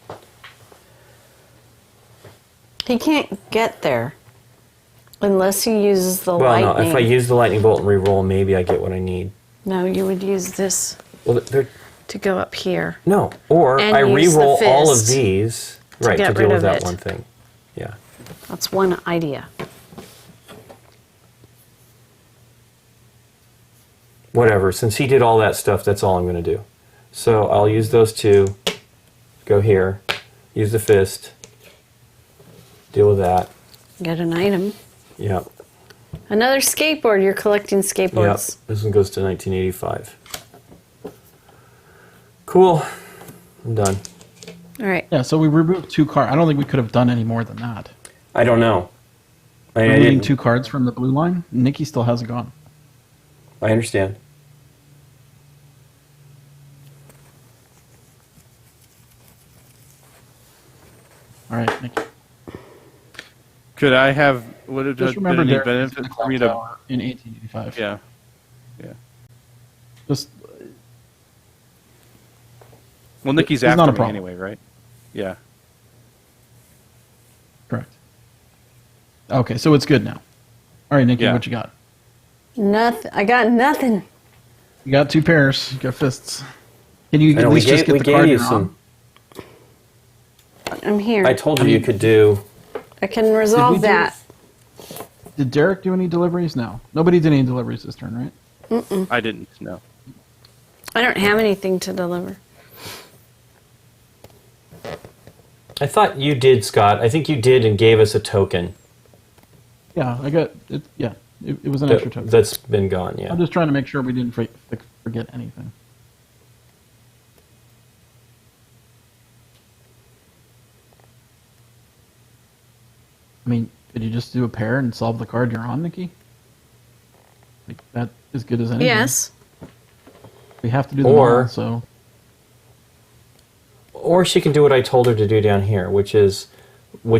He can't get there unless he uses the Well, no. lightning. If I use the lightning bolt and re-roll, maybe I get what I need. No, you would use this Well, they're to go up here. no. Or And I use the re-roll all of fist these, right, get to deal rid with of that it. one thing. Yeah. That's one idea. Whatever. Since he did all that stuff, that's all I'm going to do. So I'll use those two. Go here. Use the fist. Deal with that. Get an item. Yep. Another skateboard. You're collecting Yep. skateboards. This one goes to 1985. Cool. I'm done. All right. Yeah, so we removed 2 cards. I don't think we could have done any more than that. I don't know. I Removing didn't. 2 cards from the blue line, Nikki still hasn't gone. I understand. All right, Nikki. Could I have... Would it Just have remember been any Derek was in benefit the for me clock to... tower in 1885. Yeah. Just Well, Nikki's It's after not a me problem. anyway, right? Yeah. correct. Okay, so it's good now. All right, Nikki, Yeah. what you got? Nothing. I got nothing. You got 2 pairs. You got fists. Can you I know, at least just get we the gave card you you're some. on? I'm here. I told you you could do. I can resolve do- that. Did Derek do any deliveries? No. Nobody did any deliveries this turn, right? I didn't, no. I don't have anything to deliver. I thought you did, Scott. I think you did and gave us a token. Yeah, I got it. Yeah, it was an extra token. That's been gone, yeah. I'm just trying to make sure we didn't forget anything. I mean, could you just do a pair and solve the card you're on, Nikki? Like that as good as anything. Yes. We have to do them Or- all, so Or she can do what I told her to do down here, which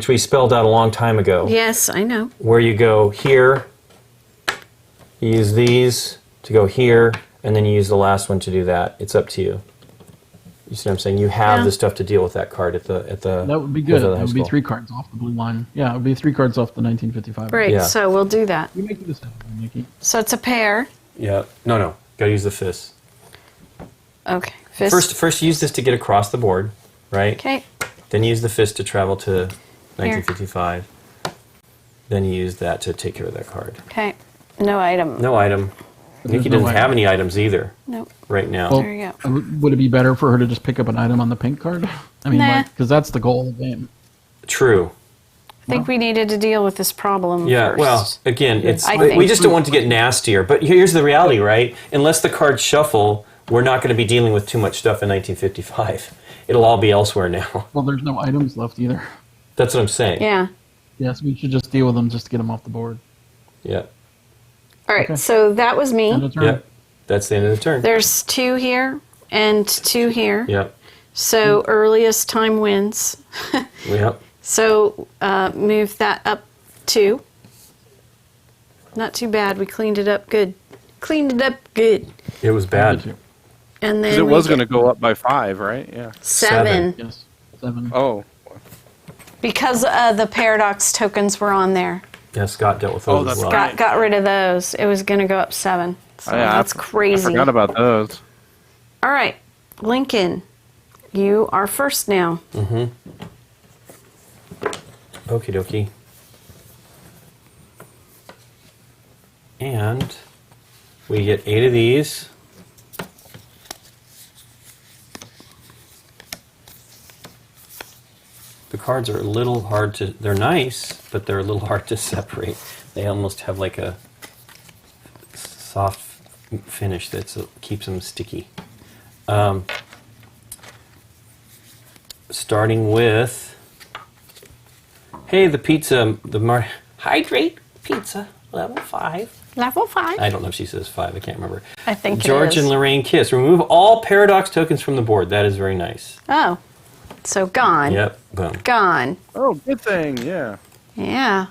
we spelled out a long time ago. Yes, I know. Where you go here, you use these to go here, and then you use the last one to do that. It's up to you. You see what I'm saying? You have Yeah. the stuff to deal with that card at the that would be at good. the That high would be school. 3 cards off the blue line. Yeah, it would be 3 cards off the 1955. Right, Yeah. so we'll do that. You make the decision, Nikki. So it's a pair. Yeah. No. Gotta use the fist. Okay. Fist. First use this to get across the board, right? Okay. Then use the fist to travel to 1955. Then you use that to take care of that card. Okay. No item. No item. There's Nikki no doesn't have item. any items either Nope. right now. Well, There you go. Would it be better for her to just pick up an item on the pink card? I mean, Nah. because that's the goal of the game. True. I think we needed to deal with this problem Yeah, first. well, again, it's I we think. just don't want to get nastier. But here's the reality, right? Unless the cards shuffle, we're not going to be dealing with too much stuff in 1955. It'll all be elsewhere now. Well, there's no items left either. That's what I'm saying. Yeah. Yes, we should just deal with them just to get them off the board. Yeah. All right, Okay. so that was me. End of turn. Yeah. That's the end of the turn. There's 2 here and 2 here. Yep. So earliest time wins. Yep. So move that up 2. Not too bad. We cleaned it up good. Cleaned it up good. It was Good bad. too. And Because then it we was get going to go up by 5, right? Yeah. 7. Yes. 7. Oh. Because the paradox tokens were on there. Yeah, Scott dealt with those as that's well. right. Got rid of those. It was going to go up 7. So that's crazy. I forgot about those. All right, Lincoln, you are first now. Mm-hmm. Okie dokie. And we get 8 of these. The cards are a little hard to, they're nice, but they're a little hard to separate. They almost have like a soft finish that keeps them sticky. Starting with, hey, the pizza, Hydrate Pizza, level 5. Level 5. I don't know if she says 5, I can't remember. I think George it is. and Lorraine Kiss. Remove all paradox tokens from the board. That is very nice. Oh, so gone. Yep, boom. Gone. Oh, good thing, yeah. Yeah.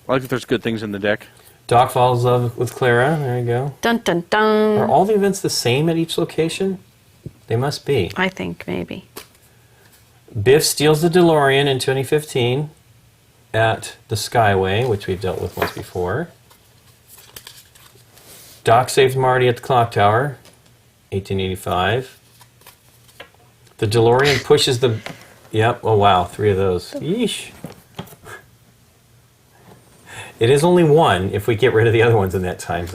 I like that there's good things in the deck. Doc falls in love with Clara. There you go. Dun dun dun. Are all the events the same at each location? They must be. I think maybe. Biff steals the DeLorean in 2015 at the Skyway, which we've dealt with once before. Doc saves Marty at the clock tower, 1885. The DeLorean pushes the... Yep, oh wow, 3 of those. Yeesh. It is only 1 if we get rid of the other ones in that time.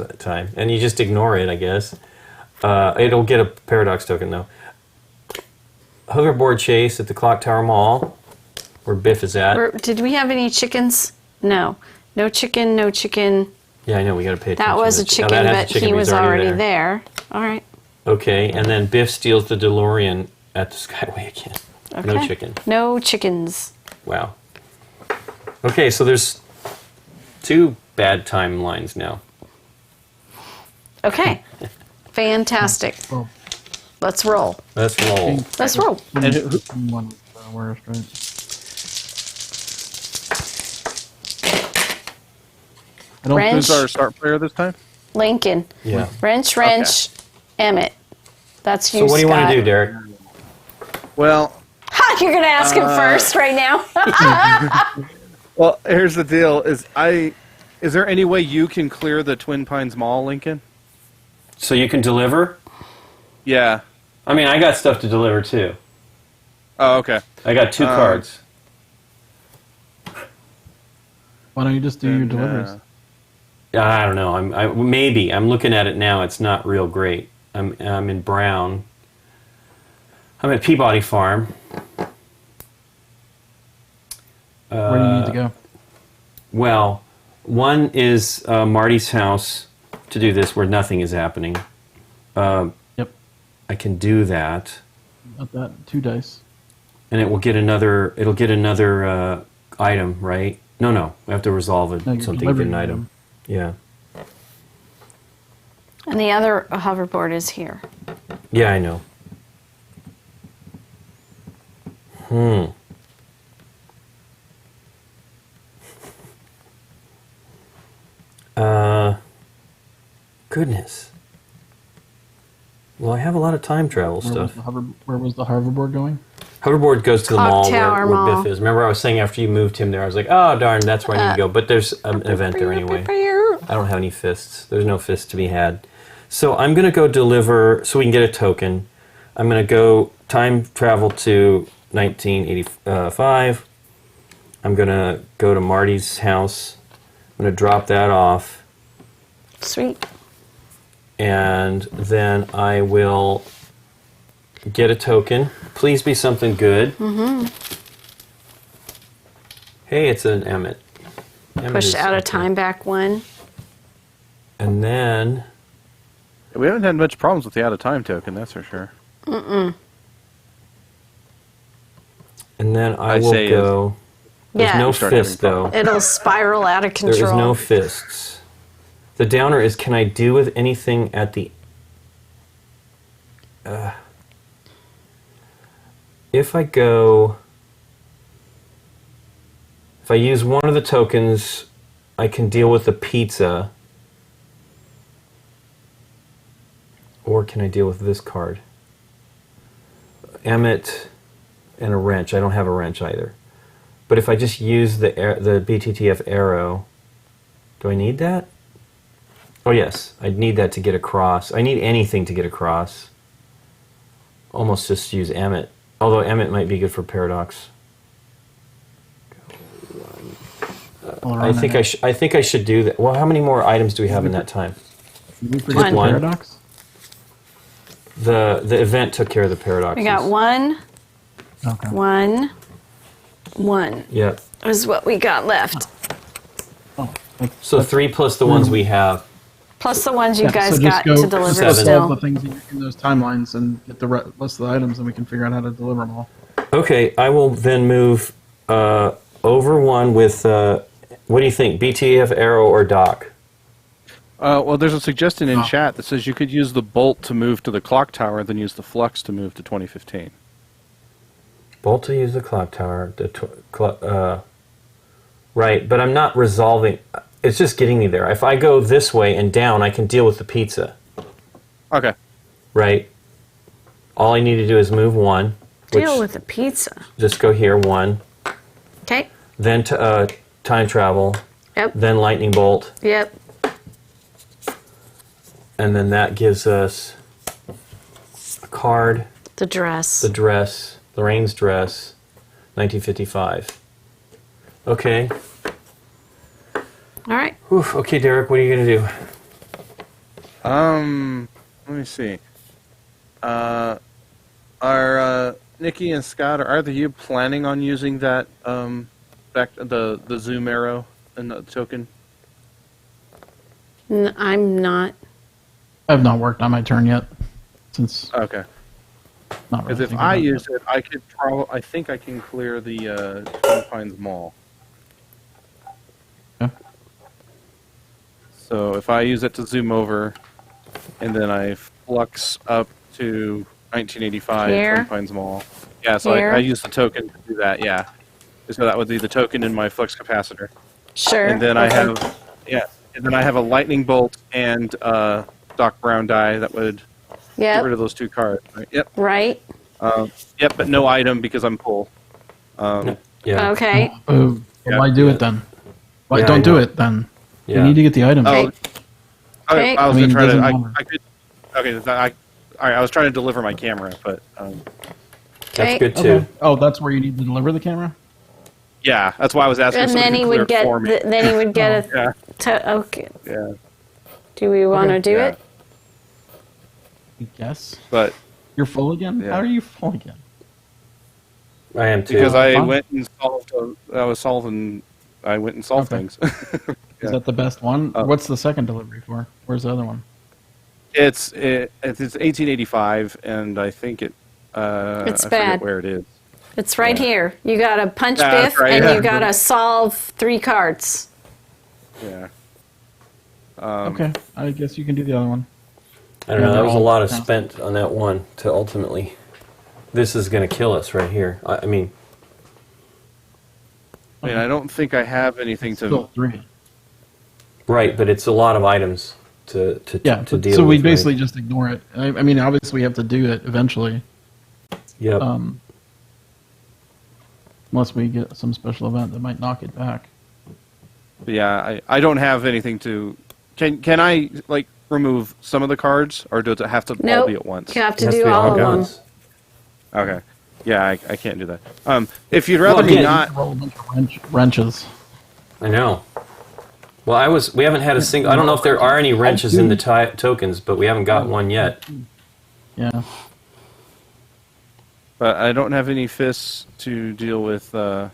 And you just ignore it, I guess. It'll get a paradox token, though. Hoverboard chase at the Clock Tower Mall, where Biff is at. Did we have any chickens? No. No chicken, no chicken. Yeah, I know, we got to pay attention. That was to a this. chicken, that has but a chicken, he but was he's already there. All right. Okay, and then Biff steals the DeLorean at the Skyway again. Okay. No chicken. No chickens. Wow. Okay, so there's 2 bad timelines now. Okay. Fantastic. Well, Let's roll. Let's roll. Let's roll. And one worst, right? I don't Wrench. who's our start player this time? Lincoln. Yeah. Wrench, Emmett. That's you, So what do you want to do, Scott. Derek? Well, Ha! You're going to ask him first right now? well, here's the deal: is there any way you can clear the Twin Pines Mall, Lincoln? So you can deliver? Yeah. I mean, I got stuff to deliver too. Oh, okay. I got 2 cards. Why don't you just do your Then, deliveries? I don't know. Maybe I'm looking at it now. It's not real great. I'm in Brown. I'm at Peabody Farm. Where do you need to go? Well, one is Marty's house to do this, where nothing is happening. Yep. I can do that, Got that. 2 dice. and it will get another. It'll get another item, right? No. We have to resolve it. No, you're Something to get an delivering item. Yeah. And the other hoverboard is here. Yeah, I know. Goodness. Well, I have a lot of time travel stuff. Where was the hoverboard going? Hoverboard goes to the Clock mall Tower where Mall. Biff is. Remember, I was saying after you moved him there, I was like, oh, darn, that's where I need to go. But there's an event there anyway. I don't have any fists. There's no fists to be had. So I'm going to go deliver, so we can get a token. I'm going to go time travel to 1985. I'm going to go to Marty's house. I'm going to drop that off. Sweet. And then I will get a token. Please be something good. Mm-hmm. Hey, it's an Emmett. Push out of time back 1. And then... We haven't had much problems with the out of time token, that's for sure. And then I will say go... There's Yeah. no Start having fist, though. It'll spiral out of control. There is no fists. The downer is, can I do with anything at the... if I go... If I use one of the tokens, I can deal with the pizza. Or can I deal with this card? Emmet and a wrench. I don't have a wrench either. But if I just use the BTTF arrow, do I need that? Oh yes, I need that to get across. I need anything to get across. Almost just use Emmet. Although Emmet might be good for Paradox. I think I should do that. Well, how many more items do we have in that time? Did we forget the One. Paradox? The event took care of the paradoxes. We got 1, Okay. 1, 1. Yep. Is what we got left. Oh, So 3 plus the ones we have. Plus the ones you yeah, guys so got just to deliver Seven. still. solve the things in those timelines and get the list of the items, and we can figure out how to deliver them all. Okay, I will then move over one with, what do you think, BTF arrow or dock? Well, there's a suggestion in chat that says you could use the bolt to move to the clock tower, then use the flux to move to 2015. Bolt to use the clock tower. Right, but I'm not resolving. It's just getting me there. If I go this way and down, I can deal with the pizza. Okay. Right? All I need to do is move 1. Deal with the pizza. Just go here, 1. Okay. Then to time travel. Yep. Then lightning bolt. Yep. And then that gives us a card, The dress. the dress, Lorraine's dress, 1955. Okay. All right. Whew. Okay, Derek, what are you going to do? Let me see. Are Nikki and Scott, are either of you planning on using that back the zoom arrow and the token? I'm not. I have not worked on my turn yet, since Okay. not really Because if thinking I about use it, I could I think I can clear the Twin Pines Mall. Okay. So if I use it to zoom over, and then I flux up to 1985 Here? Twin Pines Mall. Yeah, so Here? I use the token to do that. Yeah. So that would be the token in my flux capacitor, Sure. and then I have and then I have a lightning bolt and Doc Brown die that would get rid Yep. of those 2 cards. Right? Yep. Right. Yep, but no item because I'm full. Yeah. Okay. why do it then? Why Yeah, I don't do know. it then? Yeah. You need to get the item. Oh, Okay. I was I mean, gonna try it to. doesn't matter. I could. Okay, all right. I was trying to deliver my camera, but That's good too. Okay. Oh, that's where you need to deliver the camera? yeah, that's why I was asking. And somebody then to he clear would it get. for me. Then he would get a. Yeah, Okay. yeah, Do we want to Okay. do Yeah. it? Yes. but You're full again? Yeah. How are you full again? I am too. because I Fine. went and solved. I was solving. I went and solved Okay. things. Is that the best one? Oh. What's the second delivery for? Where's the other one? It's 1885, and I think it. It's I bad. forget where it is. It's right here. You got to punch Yeah, that's Biff, right, and yeah. you got to solve 3 cards. Yeah. Okay, I guess you can do the other one. I don't know. Yeah, That was a they're lot of all- spent on that one to ultimately. This is going to kill us right here. I mean, I mean, I don't think I have anything to. Still 3. right, but it's a lot of items to Yeah, to deal so with. we right? basically just ignore it. I mean, obviously we have to do it eventually, Yep. unless we get some special event that might knock it back. But yeah, I don't have anything to. Can I like remove some of the cards, or does it have to all Nope. be at once? You have It to has do be all all of at them. once. Okay. Yeah, I can't do that. If you'd rather me again, not. Roll a bunch of wrenches. I know. Well, we haven't had a single. I don't know if there are any wrenches in the tokens, but we haven't got one yet. Yeah. But I don't have any fists to deal with Biff's.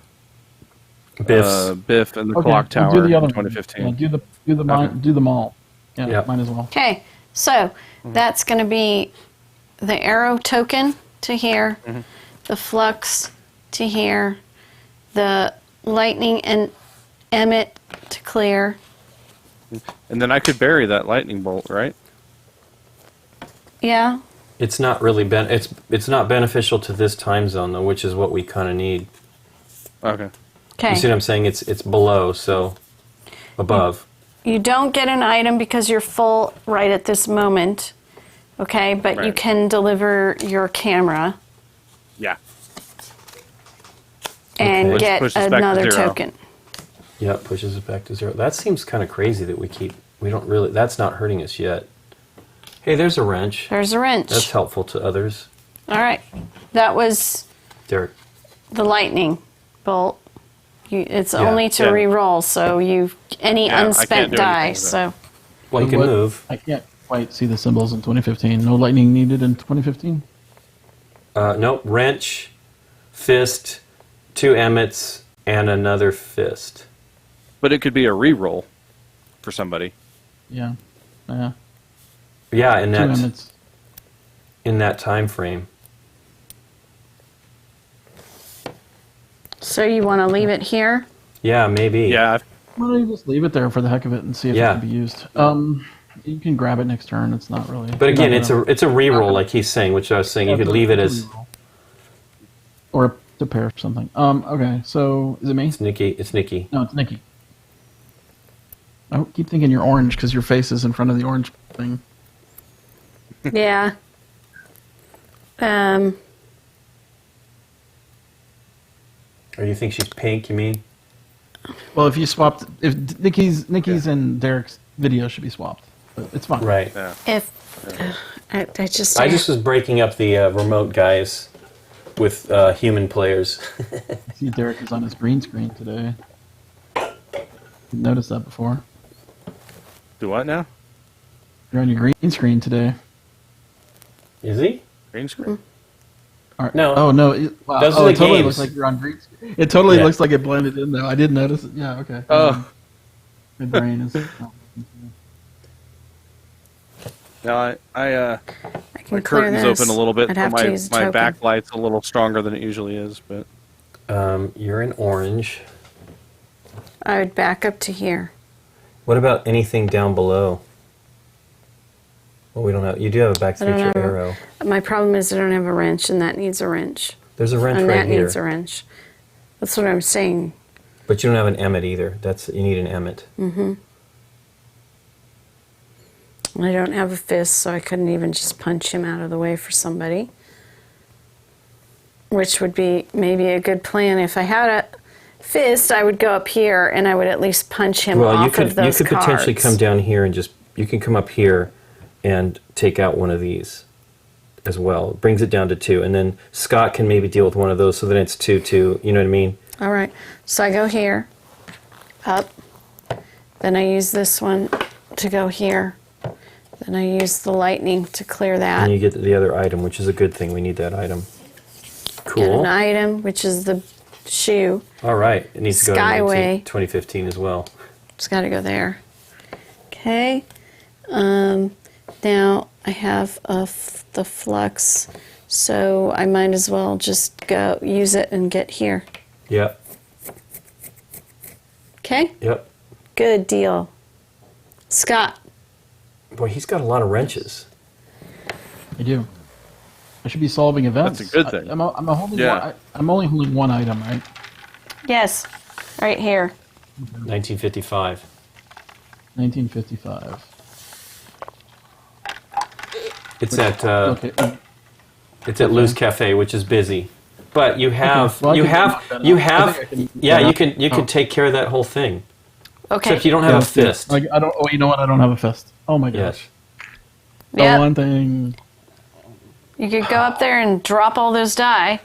Biff and the Okay, clock we'll tower do the in other one. 2015. Yeah, do them all. Yeah, Yep. mine as well. Okay, so that's going to be the arrow token to here, the flux to here, the lightning and Emmet to clear. And then I could bury that lightning bolt, right? Yeah. It's not really it's not beneficial to this time zone though, which is what we kind of need. Okay. Okay. You see what I'm saying? It's below, so above. You don't get an item because you're full right at this moment. Okay, but you Right. can deliver your camera Yeah. and Okay. get Pushes back to another 0. token. Yeah, pushes it back to 0. That seems kind of crazy that we don't really, that's not hurting us yet. Hey, there's a wrench. There's a wrench. That's helpful to others. All right. That was Derek. the lightning bolt. It's Yeah. only to Yeah. re-roll, so any Yeah, I can't unspent do die. anything with So Well, you can What- move. I can't quite see the symbols in 2015. No lightning needed in 2015. Nope, wrench, fist, 2 emmets, and another fist. But it could be a re-roll for somebody. Yeah. Yeah. Yeah, in 2 that emmets. in that time frame. so you want to leave it here? Yeah, maybe. Yeah. Why don't you just leave it there for the heck of it and see if Yeah. it can be used? You can grab it next turn. It's not really. But again, not it's gonna- a reroll, like he's saying, which I was saying. You could leave it as or to pair something. Okay. So is it me? it's Nikki. It's Nikki. No, it's Nikki. I keep thinking you're orange because your face is in front of the orange thing. Yeah. Or you think she's pink? You mean? Well, if you swapped, if Nikki's and Derek's video should be swapped, but it's fine. Right. Yeah. If I just I just was breaking up the remote guys with human players. I see Derek is on his green screen today. Didn't notice that before. Do what now? You're on your green screen today. Is he? Green screen? All right. No. Oh no! Wow. Those Oh, are the it totally games. looks like you're on green screen. It totally Yeah. looks like it blended in though. I didn't notice it. Yeah. Okay. Oh. My brain is. No, I my can clear curtain's this. open a little bit. I'd So have my to use a my token. backlight's a little stronger than it usually is, but You're in orange. I would back up to here. What about anything down below? Well, we don't have. You do have a Back to I the don't Future have a- arrow. My problem is I don't have a wrench, and that needs a wrench, There's a wrench and right that here, needs a wrench. That's what I'm saying. but you don't have an emmet either. You need an emmet. I don't have a fist, so I couldn't even just punch him out of the way for somebody. Which would be maybe a good plan. If I had a fist, I would go up here and I would at least punch him Well, off you could of those potentially cards. come down here and you can come up here and take out one of these as well. It brings it down to 2, and then Scott can maybe deal with one of those, so then it's 2-2. You know what I mean? All right, so I go here, up, then I use this one to go here, then I use the lightning to clear that. And you get the other item, which is a good thing. We need that item. Get Cool. an item, which is the shoe. All right. It needs to go to Skyway. 2015 as well. Just got to go there. Okay. Now I have the flux, so I might as well just go use it and get here. Yep. Okay? Yep. Good deal. Scott. Boy, he's got a lot of wrenches. I do. I should be solving events. That's a good thing. I'm holding Yeah. I'm only holding one item, right? Yes. Right here. 1955. 1955. It's at Okay. it's at Lou's Cafe, which is busy. But you have Well, I you can have knock that you out. I have think I can yeah, knock you that can out. take care of that whole thing. Okay. Except you don't have Yeah, a fist. Like, I don't. Oh, you know what? I don't have a fist. Oh my Yes. gosh. The Yep. one thing. You could go up there and drop all those die.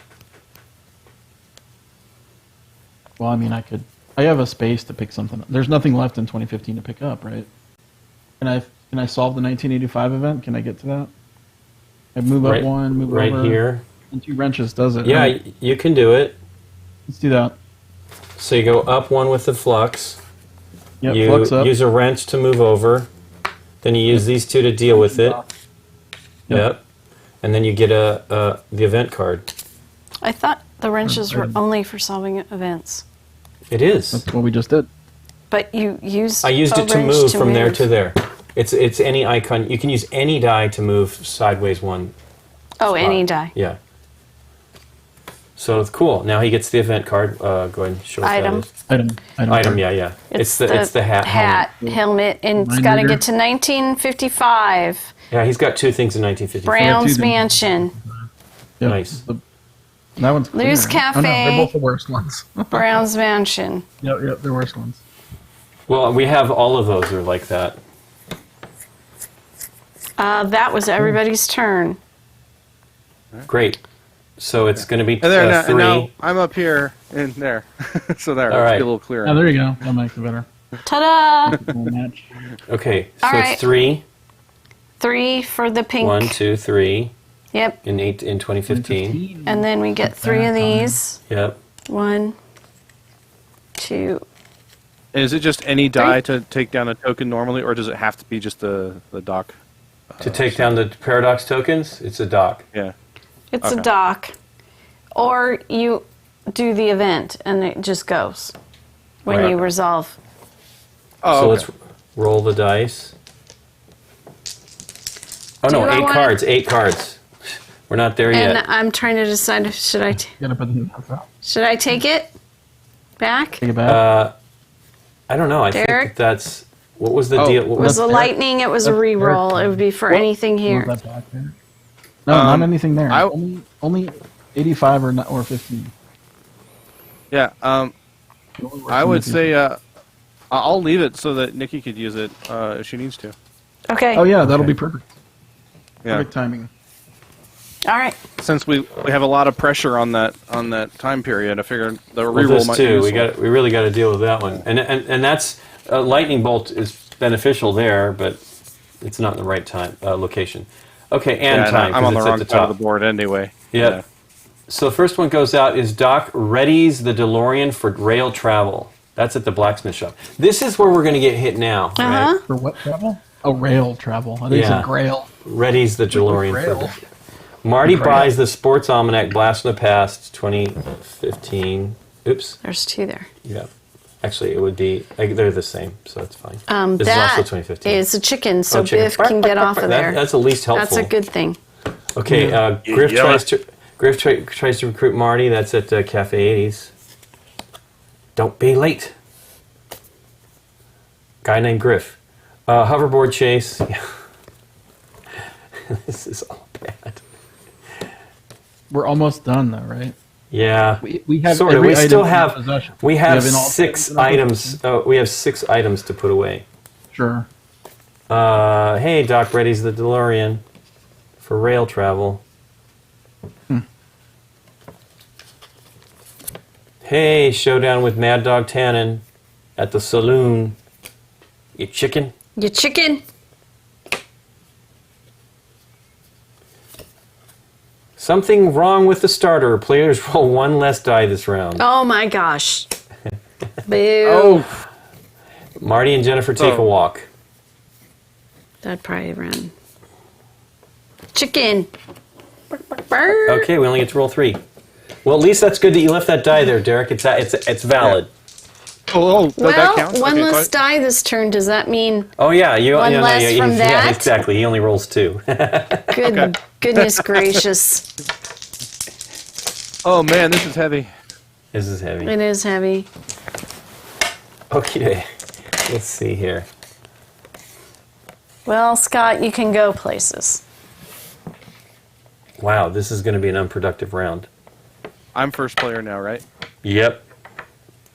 Well, I mean, I could. I have a space to pick something. There's nothing left in 2015 to pick up, right? Can I solve the 1985 event? Can I get to that? I move up Right- one, move right over. here. And 2 wrenches does it. Yeah, right? you can do it. Let's do that. So you go up one with the flux. Yep, You flux up. use a wrench to move over. Then you use these 2 to deal with it. Yep. And then you get the event card. I thought the wrenches were only for solving events. It is. That's what we just did. But you used I used a it to wrench move from there move. to there. It's any icon. You can use any die to move sideways one. Oh, any spot. die. Yeah. So it's cool. Now he gets the event card. Go ahead and show us Item. that is. Item, yeah. It's the hat. Helmet, and it's got to get to 1955. Yeah, he's got two things in 1955. Brown's Mansion. Yep. Nice. That one's clear. Lou's right? Oh, no, Cafe. they're both the worst ones. Brown's Mansion. Yep, they're worst ones. Well, we have all of those are like that. That was everybody's turn. Great. So it's going to be And there now, 3. and now I'm up here and there. So there, All let's right. get a little clearer. Oh, there you go. That makes it better. Ta-da! Little match. Okay, so All right. it's 3. 3 for the pink. 1, 2, 3 Yep. in 2015. And then we get 3 of these. Yep. 1, 2. Is it just any die to take down a token normally, or does it have to be just the dock? To take down the paradox tokens, it's a dock. Yeah. It's Okay. a dock. Or you do the event and it just goes when Right. you resolve. Oh, So okay. let's roll the dice. Oh Do no, I 8 wanna- cards. 8 cards. We're not there And yet. I'm trying to decide should I Gotta put the nuts out. take it back? Take it back. I don't know. I Derek? think that's what was the Oh, deal? What It was was a lightning, it was a That's re-roll. Derek. It would be for What? anything Move here. that back there. No, not anything there. I- Only 85 or 15. Yeah. I would say I'll leave it so that Nikki could use it if she needs to. Okay. Oh yeah, that'll be perfect. Yeah. Perfect timing. All right. Since we have a lot of pressure on that time period, I figured the well, reroll this might be too. useful. We really got to deal with that one. And that's lightning bolt is beneficial there, but it's not in the right time location. Okay, and Yeah, time. I'm 'cause on the it's at wrong the side of top. the board anyway. Yeah. So the first one goes out is Doc readies the DeLorean for rail travel. That's at the blacksmith shop. This is where we're going to get hit now. Uh-huh. Right? For what travel? Oh, rail travel. I think Yeah. it's a grail. Readies the DeLorean Grail. for. Marty Grail. buys the Sports Almanac Blast from the Past 2015. Oops. There's 2 there. Yeah. Actually, it would be. They're the same, so that's fine. This is That also 2015. is a chicken, so Oh, chicken. Biff can get off of there. That's the least helpful. That's a good thing. Okay, Griff Yeah. tries to recruit Marty. That's at Cafe 80s. Don't be late. Guy named Griff. Hoverboard chase. This is all bad. We're almost done though, right? Yeah. We have sort of. every We item still in have. possession. We have in all 6 in our items. possession. We have 6 items to put away. Sure. Hey, Doc readies the DeLorean for rail travel. Hey, showdown with Mad Dog Tannen at the saloon. You chicken? You chicken? Something wrong with the starter. Players roll 1 less die this round. Oh my gosh. Boo. Oh, Marty and Jennifer take a Oh. walk. That'd probably run. Chicken. Burr. Okay, we only get to roll 3. Well, at least that's good that you left that die there, Derek. It's valid. that Well, counts? one Okay, less so die this turn. Does that mean Oh yeah, One less from yeah, that? exactly. He only rolls 2. goodness gracious? oh man, this is heavy. This is heavy. It is heavy. Okay, let's see here. Well, Scott, you can go places. Wow, this is going to be an unproductive round. I'm first player now, right? Yep.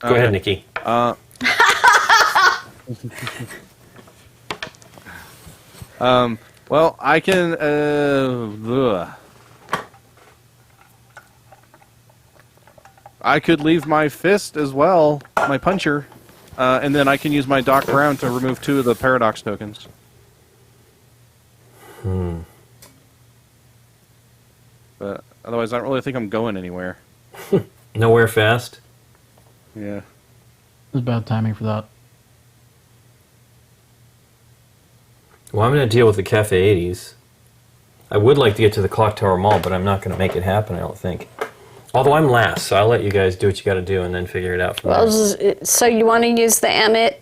Go Okay. ahead, Nikki. Well, I can. I could leave my fist as well, my puncher, and then I can use my Doc Brown to remove 2 of the paradox tokens. But otherwise, I don't really think I'm going anywhere. Nowhere fast. Yeah. It was bad timing for that. Well, I'm going to deal with the Cafe 80s. I would like to get to the Clock Tower Mall, but I'm not going to make it happen, I don't think. Although I'm last, so I'll let you guys do what you got to do and then figure it out from Well, there. so you want to use the Emmett?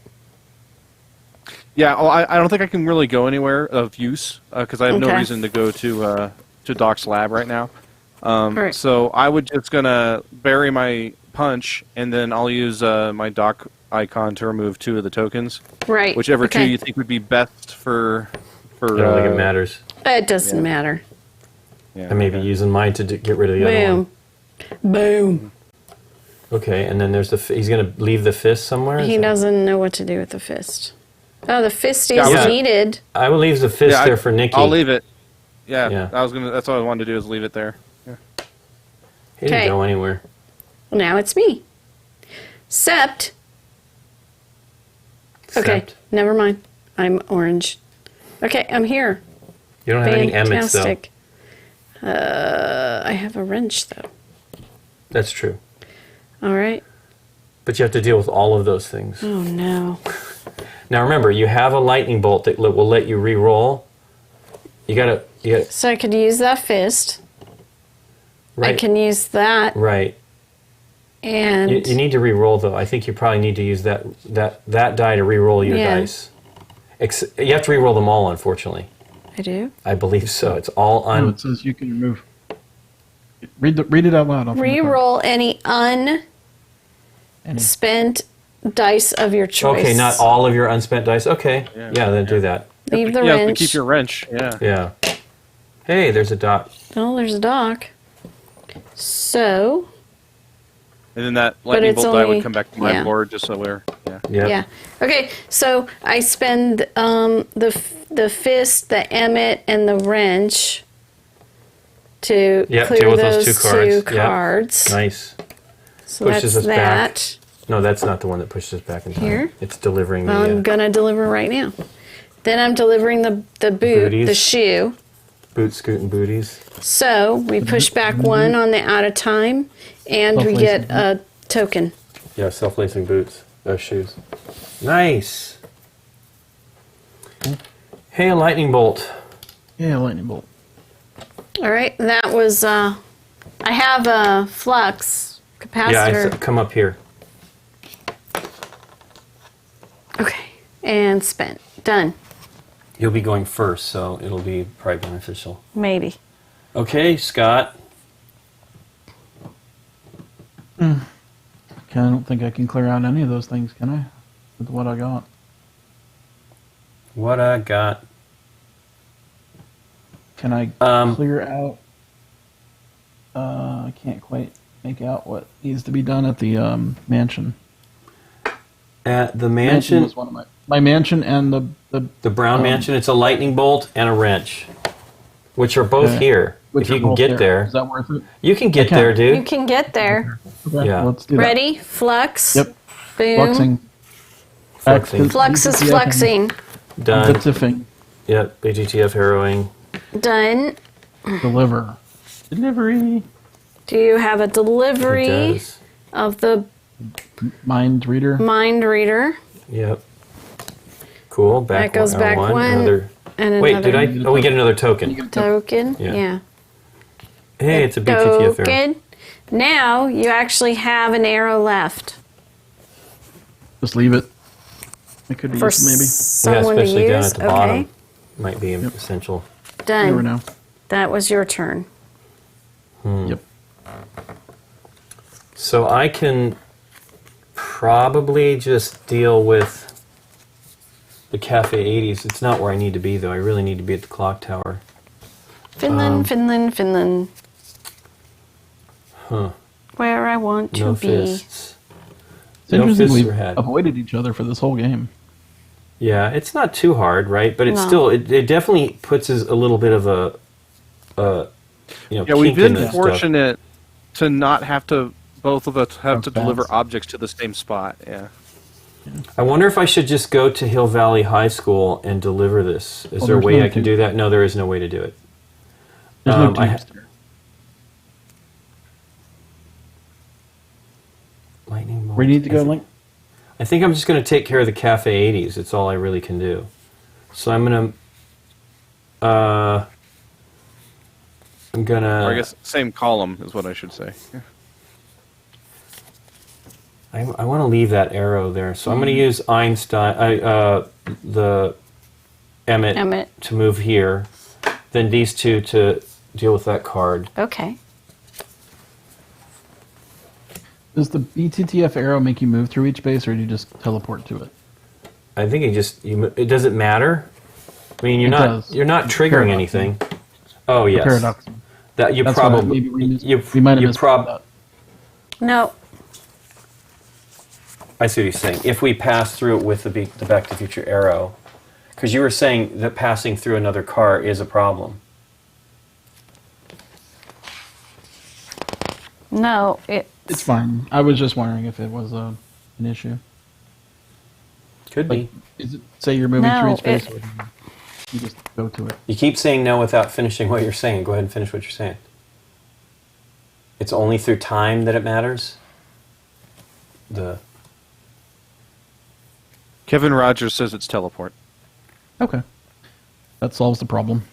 Yeah, well, I don't think I can really go anywhere of use because I have no Okay. reason to go to Doc's lab right now. Right. So I would just gonna bury my punch, and then I'll use my dock icon to remove 2 of the tokens. Right. Whichever 2 okay. you think would be best for. I don't think it matters. It doesn't Yeah. matter. Yeah, I may be using mine to get rid of the other one. Boom. Boom. Okay, and then there's he's going to leave the fist somewhere? He doesn't know what to do with the fist. Oh, the fist is Yeah. needed. I will leave the fist Yeah, there for Nikki. I'll leave it. Yeah, Yeah. That's what I wanted to do is leave it there. Yeah. He didn't Okay. go anywhere. Well, now it's me. Sept. Okay, Except never mind. I'm orange. Okay, I'm here. you don't have any Emmets, though. Fantastic. I have a wrench, though. That's true. All right. But you have to deal with all of those things. Oh, no. Now remember, you have a lightning bolt that will let you re-roll. You gotta, So I could use that fist. right, I can use that. right. And You need to re-roll, though. I think you probably need to use that die to re-roll your Yeah. dice. You have to re-roll them all, unfortunately. I do. I believe so. It's all No, it says you can remove. Read it out loud. Reroll any unspent dice of your choice. Okay, not all of your unspent dice. Okay, Yeah. then do that. Leave the You have to wrench. keep your wrench. Yeah. Yeah. Hey, there's a dot. Oh, there's a dock. So, And then that lightning it's bolt die only- would come back to my yeah. board just so we're. Yeah. Yep. yeah. Okay, so I spend the fist, the emmet, and the wrench to Yep, clear deal with those those 2 cards. two Yep. cards. Nice. So Pushes that's us back. that. No, that's not the one that pushes us back in time. Here? It's delivering Well, I'm the gonna deliver right now. Then I'm delivering the boot, Booties. the shoe. boot scooting booties. So we push back one on the out of time, and we get a token. Yeah, self-lacing boots. Shoes. Nice. Hey, a lightning bolt. Yeah, lightning bolt. All right, that was. I have a flux Yeah, capacitor. come up here. Okay, and spent. Done. You'll be going first, so it'll be probably beneficial. Maybe. Okay, Scott. I don't think I can clear out any of those things, can I? With what I got. What I got. Can I Um, clear out? I can't quite make out what needs to be done at the mansion. At the mansion, was one of my mansion and the brown mansion, it's a lightning bolt and a wrench, which are both Okay. here. which If you are can both get there, Is that worth it? you can get I can. there, You dude. can get there. Okay, Yeah. let's do that. Ready? Flux. Yep. Boom. Fluxing. Fluxing. Flux is BGTF fluxing. Done. Tiffing. Yep, BGTF harrowing. Done. Deliver. Delivery. Do you have a It delivery does. of the Mind reader. mind reader? Yep. Cool. Back That goes one, back one. Another. And Wait, another did I? Oh, we get another token. token? Yeah. Yeah. Hey, it's a BGTF arrow. Token. Now you actually have an arrow left Just leave it. It could be for used, maybe. Yeah, someone to especially use. down at the Okay. bottom. Might be essential. Done. Never know. That was your turn. Yep. So I can probably just deal with the Cafe 80s. It's not where I need to be, though. I really need to be at the clock tower. Finland, Finland, Finland. Huh. Where I want to No be. fists. It's No interesting fists we've were had. avoided each other for this whole game. Yeah, it's not too hard, right? But it's No. still, it definitely puts us a little bit of a Yeah, we've kink in been this stuff. fortunate to not have to. Both of us have to Bounce. deliver objects to the same spot. Yeah. I wonder if I should just go to Hill Valley High School and deliver this. Is Well, there a there's way no I can two. do that? No, there is no way to do it. There's I no tubes there. Lightning bolt. Where do you need to go, Link? I think I'm just going to take care of the Cafe 80s. It's all I really can do. So I'm going to... I'm going Or I to... guess same column is what I should say. Yeah. I want to leave that arrow there. So I'm going to use Einstein... the Emmett, Emmett. to move here. Then these two to deal with that card. Okay. Does the BTTF arrow make you move through each base, or do you just teleport to it? I think it doesn't matter. I mean, you're not triggering Paradox. anything. Oh yes, Paradox. that you That's probably why we you might have prob. that. No. I see what you're saying. If we pass through it with the Back to the Future arrow, because you were saying that passing through another car is a problem. No, It's fine. I was just wondering if it was an issue. Could Like, be. is it, say you're moving No, through each base, it- or you just go to it? You keep saying no without finishing what you're saying. Go ahead and finish what you're saying. It's only through time that it matters? Kevin Rogers says it's teleport. Okay. That solves the problem.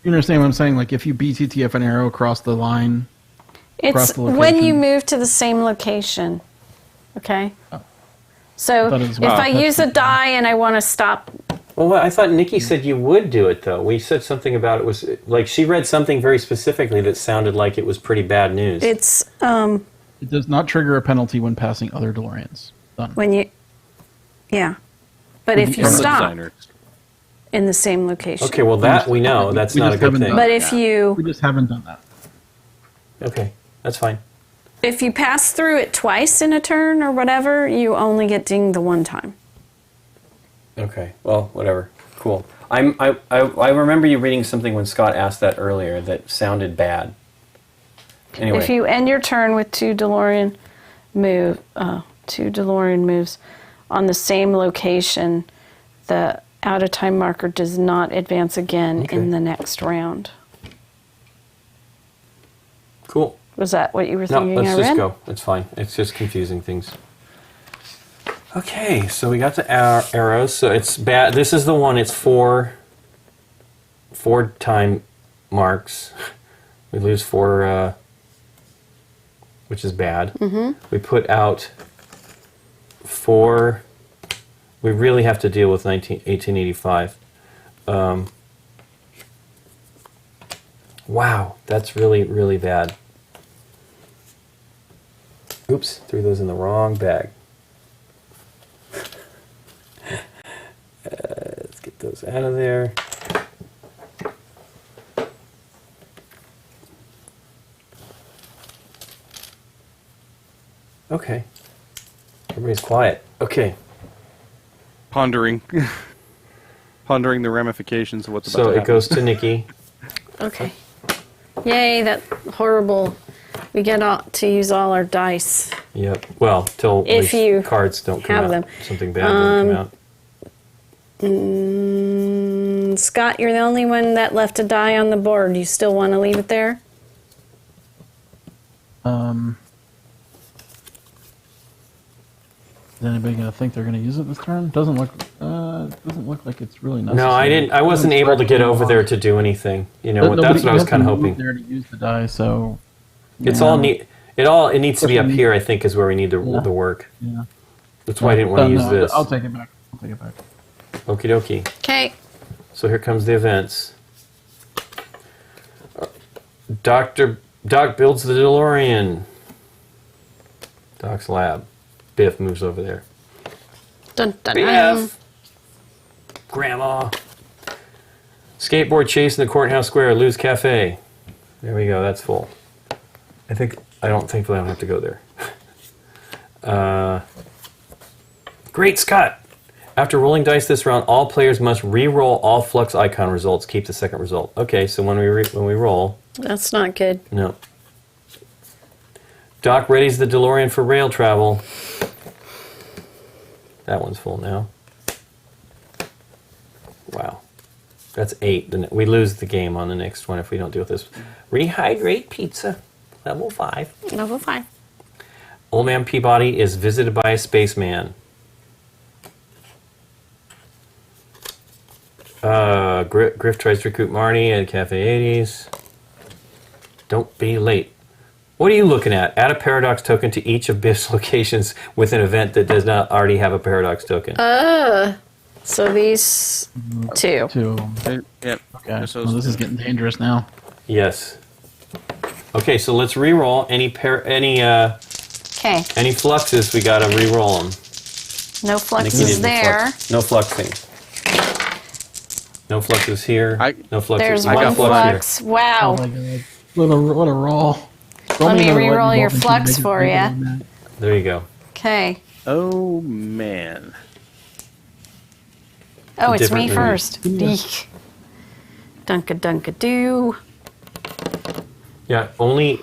You understand what I'm saying? Like, if you BTTF an arrow across the line, across it's the when location. you move to the same location. Okay? So thought it was if when I you touch use a the- die and I want to stop, Well, I thought Nikki said you would do it, though. We said something about it was... Like, she read something very specifically that sounded like it was pretty bad news. it's It does not trigger a penalty when passing other DeLoreans. Done. when you, yeah. But if you From the stop designer. in the same location. Okay, well, that we know. That's We not a just good haven't thing. done But it. if you We just haven't done that. Okay, that's fine. if you pass through it twice in a turn or whatever, you only get dinged the one time. Okay, well, whatever. Cool. I remember you reading something when Scott asked that earlier that sounded bad. Anyway. If you end your turn with two DeLorean moves on the same location, the out of time marker does not advance again Okay. in the next round. Cool. Was that what you were No, thinking? let's I just read? go. It's fine. It's just confusing things. Okay, so we got the arrows. So it's bad. This is the one. It's four time marks. We lose four, which is bad. Mm-hmm. We put out four. We really have to deal with 1885. Wow, that's really, really bad. Oops, threw those in the wrong bag. Let's get those out of there. Okay. Everybody's quiet. Okay. Pondering the ramifications of what's about So to it happen. goes to Nikki. Okay. Yay, that horrible. We get to use all our dice. Yep. Well, till If these you cards don't come have out. them. Something bad don't come out. Scott, you're the only one that left a die on the board. You still want to leave it there? Is anybody going to think they're going to use it this turn? Doesn't look like it's really necessary. No, I didn't. I wasn't able to get over there to do anything. You know, that's what I was kind of hoping. There to use the die, so It's yeah. all neat. It needs to be up Especially- here. I think is where we need the Yeah. work. Yeah. That's why I didn't want to use No, this. I'll take it back. Okie dokie. Okay. So here comes the events. Doc builds the DeLorean. Doc's lab. Biff moves over there. Dun, dun, dun. Biff! Grandma! Skateboard chase in the courthouse square. Lou's Cafe. There we go. That's full. I don't think we'll have to go there. Great Scott! After rolling dice this round, all players must re-roll all flux icon results. Keep the second result. Okay, so when we roll, That's not good. no. Doc readies the DeLorean for rail travel. That one's full now. Wow. That's 8. Then we lose the game on the next one if we don't deal with this. Rehydrate pizza. Level 5. Level 5. Old Man Peabody is visited by a spaceman. Griff tries to recruit Marty at Cafe 80s. Don't be late. What are you looking at? Add a paradox token to each of Biff's locations with an event that does not already have a paradox token. So these two. 2 of them. Yep. Okay. So Well, this is getting dangerous now. Yes. Okay, so let's re-roll any Okay. Any fluxes, we gotta re-roll them. No fluxes there. No fluxing. No fluxes here. No fluxes. There's I one got flux. Oh Wow. my god. What a roll. Let me another re-roll lightning your bolt and flux make it for bigger ya. than that. There you go. Okay. Oh man. Oh, it's Different me than- first. Eek. Dunka-dunka-doo. Yeah, only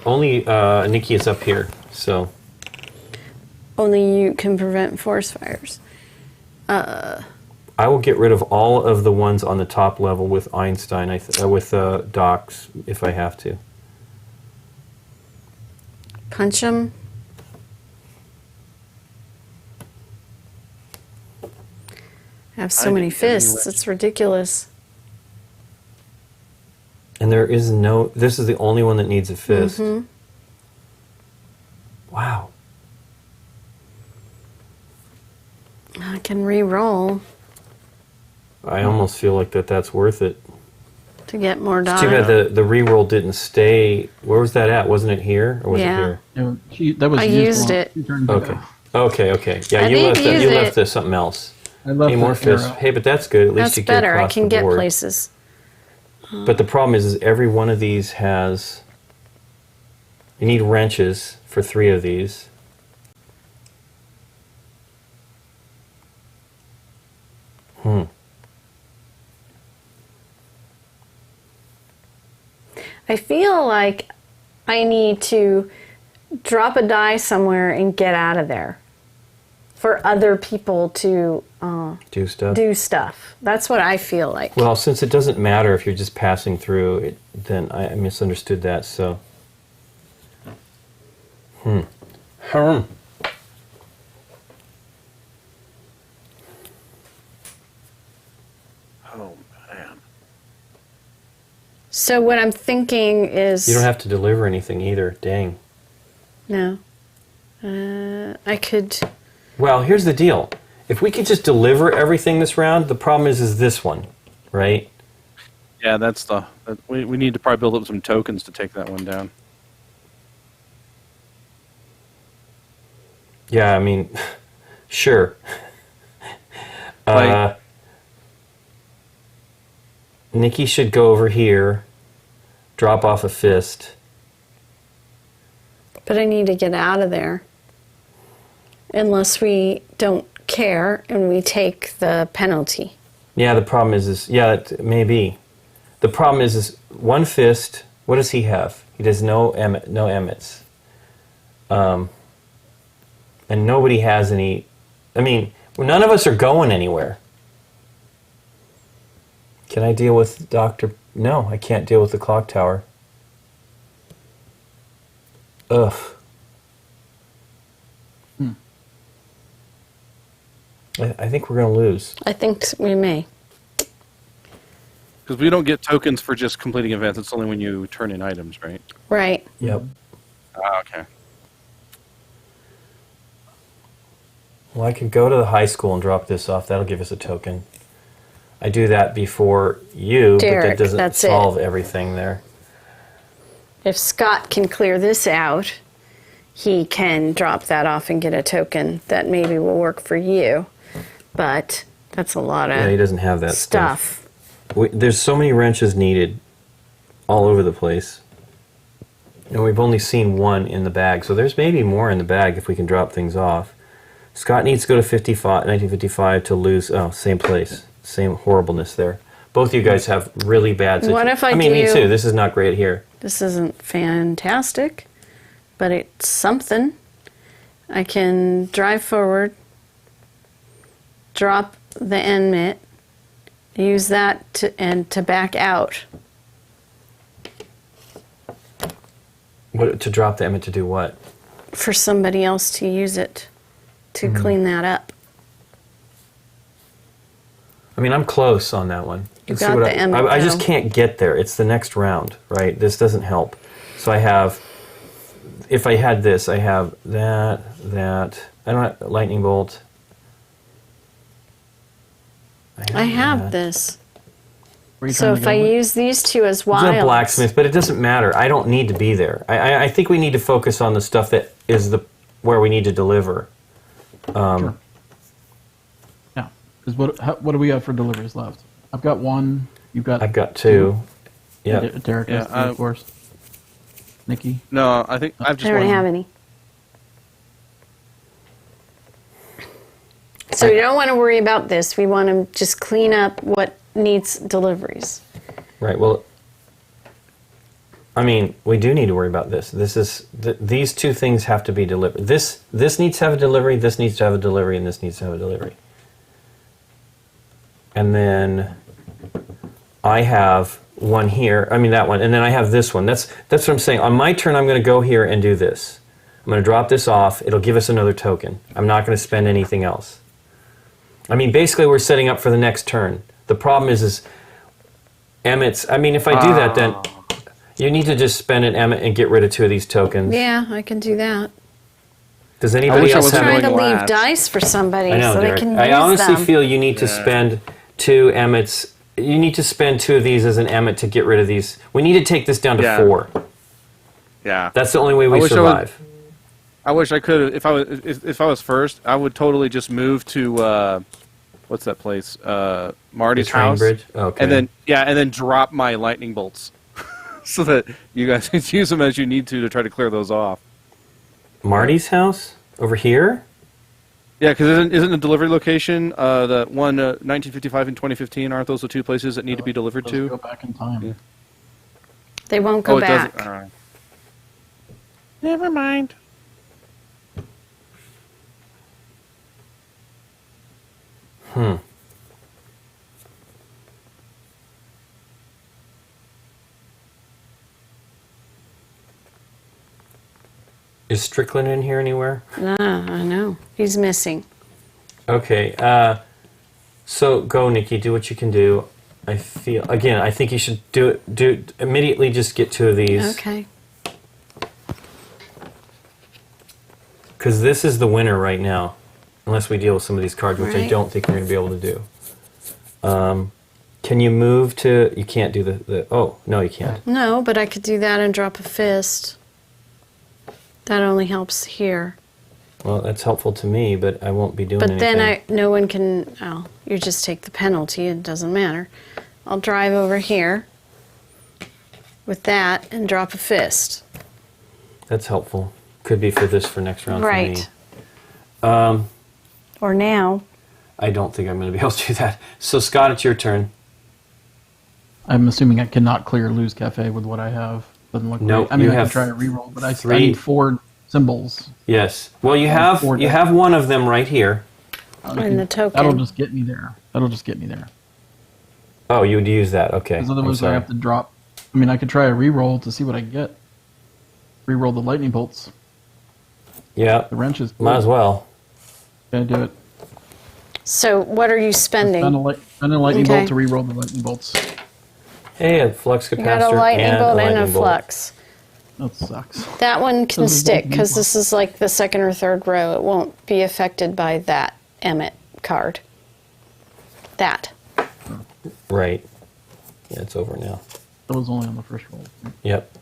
Nikki is up here, so. Only you can prevent forest fires. I will get rid of all of the ones on the top level with Einstein, with Docs, if I have to. Punch them. I have so I many didn't get any fists. It's ridiculous. And there is no. This is the only one that needs a fist. Mhm. Wow. I can re-roll I almost feel like that's worth it. to get more It's too data. bad the re-roll didn't stay. Where was that at? Wasn't it here or was Yeah. it here? That was I used used long- it. 2 turns Okay. ago. Okay. Yeah, I you did left use you it. left something else. I love Hey, more the fists. arrow. Hey, but that's good. At least That's you get better. I across can the get board. places. But the problem is every one of these has. You need wrenches for 3 of these. I feel like I need to drop a die somewhere and get out of there for other people to Do stuff. do stuff. That's what I feel like. Well, since it doesn't matter if you're just passing through, then I misunderstood that. So. Hmm. Oh man. So what I'm thinking is You don't have to deliver anything either. Dang. no. I could. Well, here's the deal. If we could just deliver everything this round, the problem is this one, right? Yeah, we need to probably build up some tokens to take that one down. Yeah, I mean, sure. Like- Nikki should go over here, drop off a fist. But I need to get out of there. Unless we don't care and we take the penalty. Yeah, the problem is yeah, it may be. The problem is one fist. What does he have? He does no Emmets. And nobody has any. I mean, none of us are going anywhere. Can I deal with Dr. No, I can't deal with the clock tower. Ugh. I think we're going to lose. I think we may. Because we don't get tokens for just completing events. It's only when you turn in items, right? Right. Yep. Ah, okay. Well, I could go to the high school and drop this off. That'll give us a token. I do that before you, but Derek, that doesn't that's it. solve everything there. If Scott can clear this out, he can drop that off and get a token that maybe will work for you. But that's a lot Yeah, he of doesn't have that stuff. There's so many wrenches needed all over the place. And we've only seen one in the bag, so there's maybe more in the bag if we can drop things off. Scott needs to go to 1955 to lose. Oh, same place. Same horribleness there. Both you guys have really bad What if I mean, me do- too. This is not great here. This isn't fantastic, but it's something. I can drive forward, drop the end mitt, use that to back out. What to drop the Emmett to do what? For somebody else to use it to clean that up. I mean, I'm close on that one. You Let's see got what the Emmett, I just though. can't get there. It's the next round, right? This doesn't help. So I have, if I had this, I have that. I don't have lightning bolt. I have that. this. Where are you So trying to if go I with? use these two as There's a wilds, blacksmith, but it doesn't matter. I don't need to be there. I think we need to focus on the stuff that is the where we need to deliver. Sure. Yeah. Because what do we have for deliveries left? I've got one. You've got. I've got two. Yeah. Derek has two, of course. Nikki. No, I think I've just. I don't one. have any. So we don't want to worry about this. We want to just clean up what needs deliveries. Right. Well, I mean, we do need to worry about this. These two things have to be delivered. This needs to have a delivery. This needs to have a delivery, and this needs to have a delivery. And then I have one here. I mean that one, and then I have this one. That's what I'm saying. On my turn, I'm going to go here and do this. I'm going to drop this off. It'll give us another token. I'm not going to spend anything else. I mean, basically, we're setting up for the next turn. The problem is Emmett's. I mean, if I do that, then you need to just spend an Emmett and get rid of two of these tokens. Yeah, I can do that. Does anybody else have? I'm trying to going leave last. dice for somebody I know, so they Derek. can use I honestly them. feel you need to spend two Emmets. You need to spend two of these as an Emmet to get rid of these. We need to take this down to 4. Yeah. That's the only way we survive. I wish I could. If I was first, I would totally just move to what's that place? Marty's The train house. bridge? Okay. And then drop my lightning bolts, so that you guys can use them as you need to try to clear those off. Marty's house over here. Yeah, because isn't the delivery location the one 1955 and 2015? Aren't those the two places that need to be delivered Those to? Go back in time. Yeah. They won't go it back. doesn't. All right. Never mind. Is Strickland in here anywhere? I know. He's missing. Okay. So go, Nikki. Do what you can do. I think you should do immediately. Just get two of these. Okay. Because this is the winner right now, unless we deal with some of these cards, which I Right. don't think we're going to be able to do. Can you move to? You can't do the. Oh no, you can't. No, but I could do that and drop a fist. That only helps here. Well, that's helpful to me, but I won't be doing But anything. then no one can, you just take the penalty, it doesn't matter. I'll drive over here with that and drop a fist. That's helpful. Could be for next round Right. for me. Or now. I don't think I'm going to be able to do that. So Scott, it's your turn. I'm assuming I cannot clear Lou's Cafe with what I have. Doesn't look Nope, great. I mean, you I have can try a reroll, but I three- need 4 symbols. Yes. Well, you have one of them right here. And the token. That'll just get me there. Oh, you would use that. Okay. Because I'm otherwise I sorry. have to drop. I mean, I could try a reroll to see what I get. Reroll the lightning bolts. Yeah. The wrenches. Might as well. Can I do it? So what are you spending? Spend a lightning Okay. bolt to reroll the lightning bolts. Hey, a flux capacitor You got a lightning and bolt a and a lightning bolt. flux. That sucks. That one can Doesn't stick make because any this is like the second or third row. It won't be affected by that Emmett card. That. Right. Yeah, it's over now. That was only on the first roll. Yep.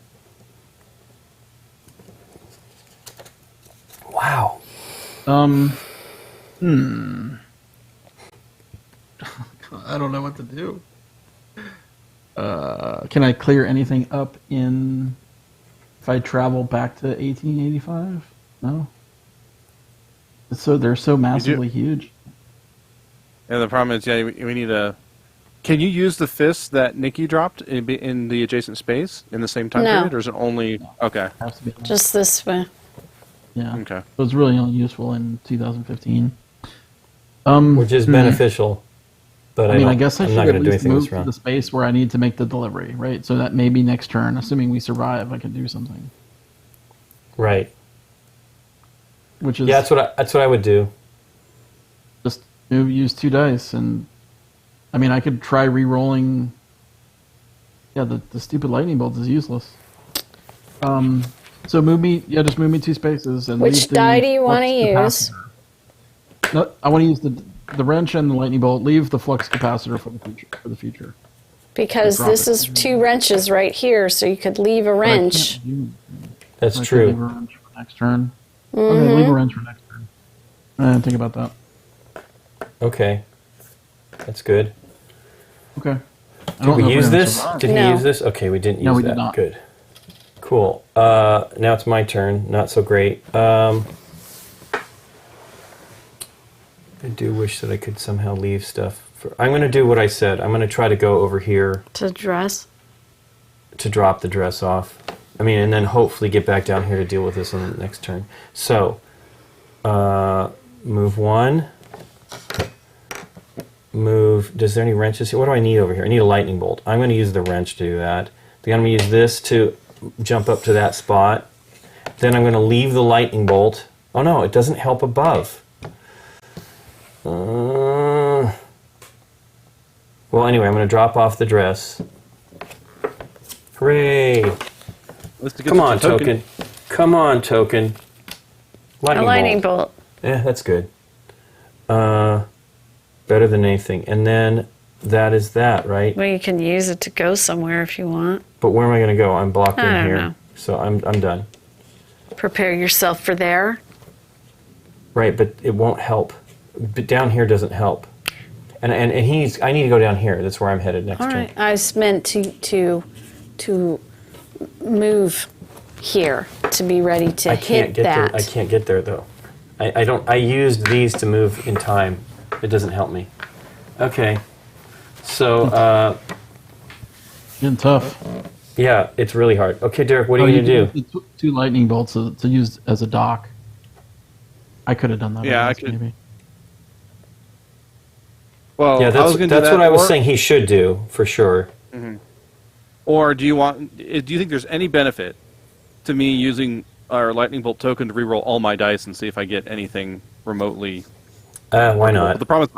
Wow. I don't know what to do. Can I clear anything up if I travel back to 1885? No. They're so massively huge. And the problem is, we need a. Can you use the fist that Nikki dropped in the adjacent space in the same time No. period, or is it only okay? It has to be. Just this way. Yeah. Okay. So it's really only useful in 2015. Which is beneficial. But I guess I I'm should not at going to do least anything move this to round. the space where I need to make the delivery, right? So that maybe next turn, assuming we survive, I can do something. Right. Which is Yeah, that's what I would do. just use 2 dice, and I mean I could try re-rolling. Yeah, the stupid lightning bolt is useless. So just move me 2 spaces and Which leave the die do you want to flux use? capacitor. No, I want to use the wrench and the lightning bolt. Leave the flux capacitor for the future. Because Drop this it. is 2 wrenches right here, so you could leave a But I wrench. can't do- That's I could leave a true. wrench for next turn. Okay, leave a wrench for next turn. I didn't think about that. Okay. That's good. Okay. Did we use this? Survive. Did he No. use this? Okay, we didn't use No, we that. did not. Good. Cool. Now it's my turn. Not so great. I do wish that I could somehow leave stuff. I'm going to do what I said. I'm going to try to go over here To dress. to drop the dress off. I mean, and then hopefully get back down here to deal with this on the next turn. So, move 1. Move. Is there any wrenches here? What do I need over here? I need a lightning bolt. I'm going to use the wrench to do that. Then I'm going to use this to jump up to that spot. Then I'm going to leave the lightning bolt. Oh no, it doesn't help above. Well, anyway, I'm going to drop off the dress. Hooray! Let's get Come to on, the token. Come on, token. A lightning bolt. Yeah, that's good. Better than anything. And then that is that, right? Well, you can use it to go somewhere if you want. But where am I going to go? I'm blocked I in don't here. know. So I'm done. Prepare yourself for there. Right, but it won't help. But down here doesn't help. And I need to go down here. That's where I'm headed next All turn. right. I was meant to move here to be ready to I can't hit get that. there. I can't get there though. I don't. I used these to move in time. It doesn't help me. Okay. So Getting tough. yeah, it's really hard. Okay, Derek, what are you gonna do? do? 2 lightning bolts to use as a dock. I could have done that. Yeah, I I guess, could- Maybe. Well, Yeah, I was that's gonna do that, what I was or- saying he should do for sure. Or do you think there's any benefit to me using our lightning bolt token to reroll all my dice and see if I get anything remotely? Why not? But the problem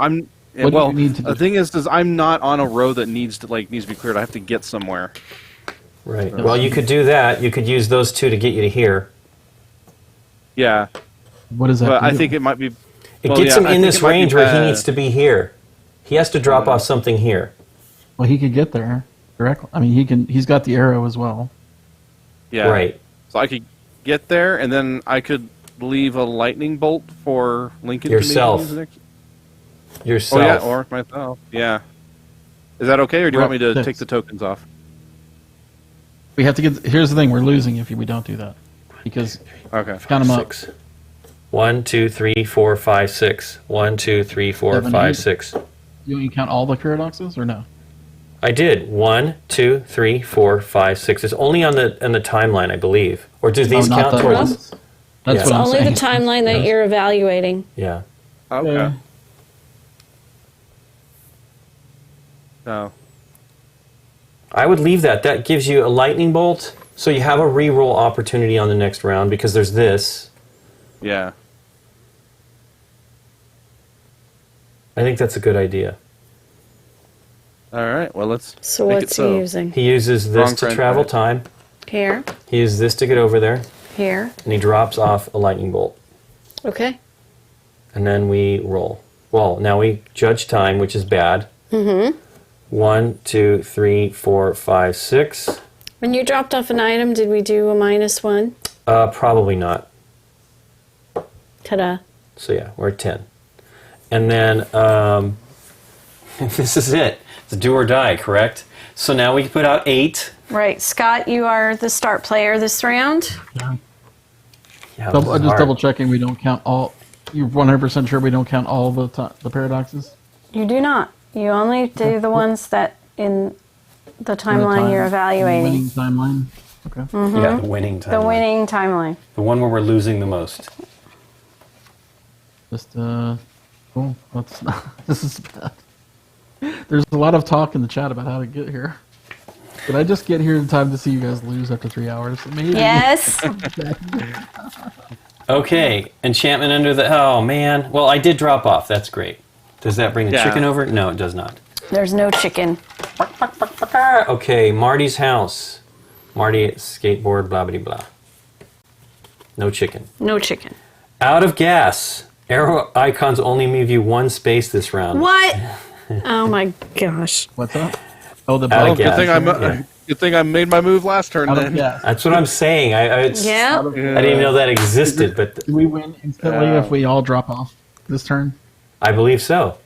is What do you well, need to the do? thing is I'm not on a row that needs to be cleared. I have to get somewhere. Right. Well, you could do that. You could use those 2 to get you to here. Yeah, What does that but I do? think it might be. It well, gets yeah, him I in think this it might be range where he bad. needs to be here. He has to drop off something here. Well, he could get there directly. I mean, he can. He's got the arrow as well. Yeah. Right. So I could get there, and then I could leave a lightning bolt for Lincoln Yourself. to maybe use next. Yourself. Oh yeah, or myself. Yeah. Is that okay, or do you want me to Right. take the tokens off? We have to get. Here's the thing: we're losing if we don't do that, because Okay. count them up. 6. 1, 2, 3, 4, 5, 6. 1, 2, 3, 4, 7, 5, 8. 6. You count all the paradoxes or no? I did. 1, 2, 3, 4, 5, 6. It's only on the timeline, I believe. Or does these Oh, not count the- towards? That's Yeah. what I'm Only saying. the timeline that Yes. you're evaluating. Yeah. Okay. Yeah. So I would leave that. That gives you a lightning bolt, so you have a reroll opportunity on the next round because there's this. yeah. I think that's a good idea. All right. Well, let's. So make it what's so. he using? He uses this Wrong to friend, travel right. time. Here, He uses this to get over there, here. and he drops off a lightning bolt. Okay. And then we roll. Well, now we judge time, which is bad. Mm-hmm. 1, 2, 3, 4, 5, 6. When you dropped off an item, did we do a -1? Probably not. Ta-da. So yeah, we're at 10. And then this is it. It's do or die, correct? So now we can put out 8. Right, Scott, you are the start player this round. Yeah, this Double, is just hard. double checking. We don't count all. You're 100% sure we don't count all the paradoxes. You do not. You only do the ones that in the timeline you're evaluating. Winning timeline. Okay. Yeah, the winning time. The winning timeline. The one where we're losing the most. Just cool. That's this is bad. There's a lot of talk in the chat about how to get here. Did I just get here in time to see you guys lose after 3 hours? Maybe. Yes. Okay, enchantment under the... Oh, man. Well, I did drop off. That's great. Does that bring the Yeah. chicken over? No, it does not. There's no chicken. Okay, Marty's house. Marty skateboard, blah, blah, blah. No chicken. No chicken. Out of gas. Arrow icons only leave you 1 space this round. What? Oh my gosh. What's up? Oh, the Out of bug. gas. Good thing I'm. Yeah. Good thing I made my move last turn then. That's what I'm saying. I didn't even know that existed, but Do we win instantly if we all drop off this turn? I believe so.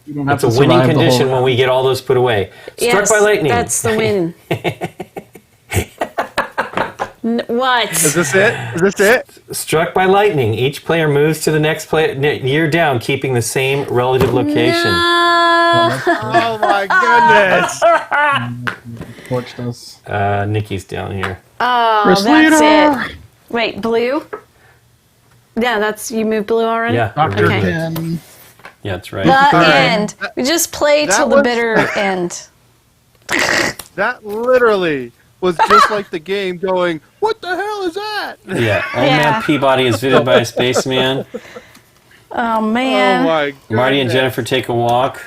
You don't have It's a to winning survive the whole condition when we get all those put away. Struck by lightning. That's the win. What? Is this it? Is this it? Struck by lightning. Each player moves to the next year down, keeping the same relative location. No. Oh my goodness! Torched us. Nikki's down here. Oh, that's it. Wait, blue? Yeah, you moved blue already? Yeah. Dr. Okay. Ken. Yeah, that's right. The end. We just play till the bitter end. That literally was just like the game going, what the hell is that? Yeah. Old Man Peabody is visited by a spaceman. Oh, Oh man. my goodness. Marty and Jennifer take a walk.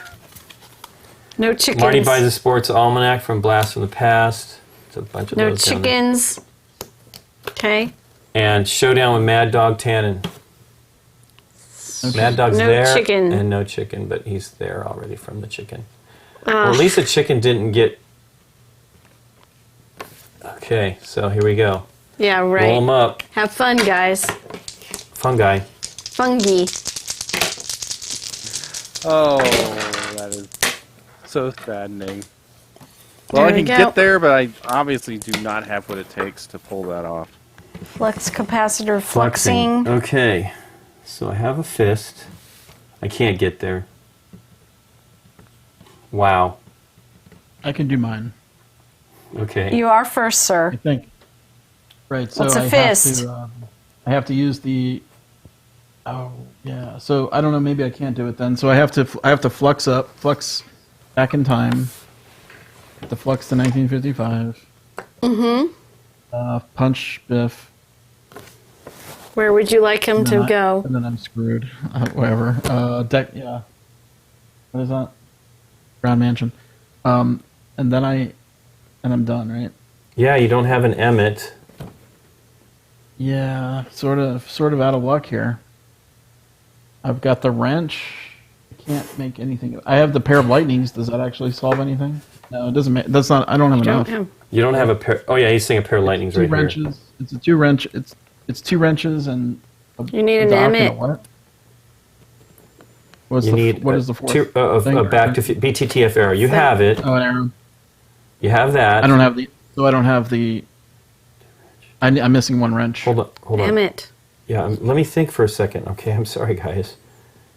No chickens. Marty buys a sports almanac from Blast from the Past. It's a bunch of No those down there. chickens. Okay. And showdown with Mad Dog Tannen. Mad Dog's No there chicken. and no chicken, but he's there already from the chicken. Well, at least the chicken didn't get... Okay, so here we go. Yeah, right. Roll them up. Have fun, guys. Fungi. Fungi. Oh, that is so saddening. Well, There I we can go. get there, but I obviously do not have what it takes to pull that off. Flux capacitor fluxing. Okay, so I have a fist. I can't get there. Wow. I can do mine. Okay. You are first, I sir. think. Right. So What's a I fist? I have to use the. Oh yeah. So I don't know. Maybe I can't do it then. So I have to flux back in time. The flux to 1955. Punch Biff, Where would you like him to go? and then I'm screwed. Whatever. Deck. Yeah. What is that? Brown Mansion. And then I'm done, right? Yeah, you don't have an Emmett. Yeah, sort of out of luck here. I've got the wrench. I can't make anything. I have the pair of lightnings. Does that actually solve anything? No, it doesn't. That's not. I don't have enough. You don't have a pair... Oh, yeah, he's saying a pair of lightnings Two right wrenches. here. It's a two wrench. It's two wrenches and. You need an dock and a Emmett. what? What is the fourth? back to BTTF arrow. You have it. Oh, an arrow. You have that. I don't have the. So I don't have the. I'm missing one wrench. Hold on. Emmett. Yeah, let me think for a second. Okay, I'm sorry, guys.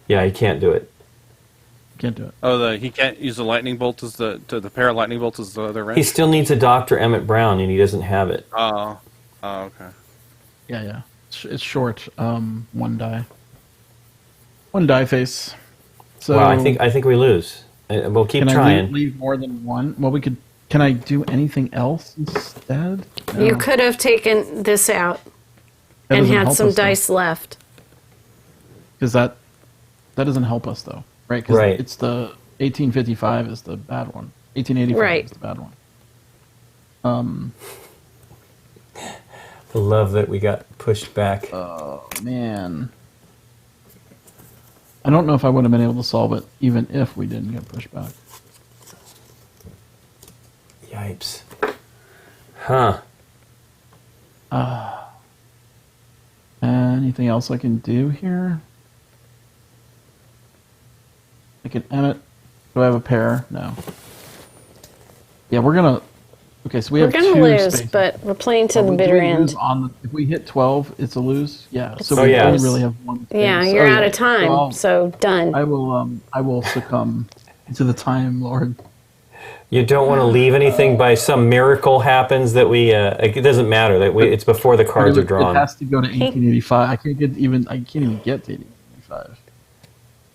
Yeah, you can't do it. Can't do it. Oh, he can't use the lightning bolt as the pair of lightning bolts as the other wrench? He still needs a Dr. Emmett Brown, and he doesn't have it. Oh, okay. Yeah. It's short. One die. One die face. So Wow, I think we lose. We'll keep can trying. I leave more than one? Well, we could. Can I do anything else instead? No. You could have taken this out That and doesn't had help some us, though. dice left. Because that doesn't help us though, right? Because Right. it's the 1855 is the bad one. 1885 Right. is the bad one. I love that we got pushed back. Oh man, I don't know if I would have been able to solve it even if we didn't get pushed back. Yipes. Huh. Anything else I can do here? I can Emmett. Do I have a pair? No. Yeah, we're gonna. Okay, so we We're have going to two lose, spaces. but we're playing to Oh, the do bitter we end. lose if we hit 12, it's a lose. Yeah. So Oh, we yeah. only really have one. Yeah, space. you're Oh, out yeah. of time, So so done. I will succumb to the time lord. You don't want to leave anything by some miracle happens that we. It doesn't matter that it's before the cards are It drawn. has to go to 1885. I can't even get to 1885.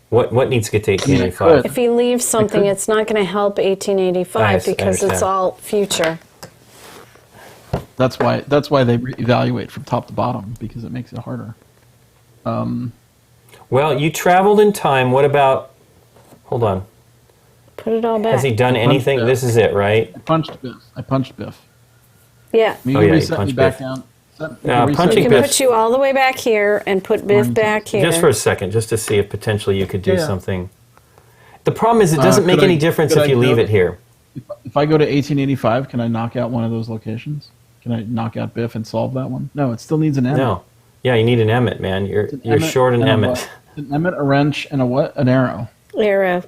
What needs to get to I 1885? If he leaves something, could- it's not going to help 1885 I because it's understand. all future. That's why they evaluate from top to bottom because it makes it harder. Well, you traveled in time. What about? Hold on. Put it all back. Has he done anything? Biff. This is it, right? I punched Biff. Yeah. You Oh, can yeah, you reset me punched back Biff. down. We punching can Biff. put you all the way back here and put Biff back here. Just for a second, just to see if potentially you could do Yeah. something. The problem is it doesn't make could any I- difference could if I you leave go- it here. if I go to 1885, can I knock out one of those locations? Can I knock out Biff and solve that one? No, it still needs an Emmett. No. Yeah, you need an Emmett, man. You're short an Emmett. An Emmett, a wrench, and a what? An arrow. Arrow.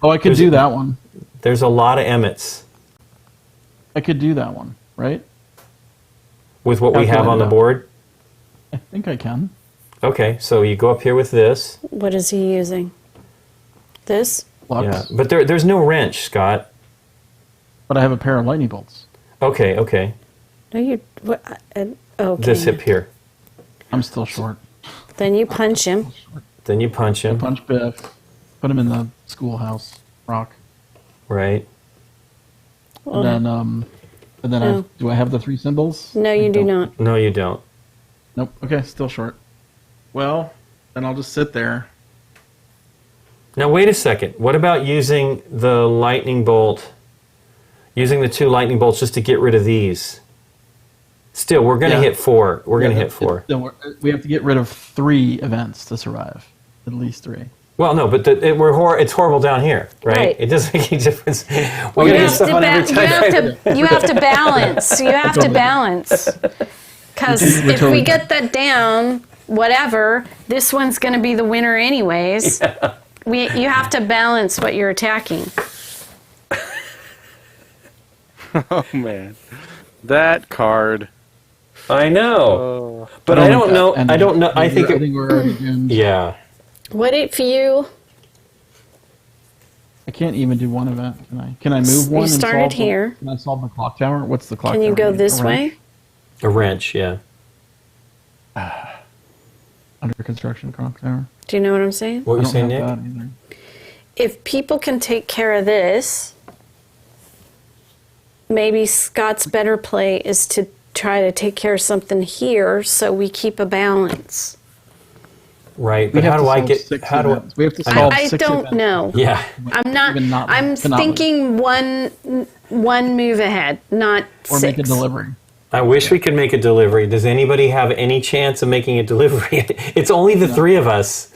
Oh, I could do that one. There's a lot of Emmets. I could do that one, right? With what we have on the board? I think I can. Okay, so you go up here with this. What is he using? This? Flux. Yeah, but there's no wrench, Scott. But I have a pair of lightning bolts. Okay. No, you. What? Okay. This hip here. I'm still short. Then you punch him. Then you punch him. Punch Biff. Put him in the schoolhouse rock. Right. And then do I have the 3 symbols? No, you do not. No, you don't. Nope. Okay, still short. Well, then I'll just sit there. Now wait a second. What about using the lightning bolt? Using the 2 lightning bolts just to get rid of these? Still, we're going to hit 4. We're going to hit 4. We have to get rid of 3 events to survive. At least 3. Well, no, but it's horrible down here, right? It doesn't make any difference. We're going to get stuff on every time. You have to balance. You have to balance. Because if we get that down, whatever, this one's going to be the winner anyways. Yeah. You have to balance what you're attacking. Oh, man. That card. I know. But I don't know. I don't know. I think we're already doomed. Yeah. What if you... I can't even do one event, can I? Can I move one? You started here. Can I solve the clock tower? What's the clock tower? Can you go this way? A wrench, yeah. Under construction clock tower. Do you know what I'm saying? What are you saying, Nick? If people can take care of this, maybe Scott's better play is to try to take care of something here so we keep a balance. Right, but how do I get? How do we have to solve I 6 don't events. know. Yeah. I'm not. I'm thinking one move ahead, not or 6. make a delivery. I wish we could make a delivery. Does anybody have any chance of making a delivery? It's only the 3 of us.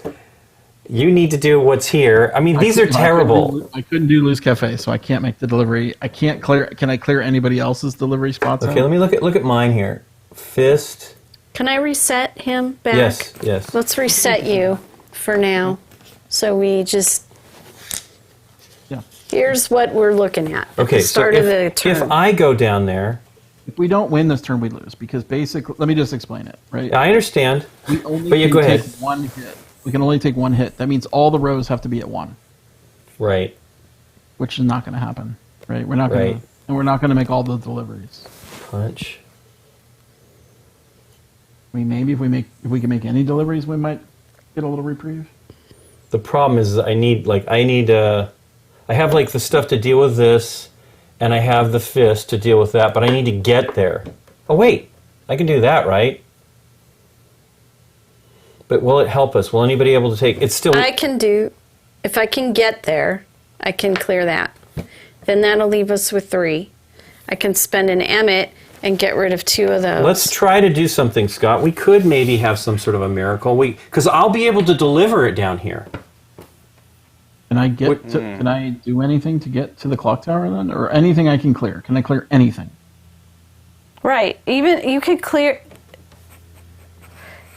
You need to do what's here. I mean, these are terrible. I couldn't do Loose Cafe, so I can't make the delivery. I can't clear. Can I clear anybody else's delivery spots? Okay, let me look at mine here. Fist. Can I reset him back? Yes. Let's reset you for now. So we just... Yeah. Here's what we're looking at. Okay, the start of the turn. If I go down there... If we don't win this turn, we lose. Because basically... Let me just explain it, right? I understand. We only but you go ahead. Take 1 hit. We can only take 1 hit. That means all the rows have to be at 1. Right. Which is not going to happen, right? We're not going to... And we're not going to make all the deliveries. Punch. I mean, maybe if we can make any deliveries, we might get a little reprieve. The problem is I have like the stuff to deal with this, and I have the fist to deal with that, but I need to get there. Oh wait, I can do that, right? But will it help us? Will anybody able to take? It's still. I can do. If I can get there, I can clear that. Then that'll leave us with 3. I can spend an Emmett and get rid of 2 of those. Let's try to do something, Scott. We could maybe have some sort of a miracle. Because I'll be able to deliver it down here. Can I get? Can I do anything to get to the clock tower then, or anything I can clear? Can I clear anything? Right. Even you could clear.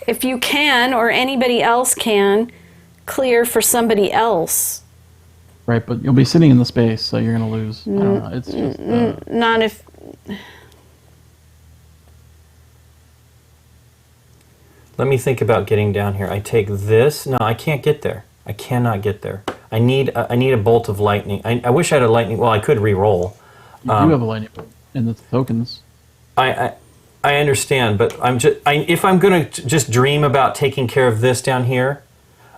If you can, or anybody else can, clear for somebody else. Right, but you'll be sitting in the space, so you're going to lose. I don't know. It's just not if. Let me think about getting down here. I take this. No, I can't get there. I cannot get there. I need a bolt of lightning. I wish I had a lightning. Well, I could re-roll. You do have a lightning bolt in the tokens. I understand, but if I'm going to just dream about taking care of this down here,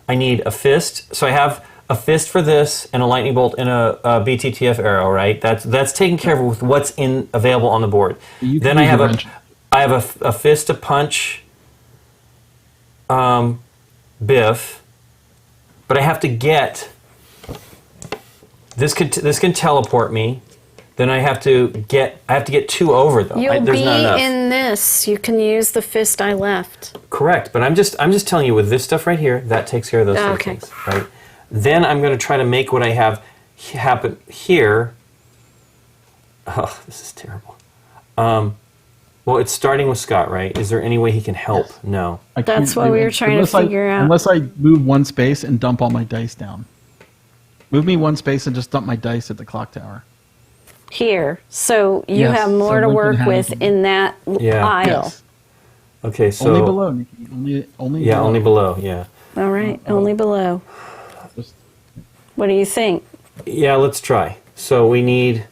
I need a fist. So I have a fist for this and a lightning bolt and a BTTF arrow, right? That's taken care of with what's available on the board. Then I have a fist to punch Biff, but I have to get this can teleport me. Then I have to get 2 over though. You'll There's be not enough. in this. You can use the fist I left. Correct, but I'm just telling you with this stuff right here, that takes care of those things, right? Then I'm going to try to make what I have happen here Oh, this is terrible. Well, it's starting with Scott, right? Is there any way he can help? Yes. No. I That's can't what do we it. were trying to figure out. Unless I move one space and dump all my dice down. Move me one space and just dump my dice at the clock tower. Here. So you Yes, have more so to Lincoln work has with them. in that Yeah. aisle. Yes. Okay, so Only below, Nikki. Only yeah, below. only below. Yeah, All right, only below. Just- What do you think? yeah. Let's try. So we need.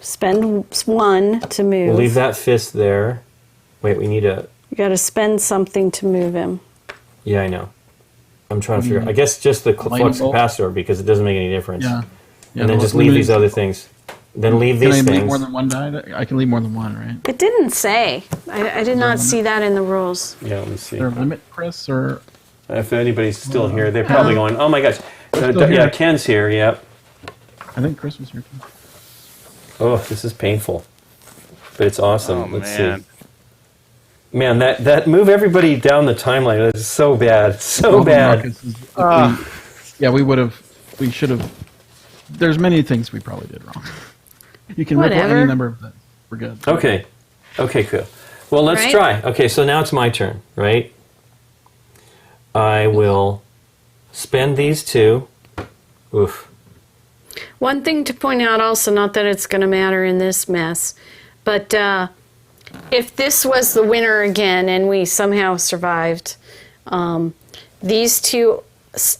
Spend one to move. We'll leave that fist there. Wait, we need a. You got to spend something to move him. Yeah, I know. I'm trying to What do you figure. I guess just the Lightning flux bolt? capacitor because it doesn't make any difference. Yeah. And then just leave these other things. Then leave Can these I leave things. more than one die? I can leave more than one, right? It didn't say. I did not see that in the rules. Yeah, let me see. Is there a limit, Chris, or If anybody's still here, they're probably going, "Oh my gosh!" Still Yeah, here. Ken's here. Yep. I think Chris was here too. Oh, this is painful, but it's awesome. Oh, Let's man. see. Man, that move everybody down the timeline is so bad, so bad. Marcus yeah, we should have. There's many things we probably did wrong. You can ripple Whatever. any number of things. We're good. Okay, cool. Well, let's Right? try. Okay, so now it's my turn, right? I will spend these two. Oof. One thing to point out also, not that it's going to matter in this mess, but if this was the winner again and we somehow survived, these two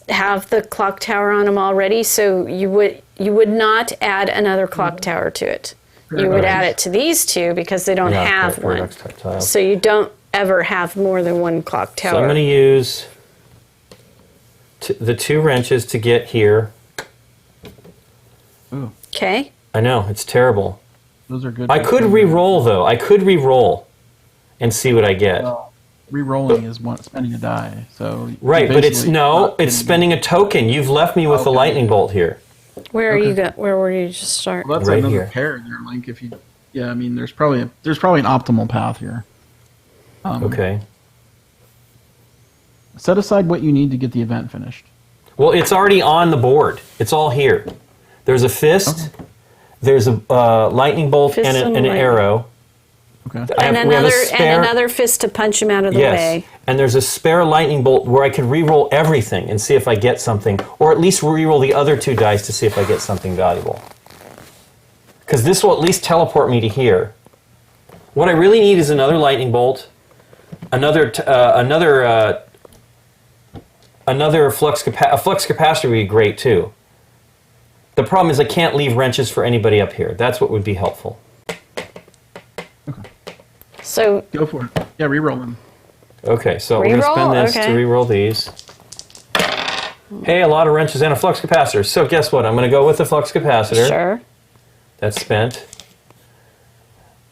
have the clock tower on them already, so you would not add another clock tower to it. You would add it to these two because they don't Yeah, have one. paradox tile. So you don't ever have more than one clock tower. So I'm going to use the two wrenches to get here. Ooh, Okay. I know, it's terrible. those are good. I could re-roll, though. I could re-roll and see what I get. Well, re-rolling is spending a die. So Right, but it's basically no, not it's getting- spending a token. You've left me with the Okay. lightning bolt here. Where are you Okay. go? Where were you just start? Well, that's right another here. pair there, Link. If you, yeah, I mean, there's probably an optimal path here. Okay. Set aside what you need to get the event finished. Well, it's already on the board. It's all here. There's a fist. There's a lightning bolt Fist and and an lightning. arrow. Okay. I And have- we have a another spare- and another fist to punch him out of the Yes. way. And there's a spare lightning bolt where I could re-roll everything and see if I get something, or at least re-roll the other two dice to see if I get something valuable. Because this will at least teleport me to here. What I really need is another lightning bolt, another flux a flux capacitor would be great too. The problem is I can't leave wrenches for anybody up here. That's what would be helpful. So Go for it. Yeah, re-roll them. Okay, so we're going to Reroll? spend this to Okay. re-roll these. Hey, a lot of wrenches and a flux capacitor. So guess what? I'm going to go with the flux capacitor. sure. That's spent.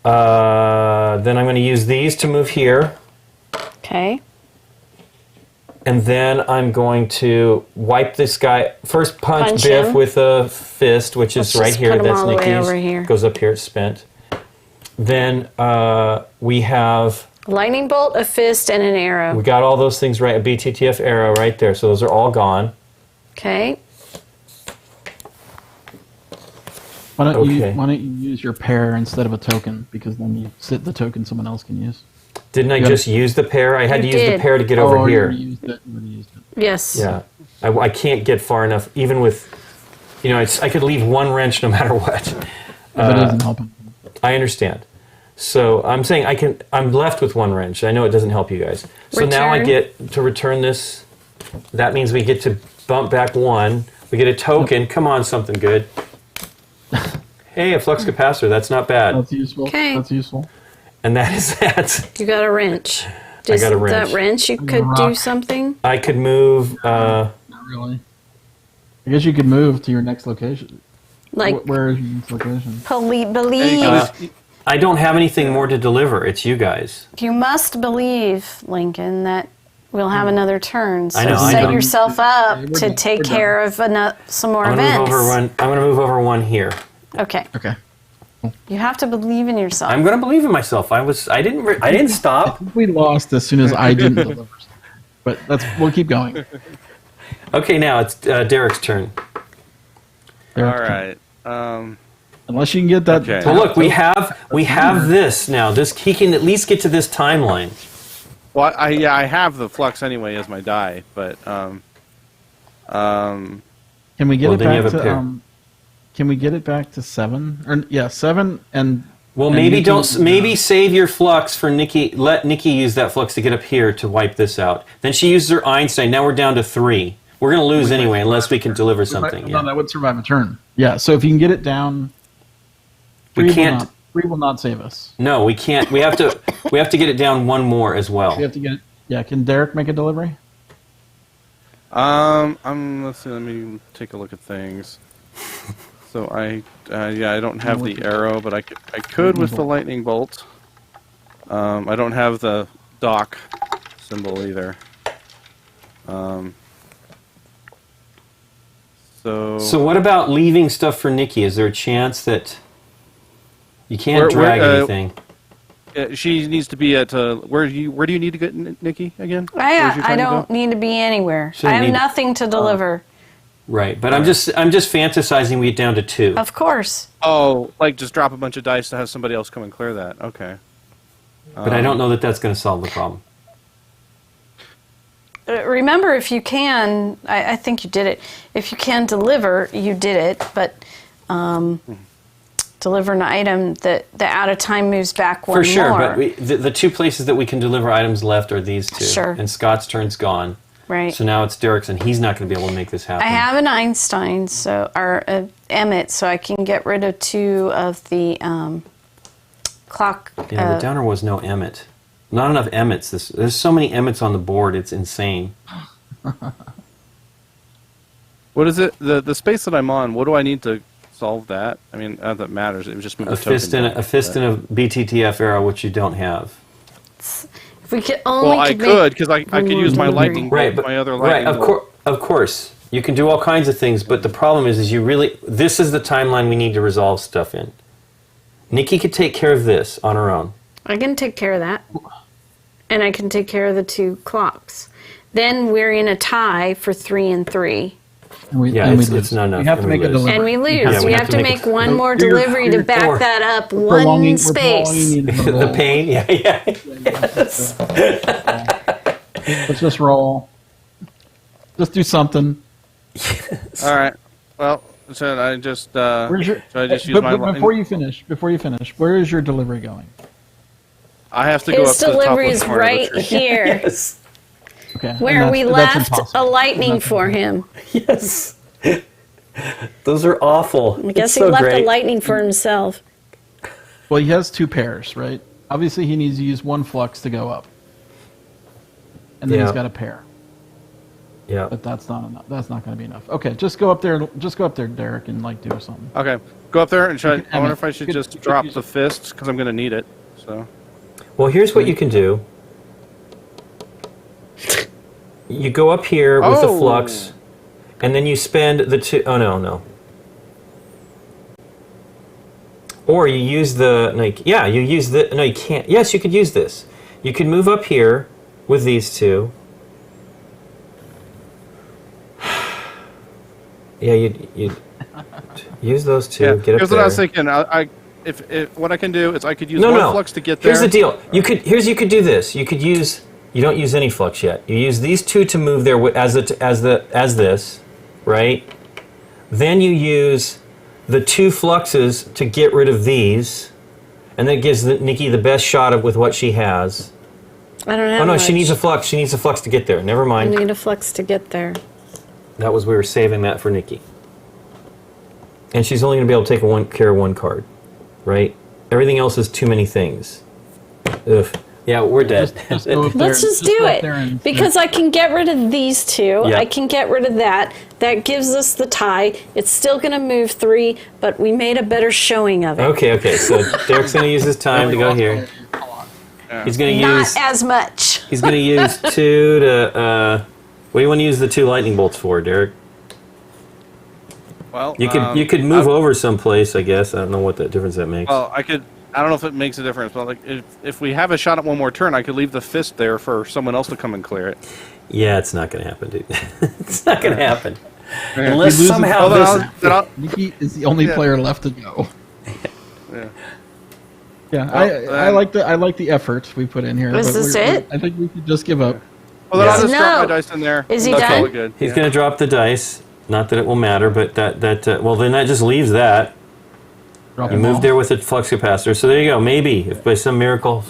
Then I'm going to use these to move here. Okay. And then I'm going to wipe this guy. First punch, Punch Biff him. with a fist, which is Let's right just here. put 'em That's all the way Nikki's. over here. Goes up here, it's spent. Then we have... Lightning bolt, a fist, and an arrow. We got all those things right. A BTTF arrow right there. So those are all gone. Okay. Why don't you Okay. use your pair instead of a token? Because then you sit the token someone else can use. Didn't I You gotta- just use the pair? I had You to use the did. pair to get Oh, over you here. already used it. You already used it. Yes. Yeah, I can't get far enough, even with, I could leave one wrench no matter what. But it doesn't help him. I understand. So I'm saying I'm left with one wrench. I know it doesn't help you guys. So now I Return. get to return this. That means we get to bump back one. We get a token. Come on, something good. Hey, a flux capacitor. That's not bad. That's useful. Okay. That's useful. And that is that. You got a wrench. I got a wrench. That wrench, you could rock. do something. I could move. Not really. I guess you could move to your next location. Like Where is your next location? believe. I don't have anything more to deliver. It's you guys. You must believe, Lincoln, that we'll have another turn. So I know, I set know. yourself up We're to done. take We're done. care of some more I'm gonna events. I'm gonna move over one here. Okay. Okay. You have to believe in yourself. I'm gonna believe in myself. I didn't stop. We lost as soon as I didn't deliver. But we'll keep going. Okay, now it's Derek's turn. There. All right. Unless you can get that. Okay. Well, look, we have this now. This he can at least get to this timeline. Well, I have the flux anyway as my die, but Can we get Well, it then you back have a pair. to? Can we get it back to 7? Or 7 and. Well, and maybe Nikki- maybe save your flux for Nikki. Let Nikki use that flux to get up here to wipe this out. Then she uses her Einstein. Now we're down to 3. We're going to lose anyway unless we can deliver something. No, Yeah. that would survive a turn. Yeah. So if you can get it down, We can't. 3 will not save us. No, we can't. We have to get it down one more as well. We have to get it. Yeah. Can Derek make a delivery? let's see. Let me take a look at things. So I don't have the arrow, but I could with the lightning bolt. I don't have the dock symbol either. So what about leaving stuff for Nikki? Is there a chance that you can't drag anything? She needs to be at where do you need to get Nikki again? Where's you I trying to don't go? need to be anywhere. So I you have need- nothing to deliver. Right, but I'm just fantasizing we get down to 2. Of course. Oh, like just drop a bunch of dice to have somebody else come and clear that. Okay. But I don't know that that's going to solve the problem. Remember, if you can, I think you did it. If you can deliver, you did it. But deliver an item that the out of time moves back one For sure, more. but the 2 places that we can deliver items left are these 2. Sure. And Scott's turn's gone. Right. So now it's Derek's, and he's not going to be able to make this happen. I have an Einstein, or Emmett, so I can get rid of 2 of the clock. Yeah, but down there was no Emmett. Not enough Emmets. There's so many Emmets on the board, it's insane. What is it? The space that I'm on. What do I need to solve that? I mean, not that it matters. It was just move A the fist token and back. a fist and a BTTF arrow, which you don't have. If we could only Well, I could could because I could use my delivery. lightning Right, bolt, but my other right, lightning bolt. of course, you can do all kinds of things, but the problem is you really. This is the timeline we need to resolve stuff in. Nikki could take care of this on her own. I can take care of that. And I can take care of the 2 clocks. Then we're in a tie for 3 and 3. And we, Yeah, and we it's lose. not enough, We have to and we make a lose. delivery. And we lose. Yeah, we have to make one more We're- delivery to we're- back or- that up We're one prolonging- we're space. prolonging The pain, yeah. Yes. Let's just roll. Just do something. All right. Well, so I just Where's your, so I just use but, my but lightning. before you finish, where is your delivery going? I have to go up His to the top delivery left is corner of the right tree. here, Yes. Okay. and where we that's left impossible. a lightning That's for him. Yes. Those are awful. I guess It's he so left great. a lightning for himself. Well, he has 2 pairs, right? Obviously, he needs to use 1 flux to go up, and then Yeah. he's got a pair. Yeah. But that's not enough. That's not going to be enough. Okay, just go up there. Just go up there, Derek, and like do something. Okay, go up there and try. I wonder if I you should could- just you could drop use the fist because I'm going to need it. So Well, here's what you can do. You go up here with the Oh. flux, and then you spend the 2. Oh no. Or you use the you use the no you can't. Yes, you could use this. You could move up here with these 2. Yeah, you use those 2. yeah, Get up here's there. what I was thinking. If what I can do is I could use No, one no. flux to get there. Here's the deal. You could do this. You could use. You don't use any flux yet. You use these 2 to move there as this, right? Then you use the 2 fluxes to get rid of these, and that gives Nikki the best shot of with what she has. I don't have Oh no, much. she needs a flux. She needs a flux to get there. Never I mind. need a flux to get there. That was we were saving that for Nikki. And she's only going to be able to take care of 1 card, right? Everything else is too many things. Ugh. Yeah, we're dead. Just go up there- Let's just do go up it there and- because I can get rid of these 2. Yeah. I can get rid of that. That gives us the tie. It's still going to move 3, but we made a better showing of it. Okay. So Derek's going to use his time to go here. He's going to Not use. as much. He's going to use 2 to. What do you want to use the 2 lightning bolts for, Derek? Well, You could move over someplace, I guess. I don't know what that difference that makes. Well, I don't know if it makes a difference, but like if we have a shot at one more turn, I could leave the fist there for someone else to come and clear it. Yeah, it's not going to happen, dude. It's not going to happen. Yeah. Unless He loses- somehow Well, this. then I'll- Nikki is the only Yeah. player left to go. Yeah, Well, I like the effort we put in here. Is but this we're- it? I think we could just give up. Well, then I'll just drop No. my dice in there. Is he That's done? all good. He's Yeah. going to drop the dice. Not that it will matter, but well, then that just leaves that. Drop You them all. moved there with a flux capacitor, so there you go. Maybe if by some miracle,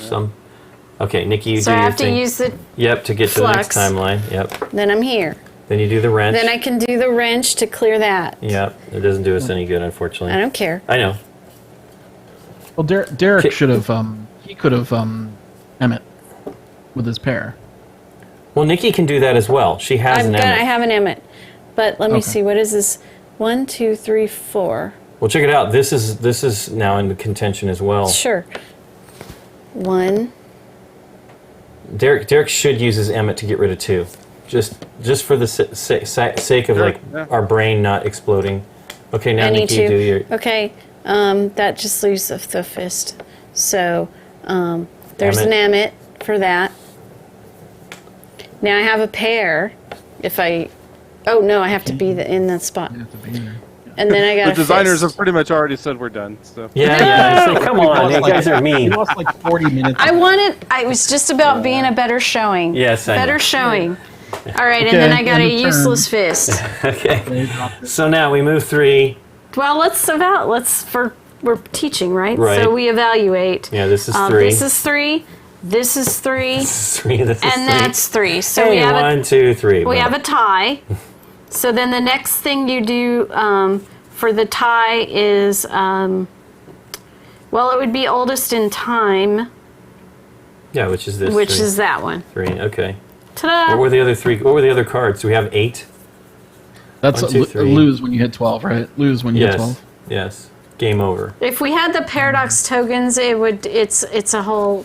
Okay, Nikki, you So do I your have to thing. use the. Yep, to get to the next flux. timeline. Yep. Then I'm here. Then you do the wrench. Then I can do the wrench to clear that. Yep. It doesn't do us any good, unfortunately. I don't care. I know. Well, Derek Okay. should have. He could have Emmett with his pair. Well, Nikki can do that as well. She has an I Emmett. have an Emmett. But let me Okay. see. What is this? 1, 2, 3, 4. Well, check it out. This is now in contention as well. Sure. 1. Derek should use his Emmett to get rid of 2, just for the sake of Sure, like yeah. our brain not exploding. Okay, now I need Nikki, to. do your. Okay. That just leaves the fist. So there's Emmett. an Emmett for that. Now I have a pair. If I. Oh no, I have to be in that spot. You have to be there. And then I got The a designers fist. have pretty much already said we're done. So. Yeah. It's like, come on, you guys are We mean. lost like 40 minutes. I was just about being a better showing. Yes, I know. Better showing. All right, Okay, and then I got a end of turn. useless fist. Okay. They dropped it. So now we move 3. Well, we're teaching, right? Right. So we evaluate. Yeah, this is 3. This is 3. This is 3. This is 3. This is 3. And that's 3. So Hey, we have 1, 2, 3. we have a tie. So then the next thing you do for the tie is, well, it would be oldest in time, Yeah, which is this. which 3. is that one. 3. Okay. Ta-da! What were the other 3? What were the other cards? Do we have 8? That's 1, 2, 3. lose when you hit 12, right? Lose when you hit Yes. 12. Yes. Game over. If we had the paradox tokens, it's a whole.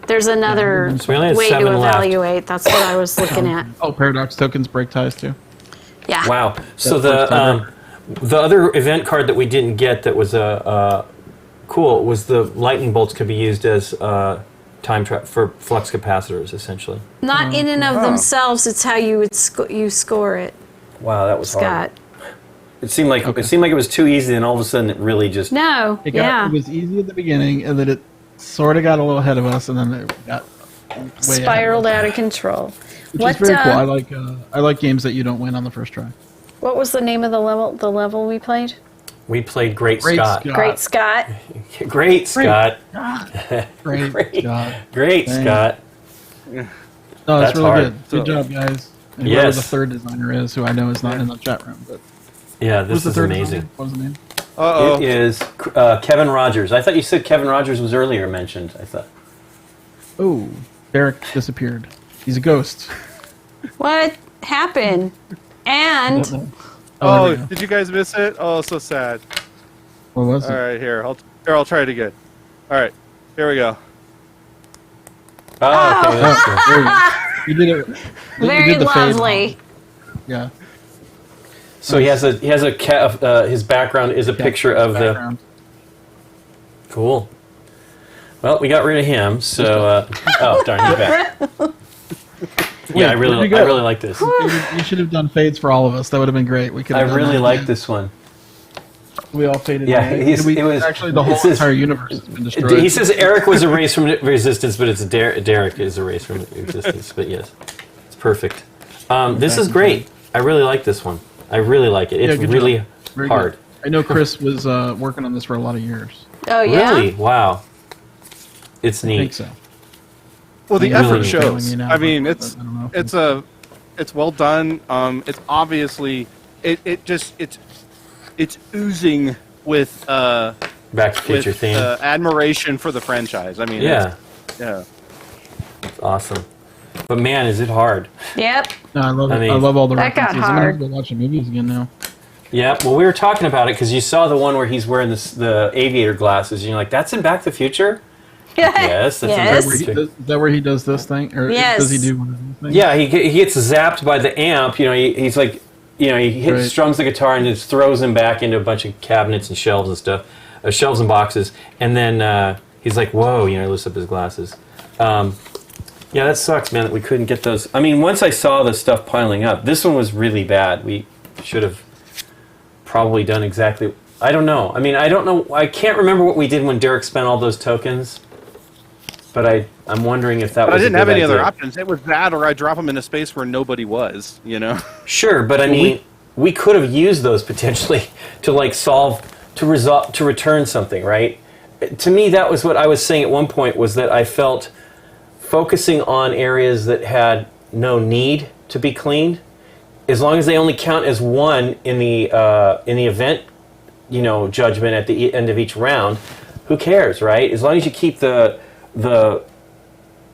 There's another So we only had way to 7 left. evaluate. That's what I was looking at. Oh, paradox tokens break ties too. Yeah. Wow. So That's first ever. the other event card that we didn't get that was cool was the lightning bolts could be used as time trap for flux capacitors essentially. Not in and of themselves. It's how you would you score it, Wow, that was Scott. hard. It seemed like it was too easy, and all of a sudden it really just. No. It was easy at the beginning, and then it sort of got a little ahead of us, and then it got way Spiraled ahead out of control. of us, which is very cool. I like games that you don't win on the first try. What was the name of the level? The level we played? We played Great Great Scott. Scott. Great Scott. Great Scott. Great job. Great Dang. Scott. No, That's it's really hard. good. Good job, guys. And Yes. whoever the third designer is, who I know is not in the chat room, but Yeah, who's this the is third amazing. designer? What was the name? Uh-oh. It is Kevin Rogers. I thought you said Kevin Rogers was earlier mentioned. I thought. Oh, Derek disappeared. He's a ghost. What happened? And there Oh, we go. did you guys miss it? Oh, so sad. What was All it? right, I'll try it again. All right, here we go. Oh, okay, that's good. There you go. You did it. You very did the fade lovely. wrong. Yeah. So he has his background is a picture of the. Background. Cool. Well, we got rid of him, so oh darn, he's back. Yeah, I where'd you really go? like this. You should have done fades for all of us. That would have been great. We could. I have done really that like again. this one. We all faded. Yeah, away. he's- We- it was- actually the it whole says- entire universe has been destroyed. He says Eric was erased from Resistance, but it's Derek is erased from Resistance. But yes, it's perfect. This is great. I really like this one. I really like it. It's good job. really Very hard. good. I know Chris was working on this for a lot of years. oh yeah. Really? Wow. It's I neat. think so. Well, the Really effort neat. shows. Telling you now, I mean, but it's I don't know. it's well done. It's obviously it's oozing with Back to Future with theme. admiration for the franchise. I mean, Yeah, yeah. it's awesome. But man, is it hard. Yep. No, I love I it. mean- I love all the That got references. I'm gonna have hard. to go watch the movies again now. Yeah, well, we were talking about it because you saw the one where he's wearing the aviator glasses, and you're like, "That's in Back to the Future." Yes, that's Yes. in Back to the Future. Is that where he does this thing, or Yes. does he do one of these things? Yeah, he gets zapped by the amp. You know, he's like, you know, Right. strums the guitar and just throws him back into a bunch of cabinets and shelves and stuff, shelves and boxes, and then he's like, "Whoa!" You know, he lifts up his glasses. Yeah, that sucks, man, that we couldn't get those. I mean, once I saw the stuff piling up, this one was really bad. We should have probably done exactly. I don't know. I mean, I don't know. I can't remember what we did when Derek spent all those tokens. But I'm wondering if that was. I didn't a good have any idea. other options. It was that, or I drop them in a space where nobody was. Sure, but I mean, we could have used those potentially to like to return something, right? To me, that was what I was saying at one point, was that I felt focusing on areas that had no need to be cleaned, as long as they only count as one in the event, judgment at the end of each round, who cares, right? As long as you keep the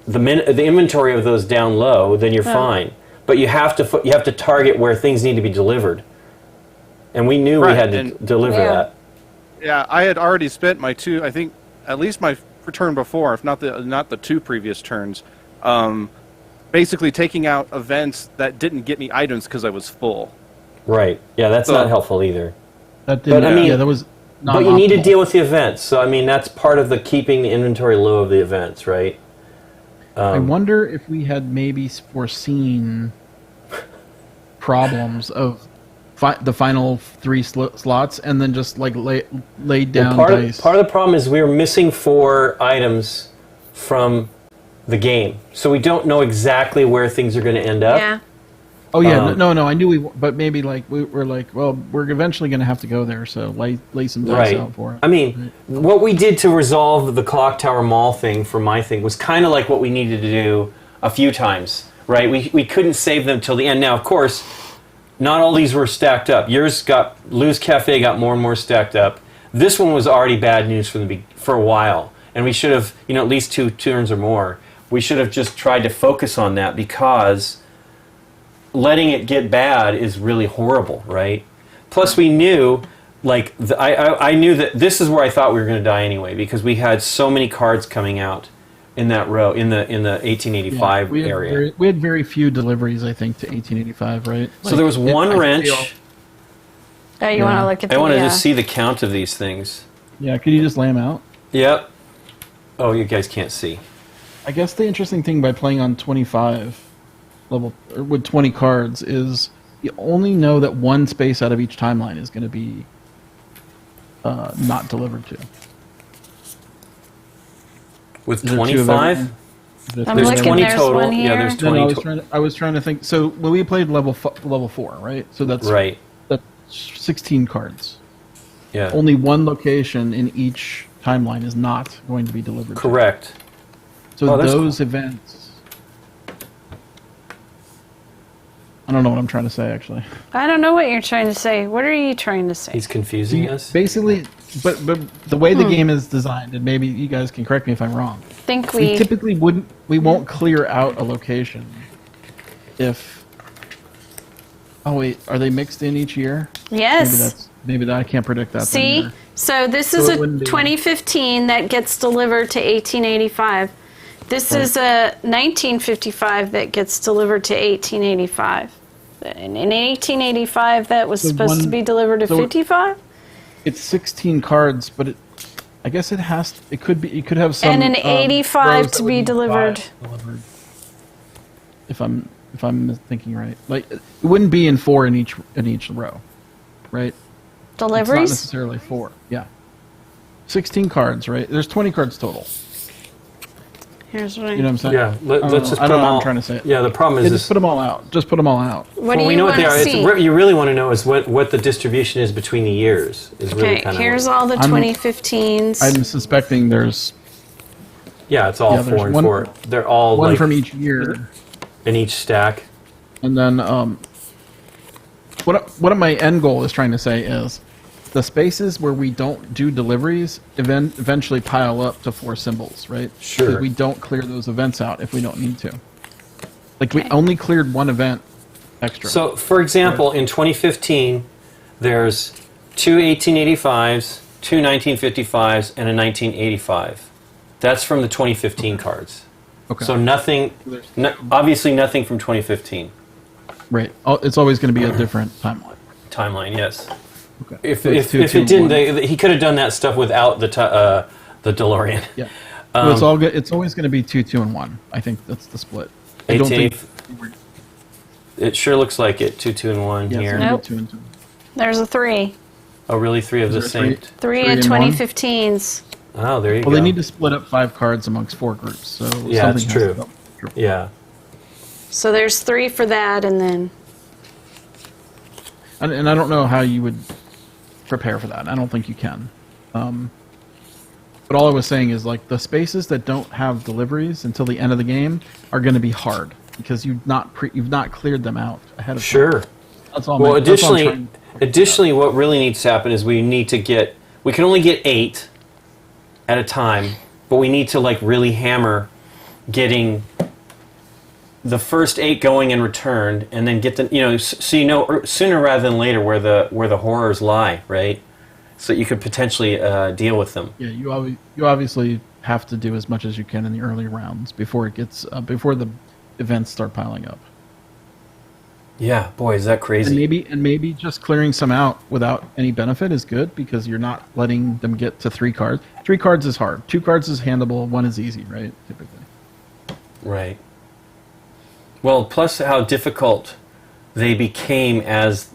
inventory of those down low, then you're fine. But you have to target where things need to be delivered, and we knew we had to deliver that. Yeah, I had already spent my two. I think at least my turn before, if not the two previous turns, basically taking out events that didn't get me items because I was full. Right. Yeah, that's not helpful either. That didn't. But, I mean, that was. Not but you need to optimal. deal with the events. So I mean, that's part of the keeping the inventory low of the events, right? I wonder if we had maybe foreseen problems of the final three slots, and then just like laid down dice. Part of the problem is we were missing 4 items from the game, so we don't know exactly where things are going to end up. Yeah. Oh yeah, no, I knew but maybe like we're like, well, we're eventually going to have to go there, so lay some dice out for it. I mean, what we did to resolve the Clock Tower Mall thing for my thing was kind of like what we needed to do a few times, right? We couldn't save them till the end. Now, of course, not all these were stacked up. Lou's Cafe got more and more stacked up. This one was already bad news for a while, and we should have, at least 2 turns or more. We should have just tried to focus on that, because letting it get bad is really horrible, right? Plus, we knew, I knew that this is where I thought we were going to die anyway, because we had so many cards coming out in that row in the 1885 area. We had very few deliveries, I think, to 1885, right? So there was one wrench. Oh, you want to look at I want to just see the count of these things. Yeah, could you just lay them out? Yep. Oh, you guys can't see. I guess the interesting thing by playing on 25 level or with 20 cards is you only know that one space out of each timeline is going to be not delivered to. With 25? I'm There's looking, 20 there's total. one Yeah, here. there's 20 total. I was trying to think. So when we played level 4, right? So that's Right. That's 16 cards. Yeah. Only one location in each timeline is not going to be delivered. Correct. So that's those events. I don't know what I'm trying to say, actually. I don't know what you're trying to say. What are you trying to say? He's confusing us. Basically, but the way the game is designed, and maybe you guys can correct me if I'm wrong. Think We typically won't clear out a location if. Oh wait, are they mixed in each year? Yes. Maybe that I can't predict that. See? Either. So this is So it a wouldn't be- 2015 that gets delivered to 1885. This is a 1955 that gets delivered to 1885. In 1885, that was So supposed to be delivered to so- 55? It's 16 cards, but I guess it has. It could be. You could have some. And an 85 rows to that be would need delivered. 5 delivered. If I'm thinking right, like it wouldn't be in 4 in each row, right? It's not Deliveries? necessarily 4. Yeah. 16 cards, right? There's 20 cards total. Here's what I... You know what I'm saying? Yeah, let's just I put don't them know all. what I'm trying to say. Yeah, the problem is Yeah, this. just put them all out. Just put them all out. What do we you know what want they are. to see? You really want to know is what the distribution is between the years. Is really Okay, kind of. here's all the 2015s. I'm suspecting there's Yeah, it's all Yeah, there's 4 and one- 4. They're all one like from each year, in each stack. and then what my end goal is trying to say is the spaces where we don't do deliveries eventually pile up to 4 symbols, right? Sure. Because we don't clear those events out if we don't need to. Like we only cleared one event extra. So, for example, in 2015, there's 2 1885s, 2 1955s, and a 1985. That's from the 2015 cards. okay. So nothing, obviously nothing from 2015 right. It's always going to be a different timeline. timeline. Yes. Okay. If So it's if, 2, if 2, it didn't, 1. he could have done that stuff without the DeLorean. Yeah. But it's all good. It's always going to be 2, 2, and 1. I think that's the split. I don't think. 18. It sure looks like it. 2, 2, and 1 Yeah, here. it's gonna be Nope. 2 and 2. There's a 3. Oh, really? 3 of the Is there same? Three Three in and one? 2015s. Oh, there you go. Well, they need to split up 5 cards amongst 4 groups, so Yeah, something that's has true. to go. Yeah. So there's 3 for that, and then And I don't know how you would prepare for that. I don't think you can. But all I was saying is, like, the spaces that don't have deliveries until the end of the game are going to be hard because you've not cleared them out ahead of time. Sure. That's all. Well, that's all I'm additionally, trying- what really needs to happen is we can only get 8 at a time, but we need to like really hammer getting the first 8 going and returned, and then get the so sooner rather than later where the horrors lie, right? So you could potentially deal with them. Yeah, you obviously have to do as much as you can in the early rounds before it gets before the events start piling up. Yeah, boy, is that crazy. And maybe just clearing some out without any benefit is good because you're not letting them get to 3 cards. 3 cards is hard. 2 cards is handleable. 1 is easy, right? Typically. Right. Well, plus how difficult they became as...